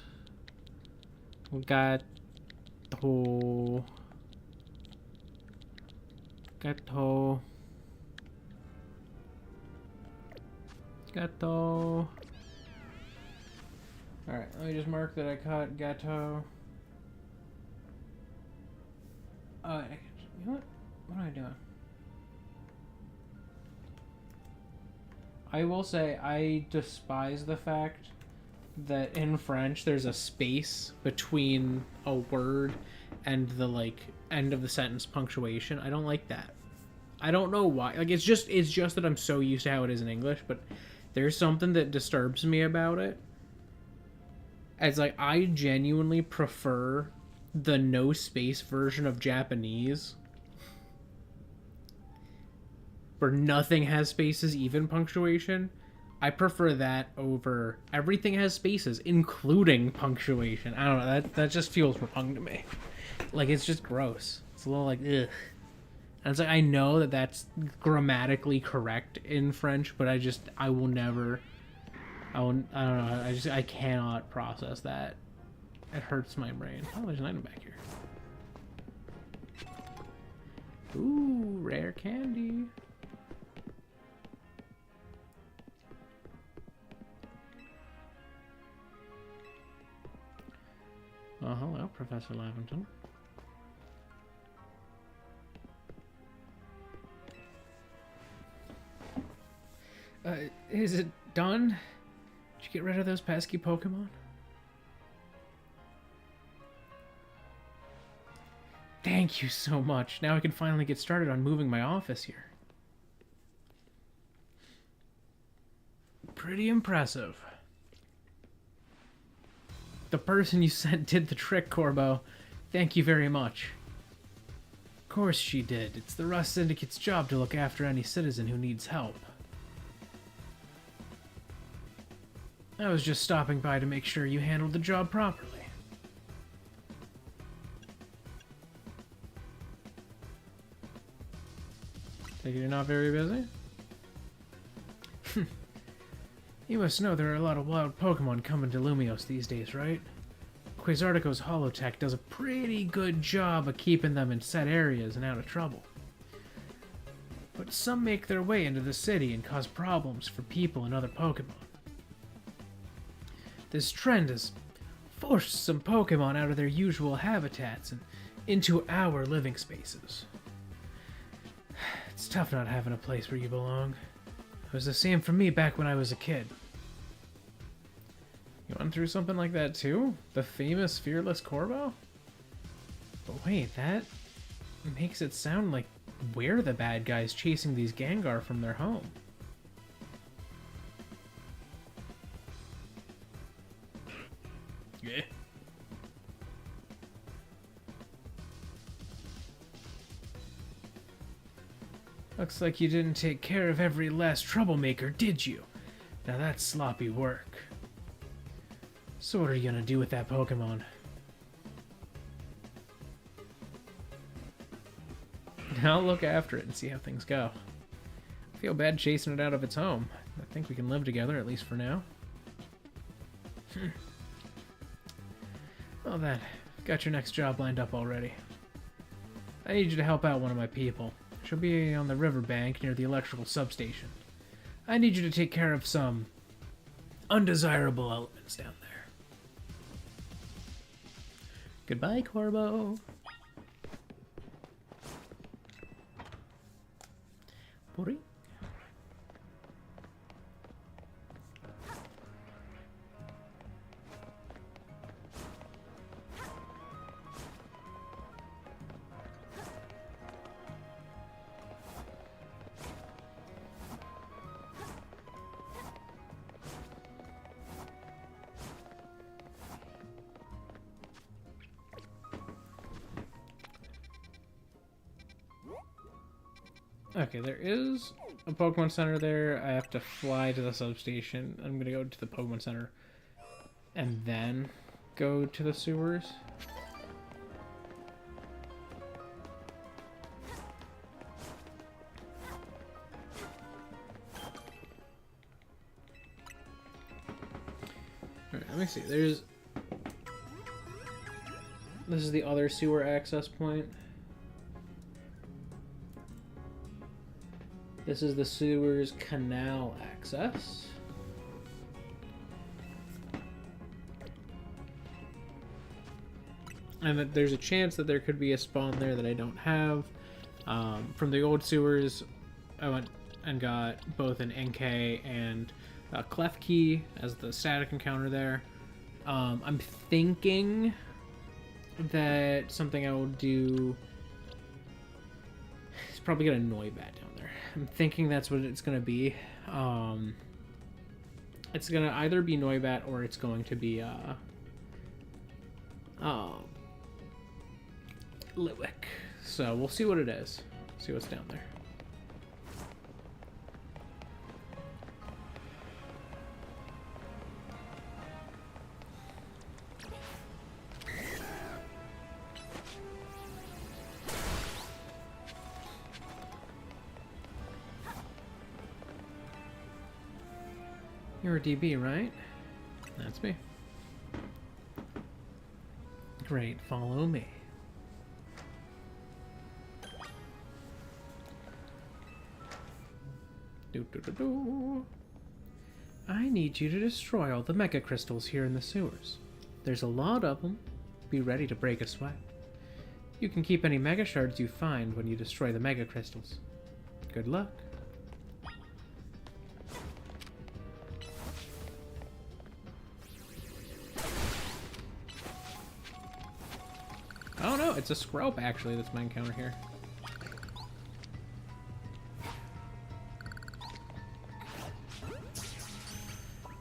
Speaker 1: We got Gato. Alright, let me just mark that I caught Gato. You know what? What am I doing? I will say I despise the fact that in French there's a space between a word and the like end of the sentence punctuation. I don't like that. I don't know why. Like it's just that I'm so used to how it is in English, but there's something that disturbs me about it. It's like I genuinely prefer the no space version of Japanese, where nothing has spaces, even punctuation. I prefer that over everything has spaces, including punctuation. I don't know, that just feels wrong to me. Like, it's just gross. It's a little like, ugh. And it's like, I know that that's grammatically correct in French, but I don't know, I cannot process that. It hurts my brain. Oh, there's an item back here. Ooh, rare candy. Oh, hello, Professor Lavington. Is it done? Did you get rid of those pesky Pokemon? Thank you so much. Now I can finally get started on moving my office here. Pretty impressive. The person you sent did the trick, Corbo. Thank you very much. Of course she did. It's the Rust Syndicate's job to look after any citizen who needs help. I was just stopping by to make sure you handled the job properly. Think you're not very busy? You must know there are a lot of wild Pokemon coming to Lumios these days, right? Quasartico's Holotech does a pretty good job of keeping them in set areas and out of trouble. But some make their way into the city and cause problems for people and other Pokemon. This trend has forced some Pokemon out of their usual habitats and into our living spaces. It's tough not having a place where you belong. It was the same for me back when I was a kid. You went through something like that too? The famous Fearless Corbo? But wait, that makes it sound like we're the bad guys chasing these Gengar from their home. Yeah. Looks like you didn't take care of every last troublemaker, did you? Now that's sloppy work. So what are you gonna do with that Pokemon? I'll look after it and see how things go. I feel bad chasing it out of its home. I think we can live together, at least for now. Well then, I've got your next job lined up already. I need you to help out one of my people. She'll be on the riverbank near the electrical substation. I need you to take care of some undesirable elements down there. Goodbye, Corbo. Buddy. Okay, there is a Pokemon Center there. I have to fly to the substation. I'm gonna go to the Pokemon Center and then go to the sewers. Alright, let me see. This is the other sewer access point. This is the sewers canal access. And that there's a chance that there could be a spawn there that I don't have. From the old sewers, I went and got both an NK and a Clef Key as the static encounter there. I'm thinking that something I will do is probably get a Noibat down there. I'm thinking that's what it's going to be. It's going to either be Noibat or it's going to be Litwick. So we'll see what it is. See what's down there. You're a DB, right? That's me. Great, follow me. I need you to destroy all the mega crystals here in the sewers. There's a lot of them. Be ready to break a sweat. You can keep any mega shards you find when you destroy the mega crystals. Good luck. Oh no, it's a Skrelp actually that's my encounter here.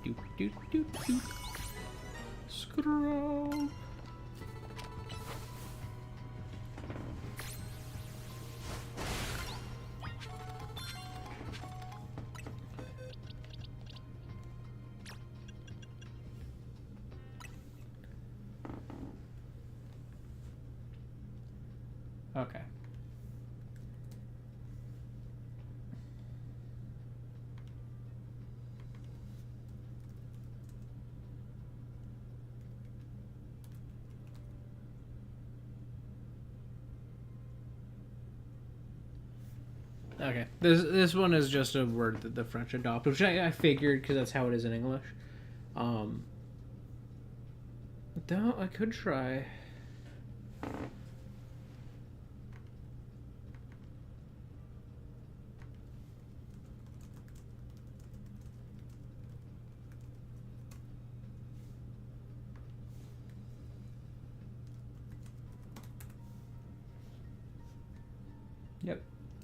Speaker 1: Doop doop doop doop. Skrelp. Okay. Okay. This one is just a word that the French adopt, which I figured because that's how it is in English. Though I could try.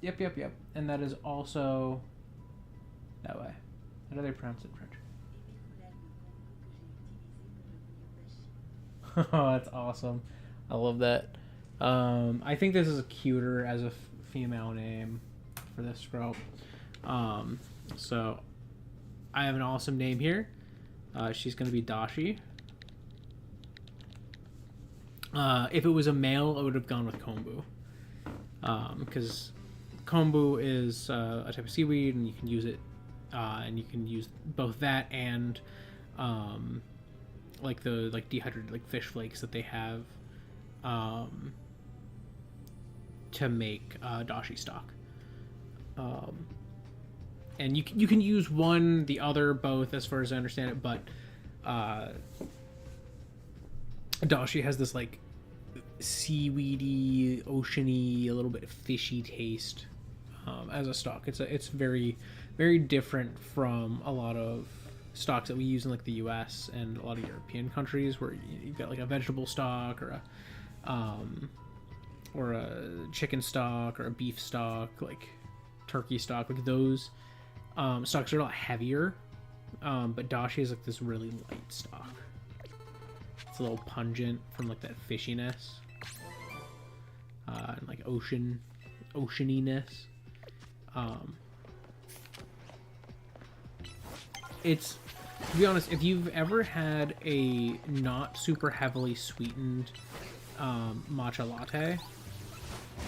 Speaker 1: Yep. And that is also that way. How do they pronounce it in French? Oh, that's awesome. I love that. I think this is cuter as a female name for this Skrelp. So I have an awesome name here. She's going to be Dashi. If it was a male, I would have gone with Kombu. Because Kombu is a type of seaweed, and you can use it, and you can use both that and like the dehydrated fish flakes that they have to make dashi stock. And you can use one, the other, both, as far as I understand it, but dashi has this seaweedy, oceany, a little bit fishy taste as a stock. It's very, very different from a lot of stocks that we use in the U.S. and a lot of European countries, where you've got a vegetable stock or a chicken stock or a beef stock, turkey stock. Those stocks are a lot heavier, but dashi is this really light stock. It's a little pungent from that fishiness and oceaniness. It's, to be honest, if you've ever had a not super heavily sweetened matcha latte,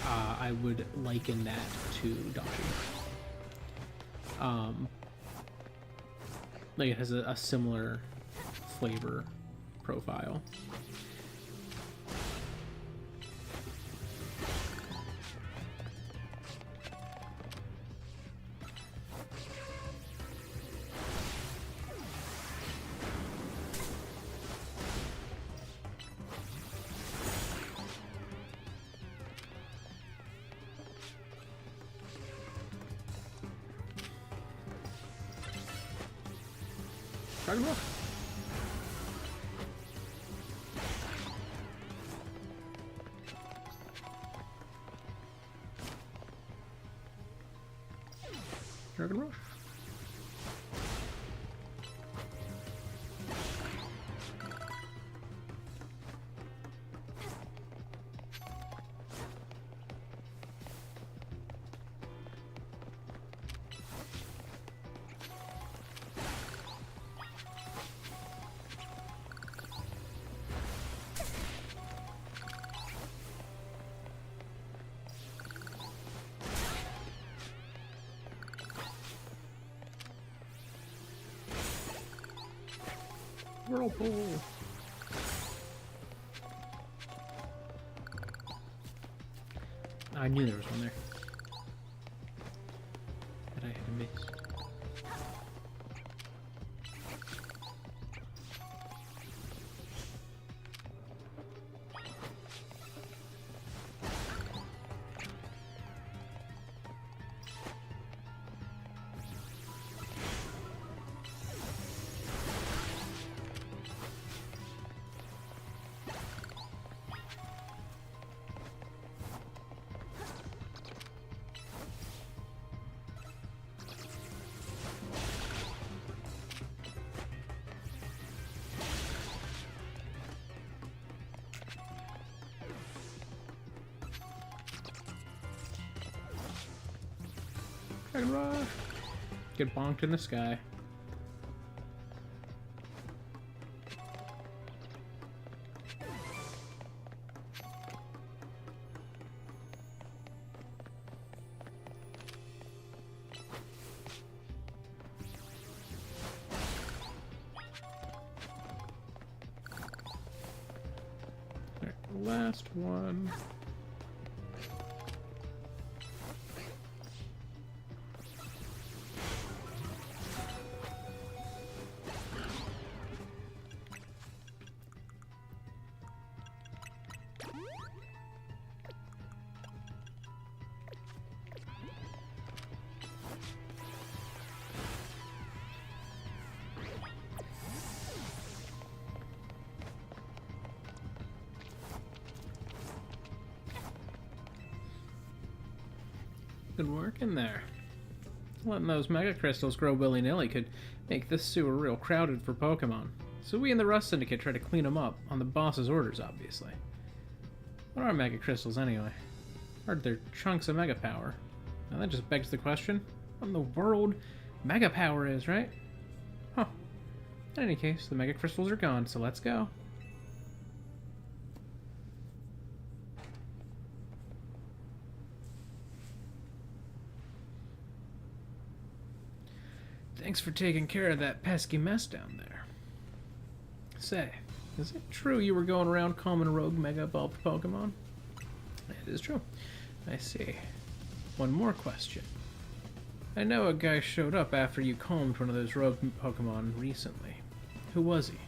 Speaker 1: I would liken that to dashi. Like it has a similar flavor profile. Dragon Rush. Dragon Rush. Whirlpool. I knew there was one there. That I had missed. Dragon Rush. Get bonked in the sky. Alright, last one. Good work in there. Letting those mega crystals grow willy-nilly could make this sewer real crowded for Pokemon. So we and the Rust Syndicate try to clean them up, on the boss's orders, obviously. What are mega crystals, anyway? Or they're chunks of mega power. Now that just begs the question, what in the world mega power is, right? Huh. In any case, the mega crystals are gone, so let's go. Thanks for taking care of that pesky mess down there. Say, is it true you were going around calming rogue mega evolved Pokemon? It is true. I see. One more question. I know a guy showed up after you calmed one of those rogue Pokemon recently. Who was he?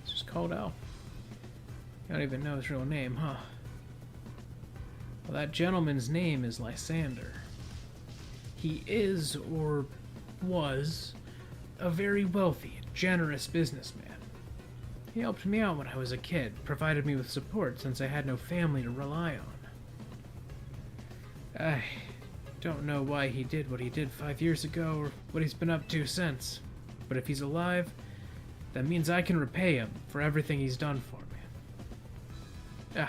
Speaker 1: He's just called out. You don't even know his real name, huh? Well, that gentleman's name is Lysander. He is, or was, a very wealthy and generous businessman. He helped me out when I was a kid, provided me with support since I had no family to rely on. I don't know why he did what he did 5 years ago or what he's been up to since, but if he's alive, that means I can repay him for everything he's done for me.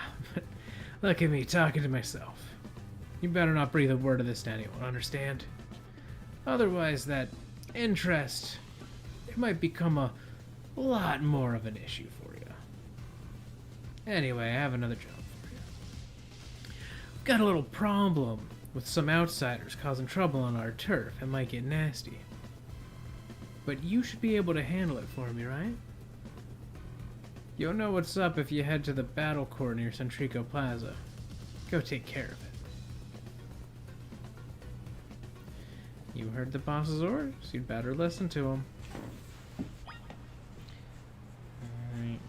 Speaker 1: Look at me talking to myself. You better not breathe a word of this to anyone, understand? Otherwise, that interest, it might become a lot more of an issue for you. Anyway, I have another job for you. We've got a little problem with some outsiders causing trouble on our turf. It might get nasty. But you should be able to handle it for me, right? You'll know what's up if you head to the battle court near Centrico Plaza. Go take care of it. You heard the boss's orders. You'd better listen to him. Alright.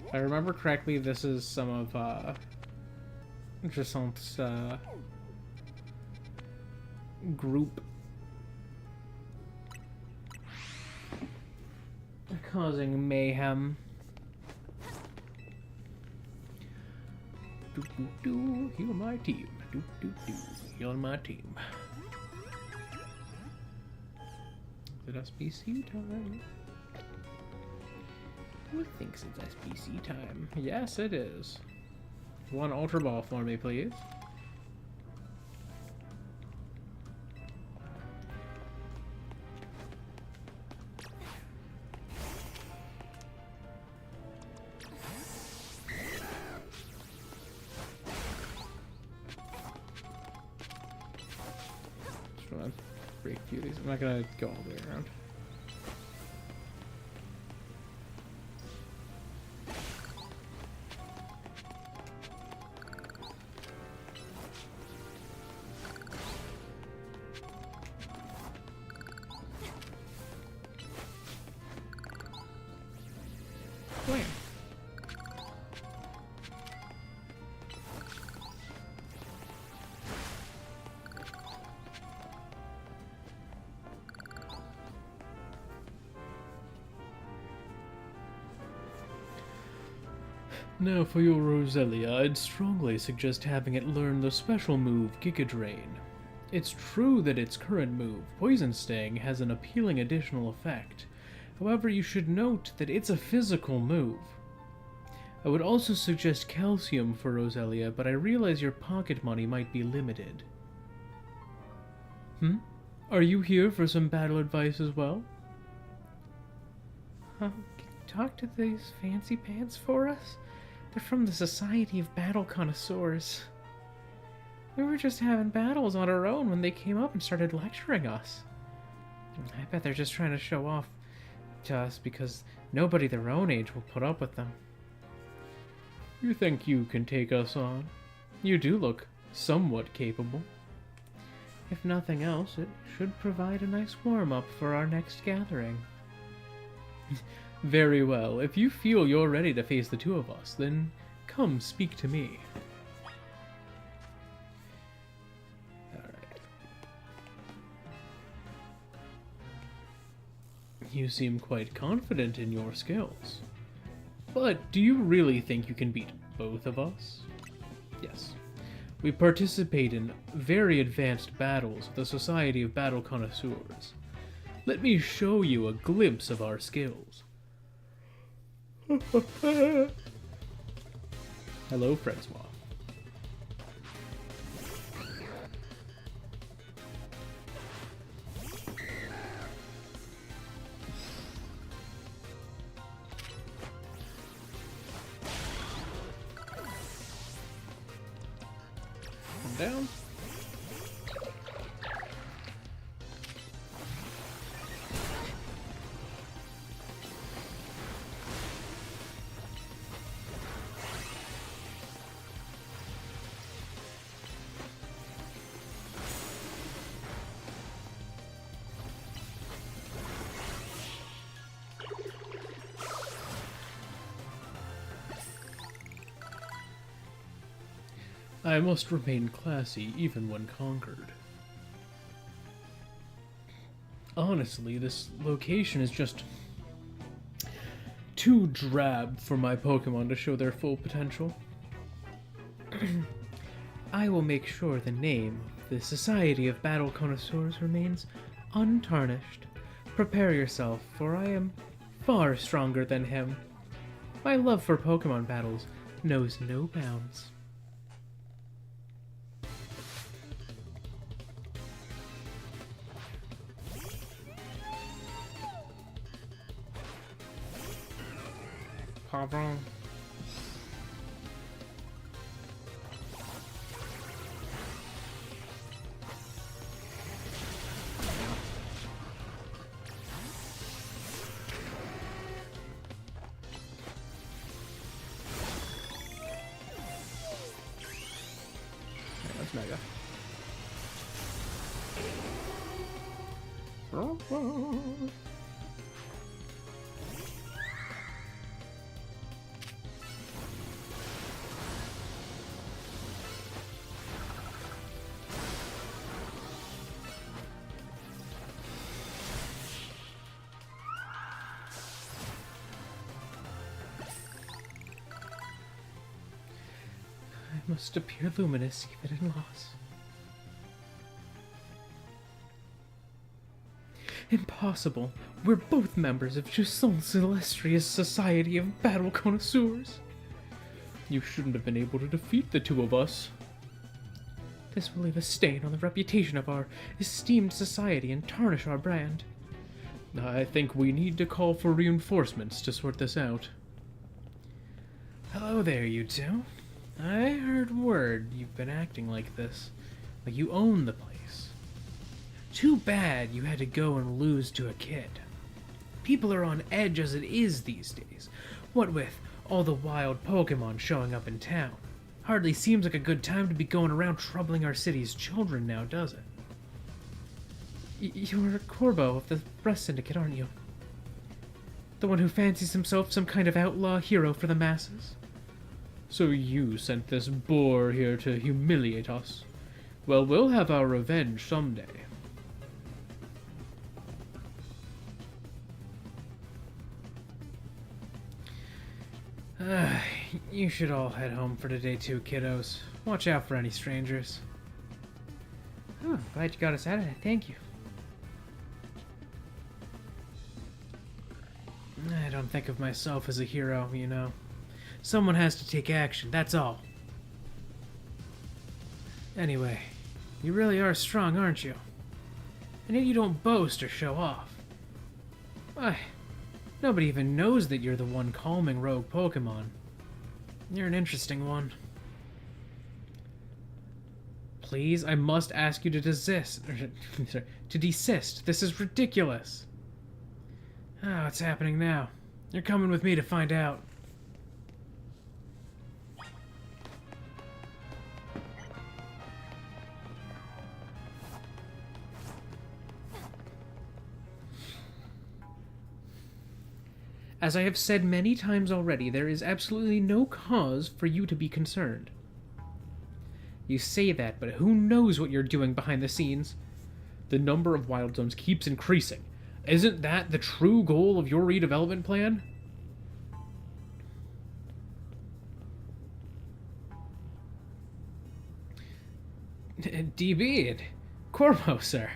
Speaker 1: If I remember correctly, this is some of Interessant's group causing mayhem. Heal my team. Heal my team. Is it SBC time? Who thinks it's SBC time? Yes, it is. One Ultra Ball for me, please. Just wanna break a few of these. I'm not gonna go all the way around. Wham. Now for your Roselia, I'd strongly suggest having it learn the special move Giga Drain. It's true that its current move, Poison Sting, has an appealing additional effect. However, you should note that it's a physical move. I would also suggest Calcium for Roselia, but I realize your pocket money might be limited. Are you here for some battle advice as well? Can you talk to these fancy pants for us? They're from the Society of Battle Connoisseurs. We were just having battles on our own when they came up and started lecturing us. I bet they're just trying to show off to us because nobody their own age will put up with them. You think you can take us on? You do look somewhat capable. If nothing else, it should provide a nice warm-up for our next gathering. Very well. If you feel you're ready to face the two of us, then come speak to me. Alright. You seem quite confident in your skills. But do you really think you can beat both of us? Yes. We participate in very advanced battles with the Society of Battle Connoisseurs. Let me show you a glimpse of our skills. Hello, Francois. Come down. I must remain classy even when conquered. Honestly, this location is just too drab for my Pokémon to show their full potential. I will make sure the name of the Society of Battle Connoisseurs remains untarnished. Prepare yourself, for I am far stronger than him. My love for Pokémon battles knows no bounds. Pavron. That's Mega. I must appear luminous even in loss. Impossible. We're both members of Juson's illustrious society of battle connoisseurs. You shouldn't have been able to defeat the two of us. This will leave a stain on the reputation of our esteemed society and tarnish our brand. I think we need to call for reinforcements to sort this out. Hello there, you two. I heard word you've been acting like this, like you own the place. Too bad you had to go and lose to a kid. People are on edge as it is these days. What with all the wild Pokémon showing up in town. Hardly seems like a good time to be going around troubling our city's children now, does it? You're Corbo of the Breast Syndicate, aren't you? The one who fancies himself some kind of outlaw hero for the masses? So you sent this boor here to humiliate us. Well, we'll have our revenge someday. You should all head home for today too, kiddos. Watch out for any strangers. Oh, glad you got us out of it. Thank you. I don't think of myself as a hero, you know. Someone has to take action, that's all. Anyway, you really are strong, aren't you? And yet you don't boast or show off. Why, nobody even knows that you're the one calming rogue Pokémon. You're an interesting one. Please, I must ask you to desist. To desist. This is ridiculous. Oh, what's happening now? You're coming with me to find out. As I have said many times already, there is absolutely no cause for you to be concerned. You say that, but who knows what you're doing behind the scenes? The number of wild zones keeps increasing. Isn't that the true goal of your redevelopment plan? DB, Corvo, sir.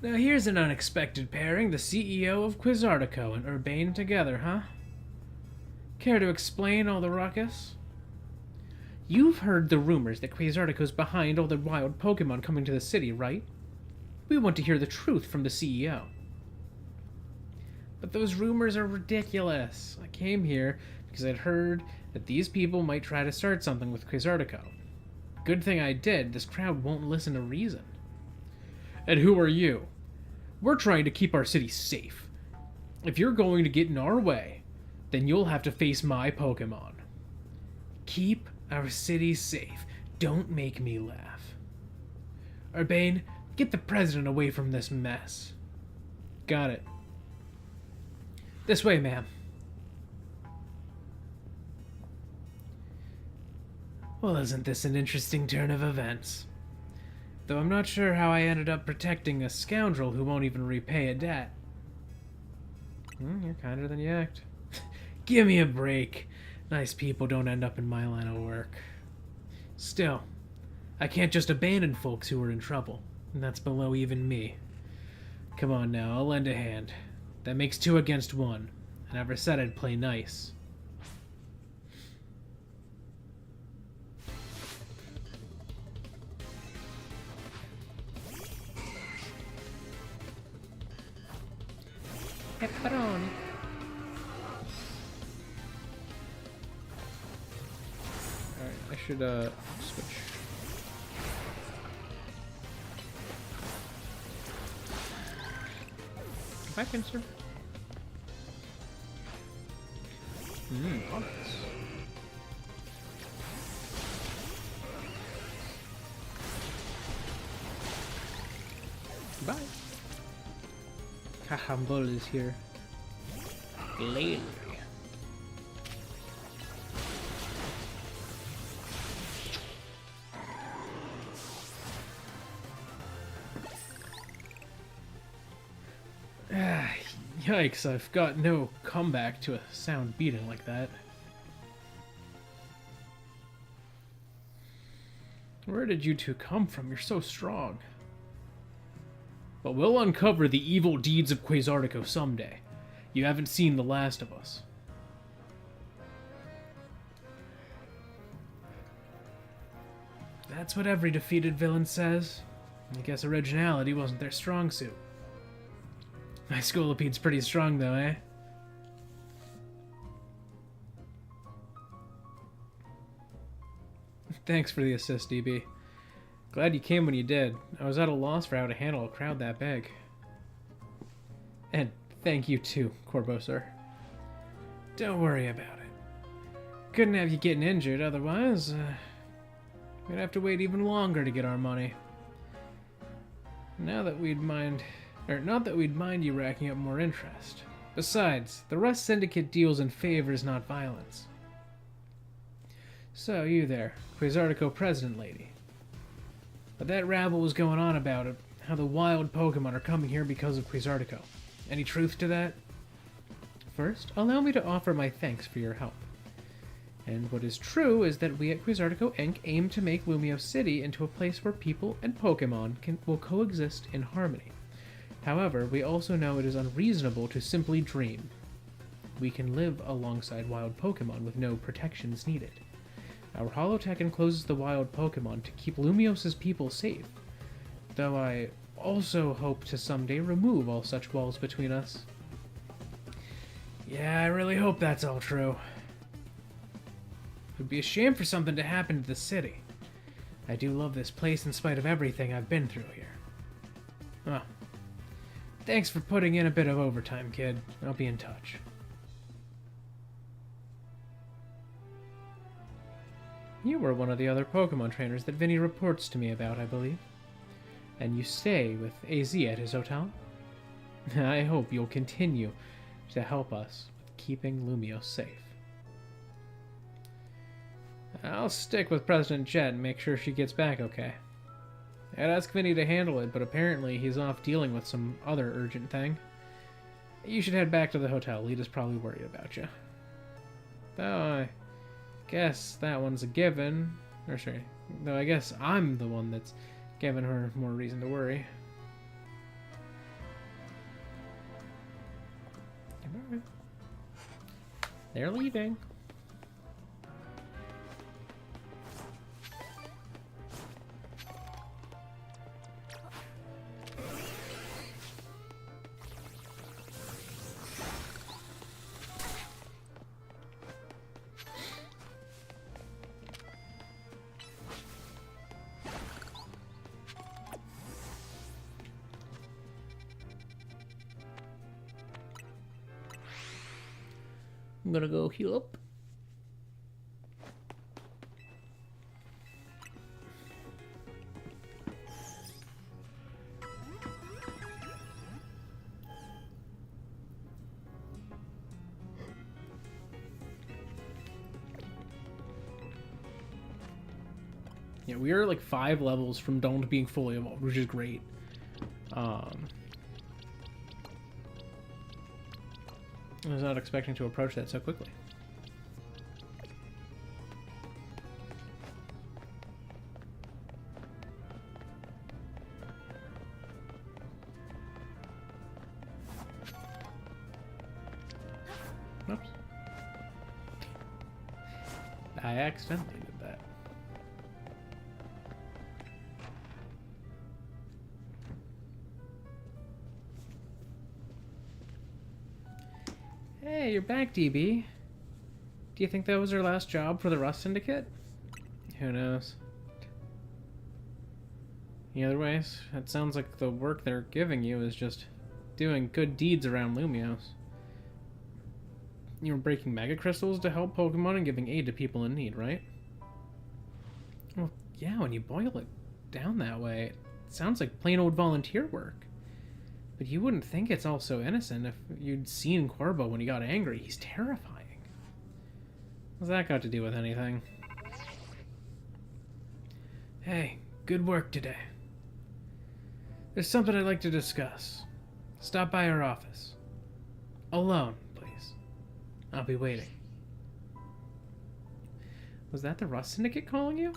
Speaker 1: Now here's an unexpected pairing, the CEO of Quizartico and Urbane together, huh? Care to explain all the ruckus? You've heard the rumors that Quizartico's behind all the wild Pokémon coming to the city, right? We want to hear the truth from the CEO. But those rumors are ridiculous. I came here because I'd heard that these people might try to start something with Quizartico. Good thing I did, this crowd won't listen to reason. And who are you? We're trying to keep our city safe. If you're going to get in our way, then you'll have to face my Pokémon. Keep our city safe. Don't make me laugh. Urbane, get the president away from this mess. Got it. This way, ma'am. Well, isn't this an interesting turn of events? Though I'm not sure how I ended up protecting a scoundrel who won't even repay a debt. You're kinder than you act. Give me a break. Nice people don't end up in my line of work. Still, I can't just abandon folks who are in trouble. And that's below even me. Come on now, I'll lend a hand. That makes 2 against 1. I never said I'd play nice. Pepperoni. should switch. Back in, sir. Honest. Bye. Kahambol is here. Lady. Yikes, I've got no comeback to a sound beating like that. Where did you two come from? You're so strong. But we'll uncover the evil deeds of Quasartico someday. You haven't seen the last of us. That's what every defeated villain says. I guess originality wasn't their strong suit. My Scolopede's pretty strong, though, eh? Thanks for the assist, DB. Glad you came when you did. I was at a loss for how to handle a crowd that big. And thank you too, Corbo, sir. Don't worry about it. Couldn't have you getting injured, otherwise, we'd have to wait even longer to get our money. Not that we'd mind you racking up more interest. Besides, the Rust Syndicate deals in favors, not violence. So, you there, Quasartico President Lady. But that rabble was going on about it, how the wild Pokémon are coming here because of Quasartico. Any truth to that? First, allow me to offer my thanks for your help. And what is true is that we at Quasartico Inc. aim to make Lumio City into a place where people and Pokémon will coexist in harmony. However, we also know it is unreasonable to simply dream. We can live alongside wild Pokémon with no protections needed. Our holotech encloses the wild Pokémon to keep Lumios's people safe, though I also hope to someday remove all such walls between us. Yeah, I really hope that's all true. It would be a shame for something to happen to the city. I do love this place in spite of everything I've been through here. Well, thanks for putting in a bit of overtime, kid. I'll be in touch. You were one of the other Pokemon trainers that Vinny reports to me about, I believe. And you stay with AZ at his hotel? I hope you'll continue to help us with keeping Lumio safe. I'll stick with President Jet and make sure she gets back okay. I'd ask Vinny to handle it, but apparently he's off dealing with some other urgent thing. You should head back to the hotel. Lita's probably worried about you. Though I guess that one's a given. Or sorry, though I guess I'm the one that's given her more reason to worry. They're leaving. I'm gonna go heal up. Yeah, we are like 5 levels from Dawn to being fully evolved, which is great. I was not expecting to approach that so quickly. Oops. I accidentally did that. Hey, you're back, DB. Do you think that was her last job for the Rust Syndicate? who knows? Either ways, it sounds like the work they're giving you is just doing good deeds around Lumios. You're breaking mega crystals to help Pokemon and giving aid to people in need, right? Well, yeah, when you boil it down that way, it sounds like plain old volunteer work. But you wouldn't think it's all so innocent if you'd seen Corbo when he got angry. He's terrifying. What's that got to do with anything? Hey, good work today. There's something I'd like to discuss. Stop by our office. Alone, please. I'll be waiting. Was that the Rust Syndicate calling you?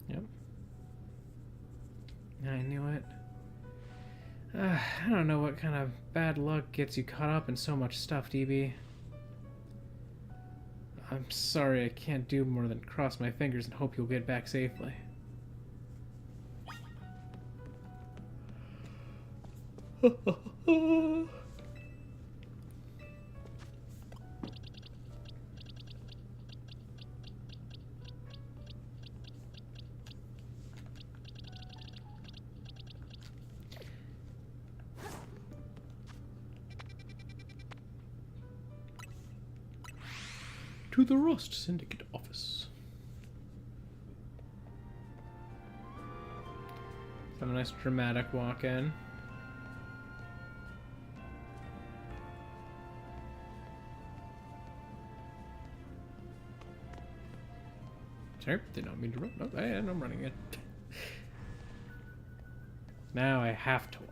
Speaker 1: Yep. I knew it. I don't know what kind of bad luck gets you caught up in so much stuff, DB. I'm sorry, I can't do more than cross my fingers and hope you'll get back safely. To the Rust Syndicate office. Have a nice dramatic walk-in. Sorry, did not mean to run. No, I'm running it. Now I have to walk.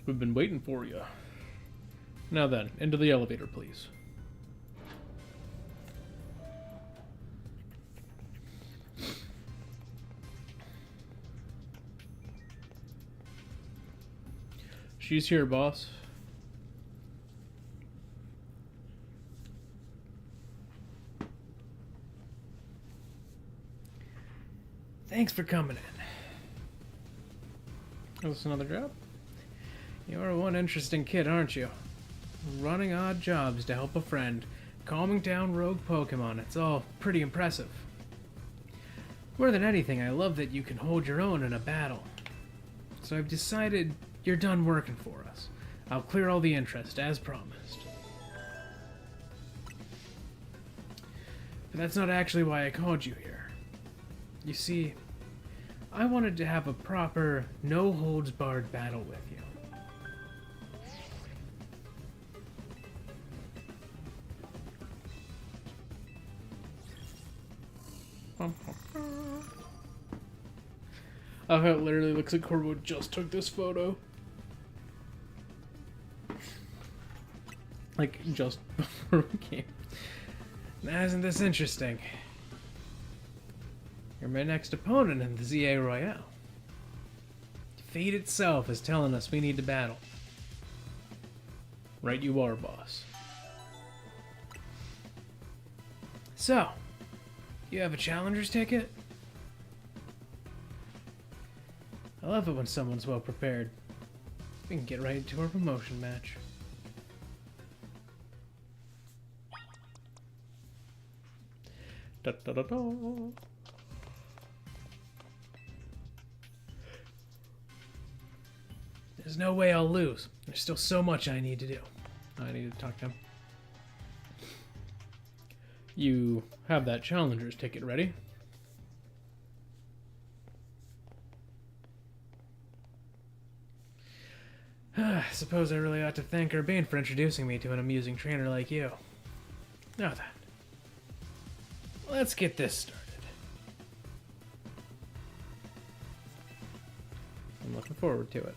Speaker 1: We've been waiting for you. Now then, into the elevator, please. She's here, boss. Thanks for coming in. Is this another job? You're one interesting kid, aren't you? Running odd jobs to help a friend, calming down rogue Pokemon. It's all pretty impressive. More than anything, I love that you can hold your own in a battle. So I've decided you're done working for us. I'll clear all the interest, as promised. But that's not actually why I called you here. You see, I wanted to have a proper, no-holds-barred battle with you. Oh, it literally looks like Corbo just took this photo. Like, just before we came. Now, isn't this interesting? You're my next opponent in the ZA Royale. Fate itself is telling us we need to battle. Right you are, boss. So, you have a challenger's ticket? I love it when someone's well prepared. We can get right into our promotion match. Da, da, da, da. There's no way I'll lose. There's still so much I need to do. I need to talk to him. You have that challenger's ticket ready? I suppose I really ought to thank Urbane for introducing me to an amusing trainer like you. Now then, let's get this started. I'm looking forward to it.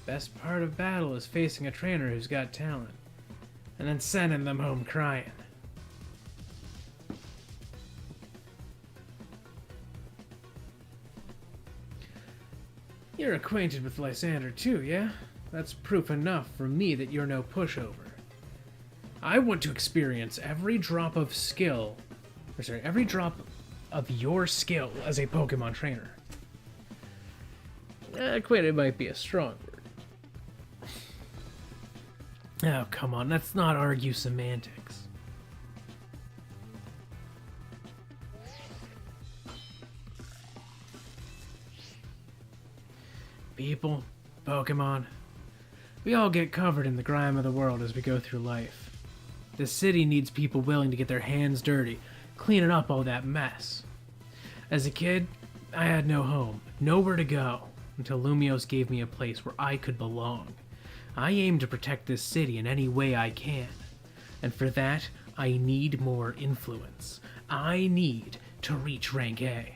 Speaker 1: Best part of battle is facing a trainer who's got talent, and then sending them home crying. You're acquainted with Lysander too, yeah? That's proof enough for me that you're no pushover. I want to experience every drop of skill, every drop of your skill as a Pokemon trainer. Acquainted might be a strong word. Oh, come on, let's not argue semantics. People, Pokemon, we all get covered in the grime of the world as we go through life. This city needs people willing to get their hands dirty, cleaning up all that mess. As a kid, I had no home, nowhere to go, until Lumios gave me a place where I could belong. I aim to protect this city in any way I can, and for that, I need more influence. I need to reach rank A.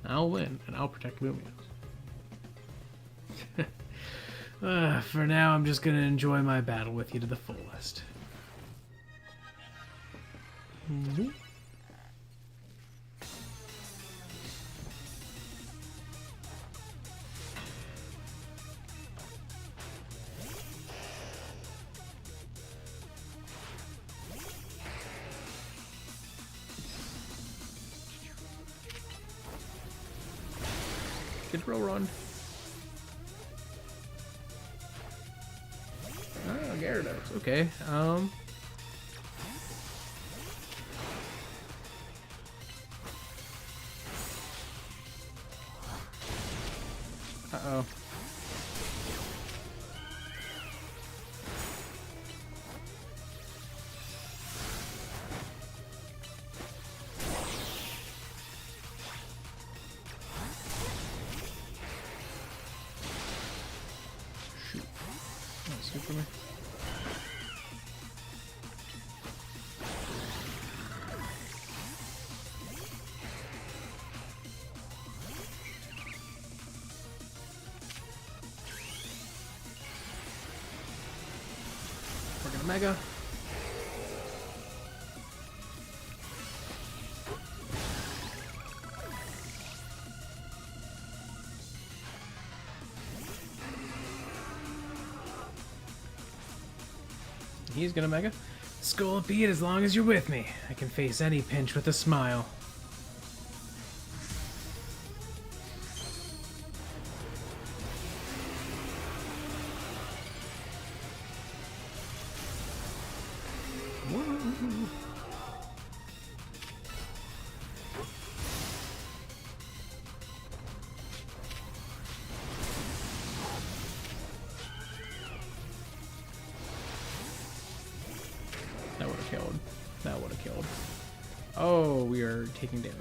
Speaker 1: I'll win, and I'll protect Lumios. For now, I'm just gonna enjoy my battle with you to the fullest. Mm-hmm. Good roll run. Oh, Gyarados. Okay. Uh-oh. Shoot. That's good for me. We're gonna Mega. He's gonna Mega. Scolipede, as long as you're with me, I can face any pinch with a smile. That would have killed. That would have killed. Oh, we are taking damage.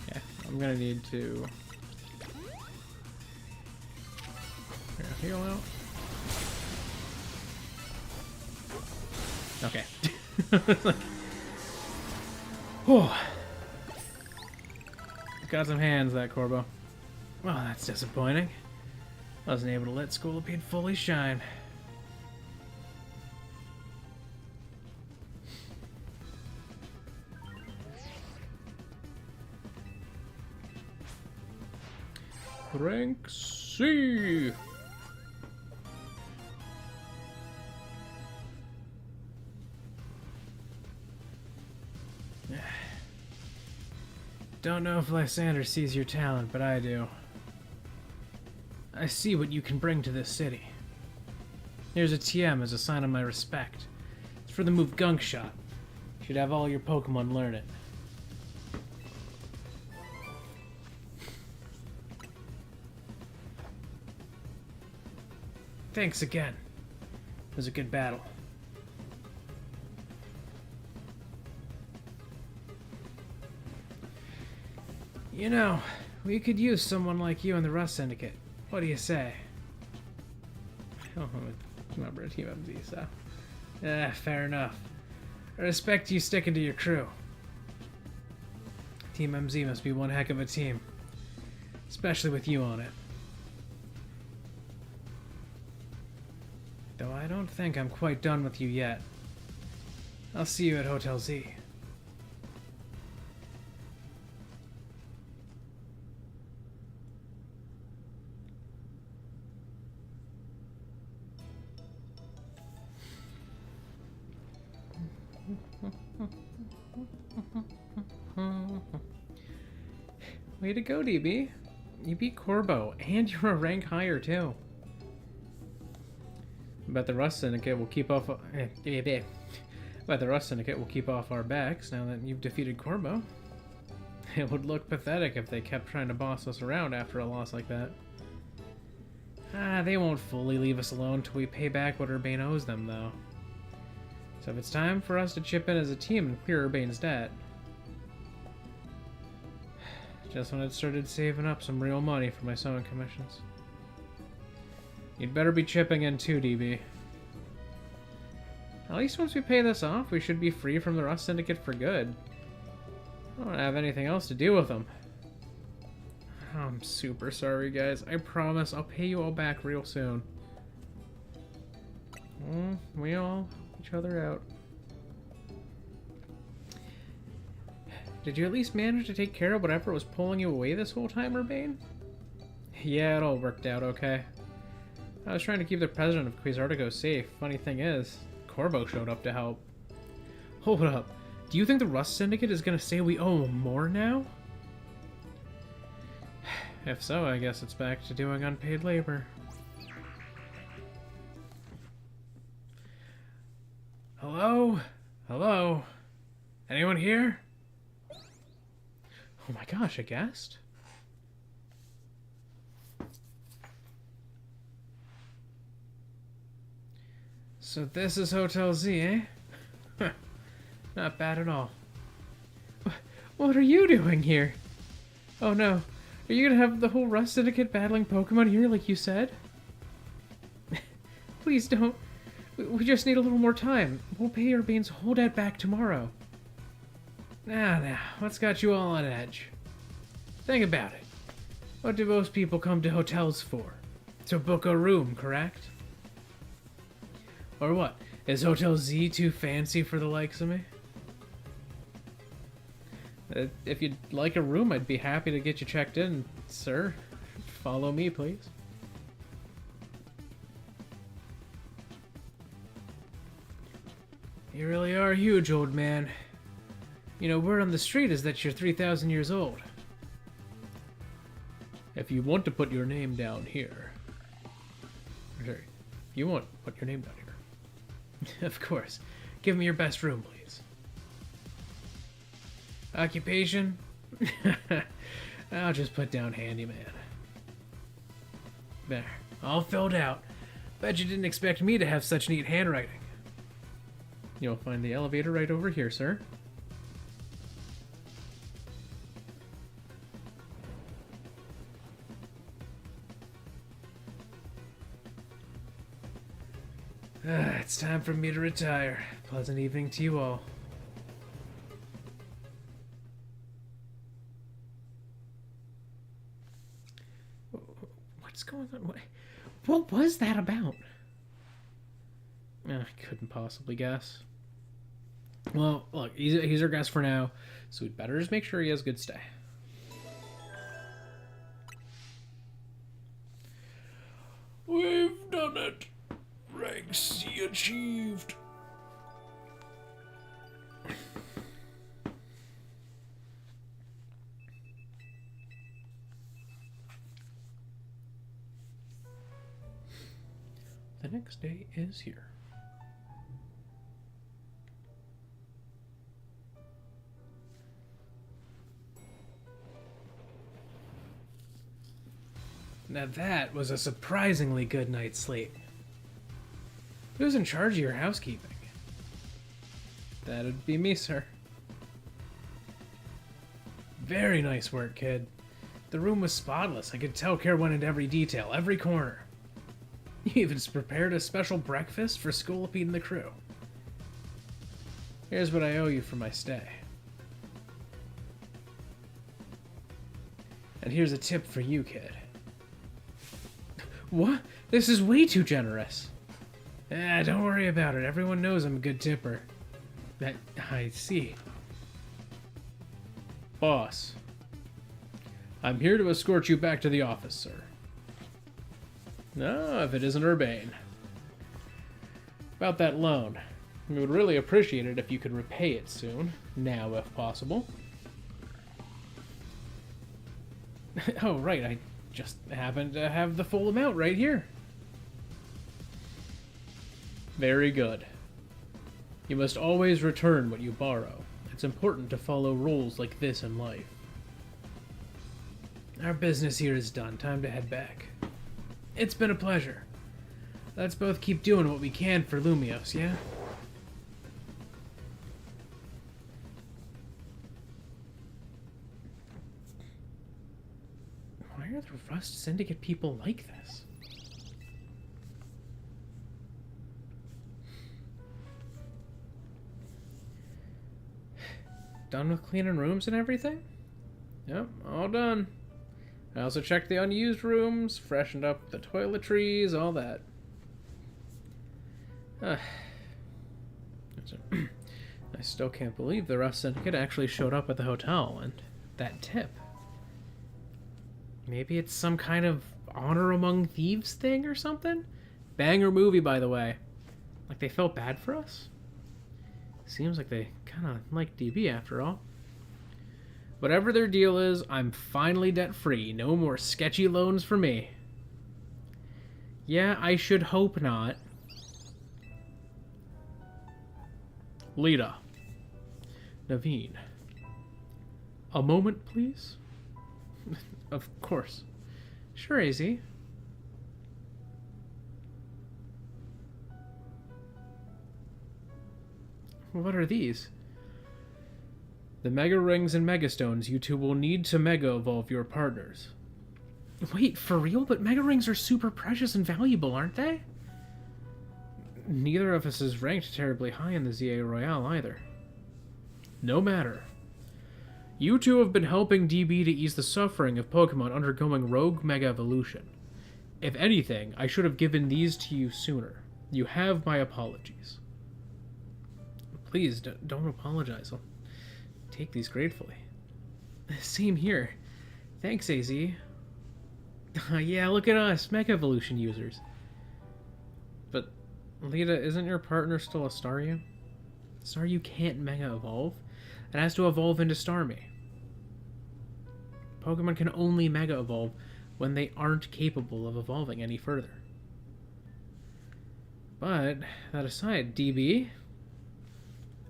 Speaker 1: Yeah, I'm gonna need to heal out. Okay. Whew. Got some hands, that Corbo. Well, that's disappointing. Wasn't able to let Scolipede fully shine. Rank C! Don't know if Lysander sees your talent, but I do. I see what you can bring to this city. Here's a TM as a sign of my respect. It's for the move Gunk Shot. You should have all your Pokemon learn it. Thanks again. It was a good battle. You know, we could use someone like you in the Rust Syndicate. What do you say? Oh, remember a Team MZ, so... fair enough. I respect you sticking to your crew. Team MZ must be one heck of a team. Especially with you on it. Though I don't think I'm quite done with you yet. I'll see you at Hotel Z. Way to go, DB. You beat Corbo, and you're a rank higher, too. Bet the Rust Syndicate will keep off... Bet the Rust Syndicate will keep off our backs now that you've defeated Corbo. It would look pathetic if they kept trying to boss us around after a loss like that. They won't fully leave us alone till we pay back what Urbane owes them, though. So if it's time for us to chip in as a team and clear Urbane's debt... Just when I'd started saving up some real money for my sewing commissions. You'd better be chipping in too, DB. At least once we pay this off, we should be free from the Rust Syndicate for good. I don't have anything else to do with them. I'm super sorry, guys. I promise I'll pay you all back real soon. We all help each other out. Did you at least manage to take care of whatever was pulling you away this whole time, Urbane? Yeah, it all worked out okay. I was trying to keep the president of Quasartico safe. Funny thing is, Corbo showed up to help. Hold up. Do you think the Rust Syndicate is gonna say we owe him more now? If so, I guess it's back to doing unpaid labor. Hello? Hello? Anyone here? Oh my gosh, a guest? So this is Hotel Z, eh? Huh. Not bad at all. What are you doing here? Oh no. Are you gonna have the whole Rust Syndicate battling Pokemon here like you said? Please don't. We just need a little more time. We'll pay Urbane's whole debt back tomorrow. Now, what's got you all on edge? Think about it. What do most people come to hotels for? To book a room, correct? Or what? Is Hotel Z too fancy for the likes of me? If you'd like a room, I'd be happy to get you checked in, sir. Follow me, please. You really are huge, old man. You know, word on the street is that you're 3,000 years old. If you want to put your name down here... Sorry, if you want to put your name down here. Of course. Give me your best room, please. Occupation? I'll just put down handyman. There. All filled out. Bet you didn't expect me to have such neat handwriting. You'll find the elevator right over here, sir. It's time for me to retire. Pleasant evening to you all. What's going on? What was that about? I couldn't possibly guess. Well, look, he's our guest for now, so we'd better just make sure he has good stay. We've done it. Rank C achieved. The next day is here. Now that was a surprisingly good night's sleep. Who's in charge of your housekeeping? That'd be me, sir. Very nice work, kid. The room was spotless. I could tell care went into every detail, every corner. You even prepared a special breakfast for Scolipede and the crew. Here's what I owe you for my stay. And here's a tip for you, kid. What? This is way too generous. Don't worry about it. Everyone knows I'm a good tipper. I see. Boss. I'm here to escort you back to the office, sir. No, if it isn't Urbane. About that loan. We would really appreciate it if you could repay it soon. Now, if possible. Oh, right, I just happen to have the full amount right here. Very good. You must always return what you borrow. It's important to follow rules like this in life. Our business here is done. Time to head back. It's been a pleasure. Let's both keep doing what we can for Lumios, yeah? Why are the Rust Syndicate people like this? Done with cleaning rooms and everything? Yep, all done. I also checked the unused rooms, freshened up the toiletries, all that. I still can't believe the Rust Syndicate actually showed up at the hotel, and that tip. Maybe it's some kind of honor among thieves thing or something? Banger movie, by the way. Like, they felt bad for us? Seems like they kind of like DB after all. Whatever their deal is, I'm finally debt-free. No more sketchy loans for me. Yeah, I should hope not. Lita. Naveen. A moment, please? Of course. Sure, AZ. What are these? The Mega Rings and Mega Stones you two will need to Mega Evolve your partners. Wait, for real? But Mega Rings are super precious and valuable, aren't they? Neither of us is ranked terribly high in the ZA Royale either. No matter. You two have been helping DB to ease the suffering of Pokemon undergoing Rogue Mega Evolution. If anything, I should have given these to you sooner. You have my apologies. Please, don't apologize. I'll take these gratefully. Same here. Thanks, AZ. Yeah, look at us, Mega Evolution users. But, Lita, isn't your partner still a Staryu? Staryu can't Mega Evolve. It has to evolve into Starmie. Pokemon can only Mega Evolve when they aren't capable of evolving any further. But, that aside, DB,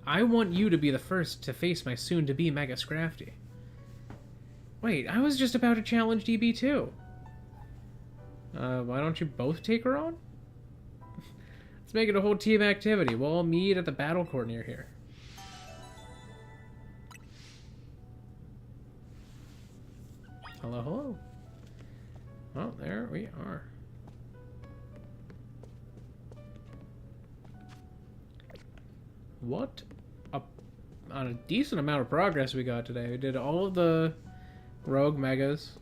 Speaker 1: I want you to be the first to face my soon-to-be Mega Scrafty. Wait, I was just about to challenge DB too. Why don't you both take her on? Let's make it a whole team activity. We'll all meet at the battle court near here. Hello, hello. Oh, there we are. What on a decent amount of progress we got today. We did all of the Rogue Megas.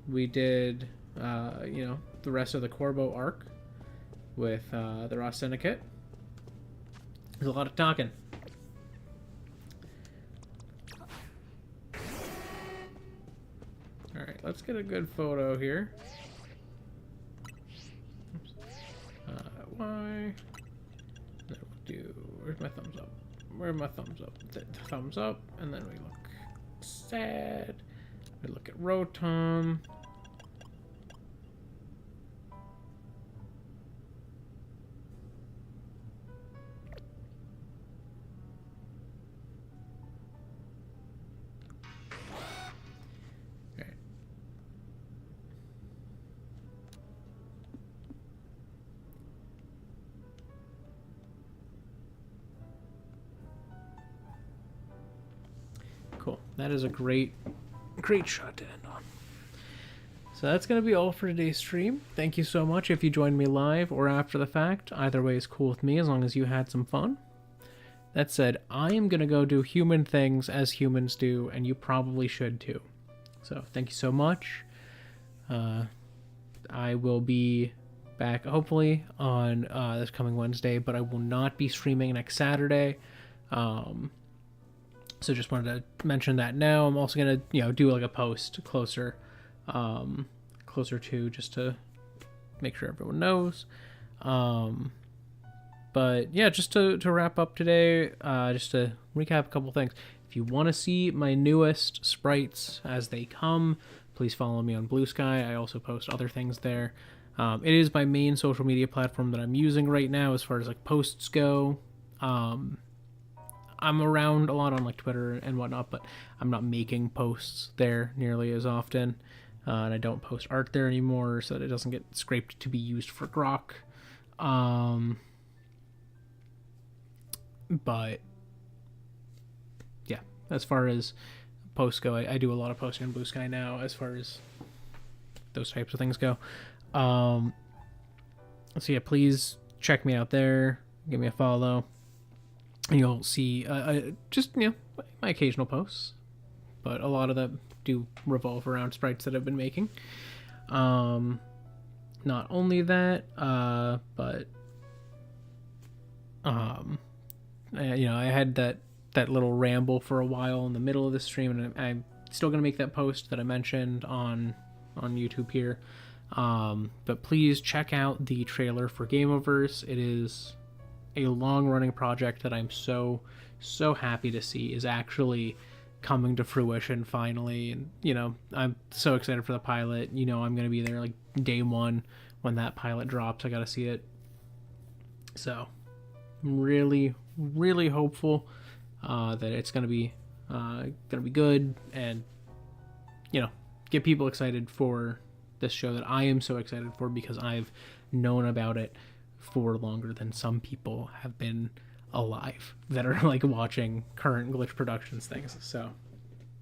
Speaker 1: We did, you know, the rest of the Corbo arc with the Rust Syndicate. There's a lot of talking. Alright, let's get a good photo here. Oops. Why? Then we'll do... Where's my thumbs up? Where's my thumbs up? Thumbs up, and then we look sad. We look at Rotom. Cool. That is a great shot to end on. So that's going to be all for today's stream. Thank you so much if you joined me live or after the fact. Either way is cool with me as long as you had some fun. That said, I am going to go do human things as humans do, and you probably should too. So thank you so much. I will be back hopefully on this coming Wednesday, but I will not be streaming next Saturday. So just wanted to mention that now. I'm also gonna, you know, do like a post closer to, just to make sure everyone knows. But yeah, just to wrap up today, just to recap a couple things. If you want to see my newest sprites as they come, please follow me on Blue Sky. I also post other things there. It is my main social media platform that I'm using right now as far as like posts go. I'm around a lot on like Twitter and whatnot, but I'm not making posts there nearly as often. And I don't post art there anymore so that it doesn't get scraped to be used for Grok. But yeah, as far as posts go, I do a lot of posting on Blue Sky now as far as those types of things go. So yeah, please check me out there, give me a follow, and you'll see just, you know, my occasional posts, but a lot of them do revolve around sprites that I've been making. Not only that, but you know, I had that little ramble for a while in the middle of the stream, and I'm still gonna make that post that I mentioned on YouTube here. But please check out the trailer for Gameoverse. It is a long-running project that I'm so happy to see is actually coming to fruition finally. And you know, I'm so excited for the pilot. You know, I'm gonna be there like day one when that pilot drops. I gotta see it. So I'm really hopeful that it's gonna be good, and you know, get people excited for this show that I am so excited for, because I've known about it for longer than some people have been alive that are like watching current Glitch Productions things. So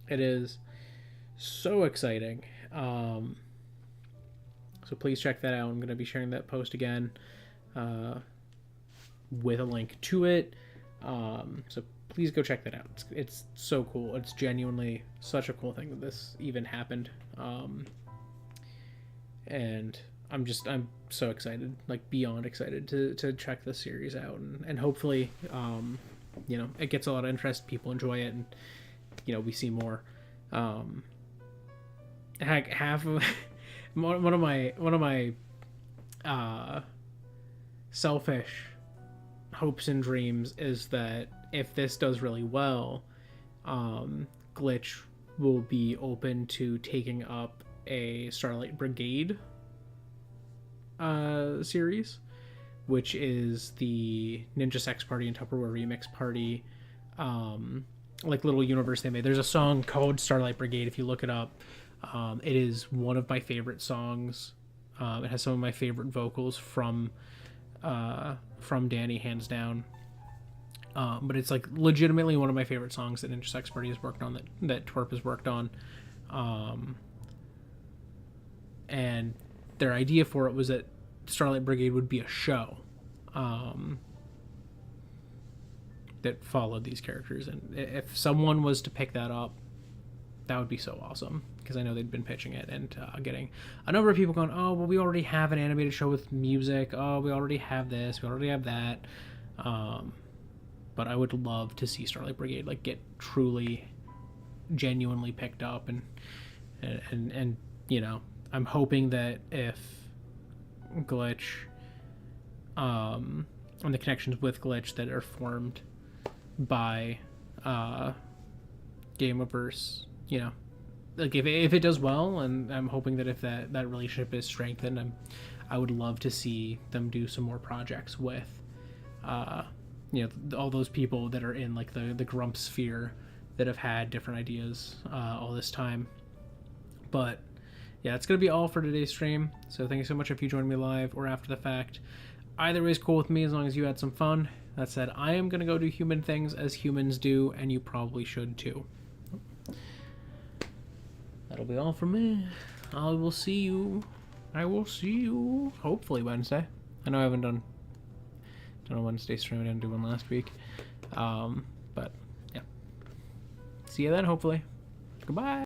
Speaker 1: it is so exciting. So please check that out. I'm going to be sharing that post again with a link to it. So please go check that out. It's so cool. It's genuinely such a cool thing that this even happened. And I'm so excited, like beyond excited to check this series out, and hopefully, you know, it gets a lot of interest, people enjoy it, and you know, we see more. Heck, half of one of my selfish hopes and dreams is that if this does really well, Glitch will be open to taking up a Starlight Brigade series, which is the Ninja Sex Party and Tupperware Remix Party like little universe they made. There's a song called Starlight Brigade. If you look it up, it is one of my favorite songs. It has some of my favorite vocals from Danny, hands down. But it's like legitimately one of my favorite songs that Ninja Sex Party has worked on, that Twerp has worked on. And their idea for it was that Starlight Brigade would be a show that followed these characters. And if someone was to pick that up, that would be so awesome, because I know they'd been pitching it and getting a number of people going, oh, well, we already have an animated show with music. Oh, we already have this. We already have that. But I would love to see Starlight Brigade like get truly, genuinely picked up, and you know, I'm hoping that if Glitch, and the connections with Glitch that are formed by Gameoverse, you know, like if it does well, and I'm hoping that if that relationship is strengthened, I would love to see them do some more projects with, you know, all those people that are in like the Grump sphere that have had different ideas all this time. But yeah, it's going to be all for today's stream. So thank you so much if you joined me live or after the fact. Either way is cool with me as long as you had some fun. That said, I am going to go do human things as humans do, and you probably should too. That'll be all from me. I will see you hopefully Wednesday. I know I haven't done a Wednesday stream. I didn't do one last week. But yeah. See you then, hopefully. Goodbye.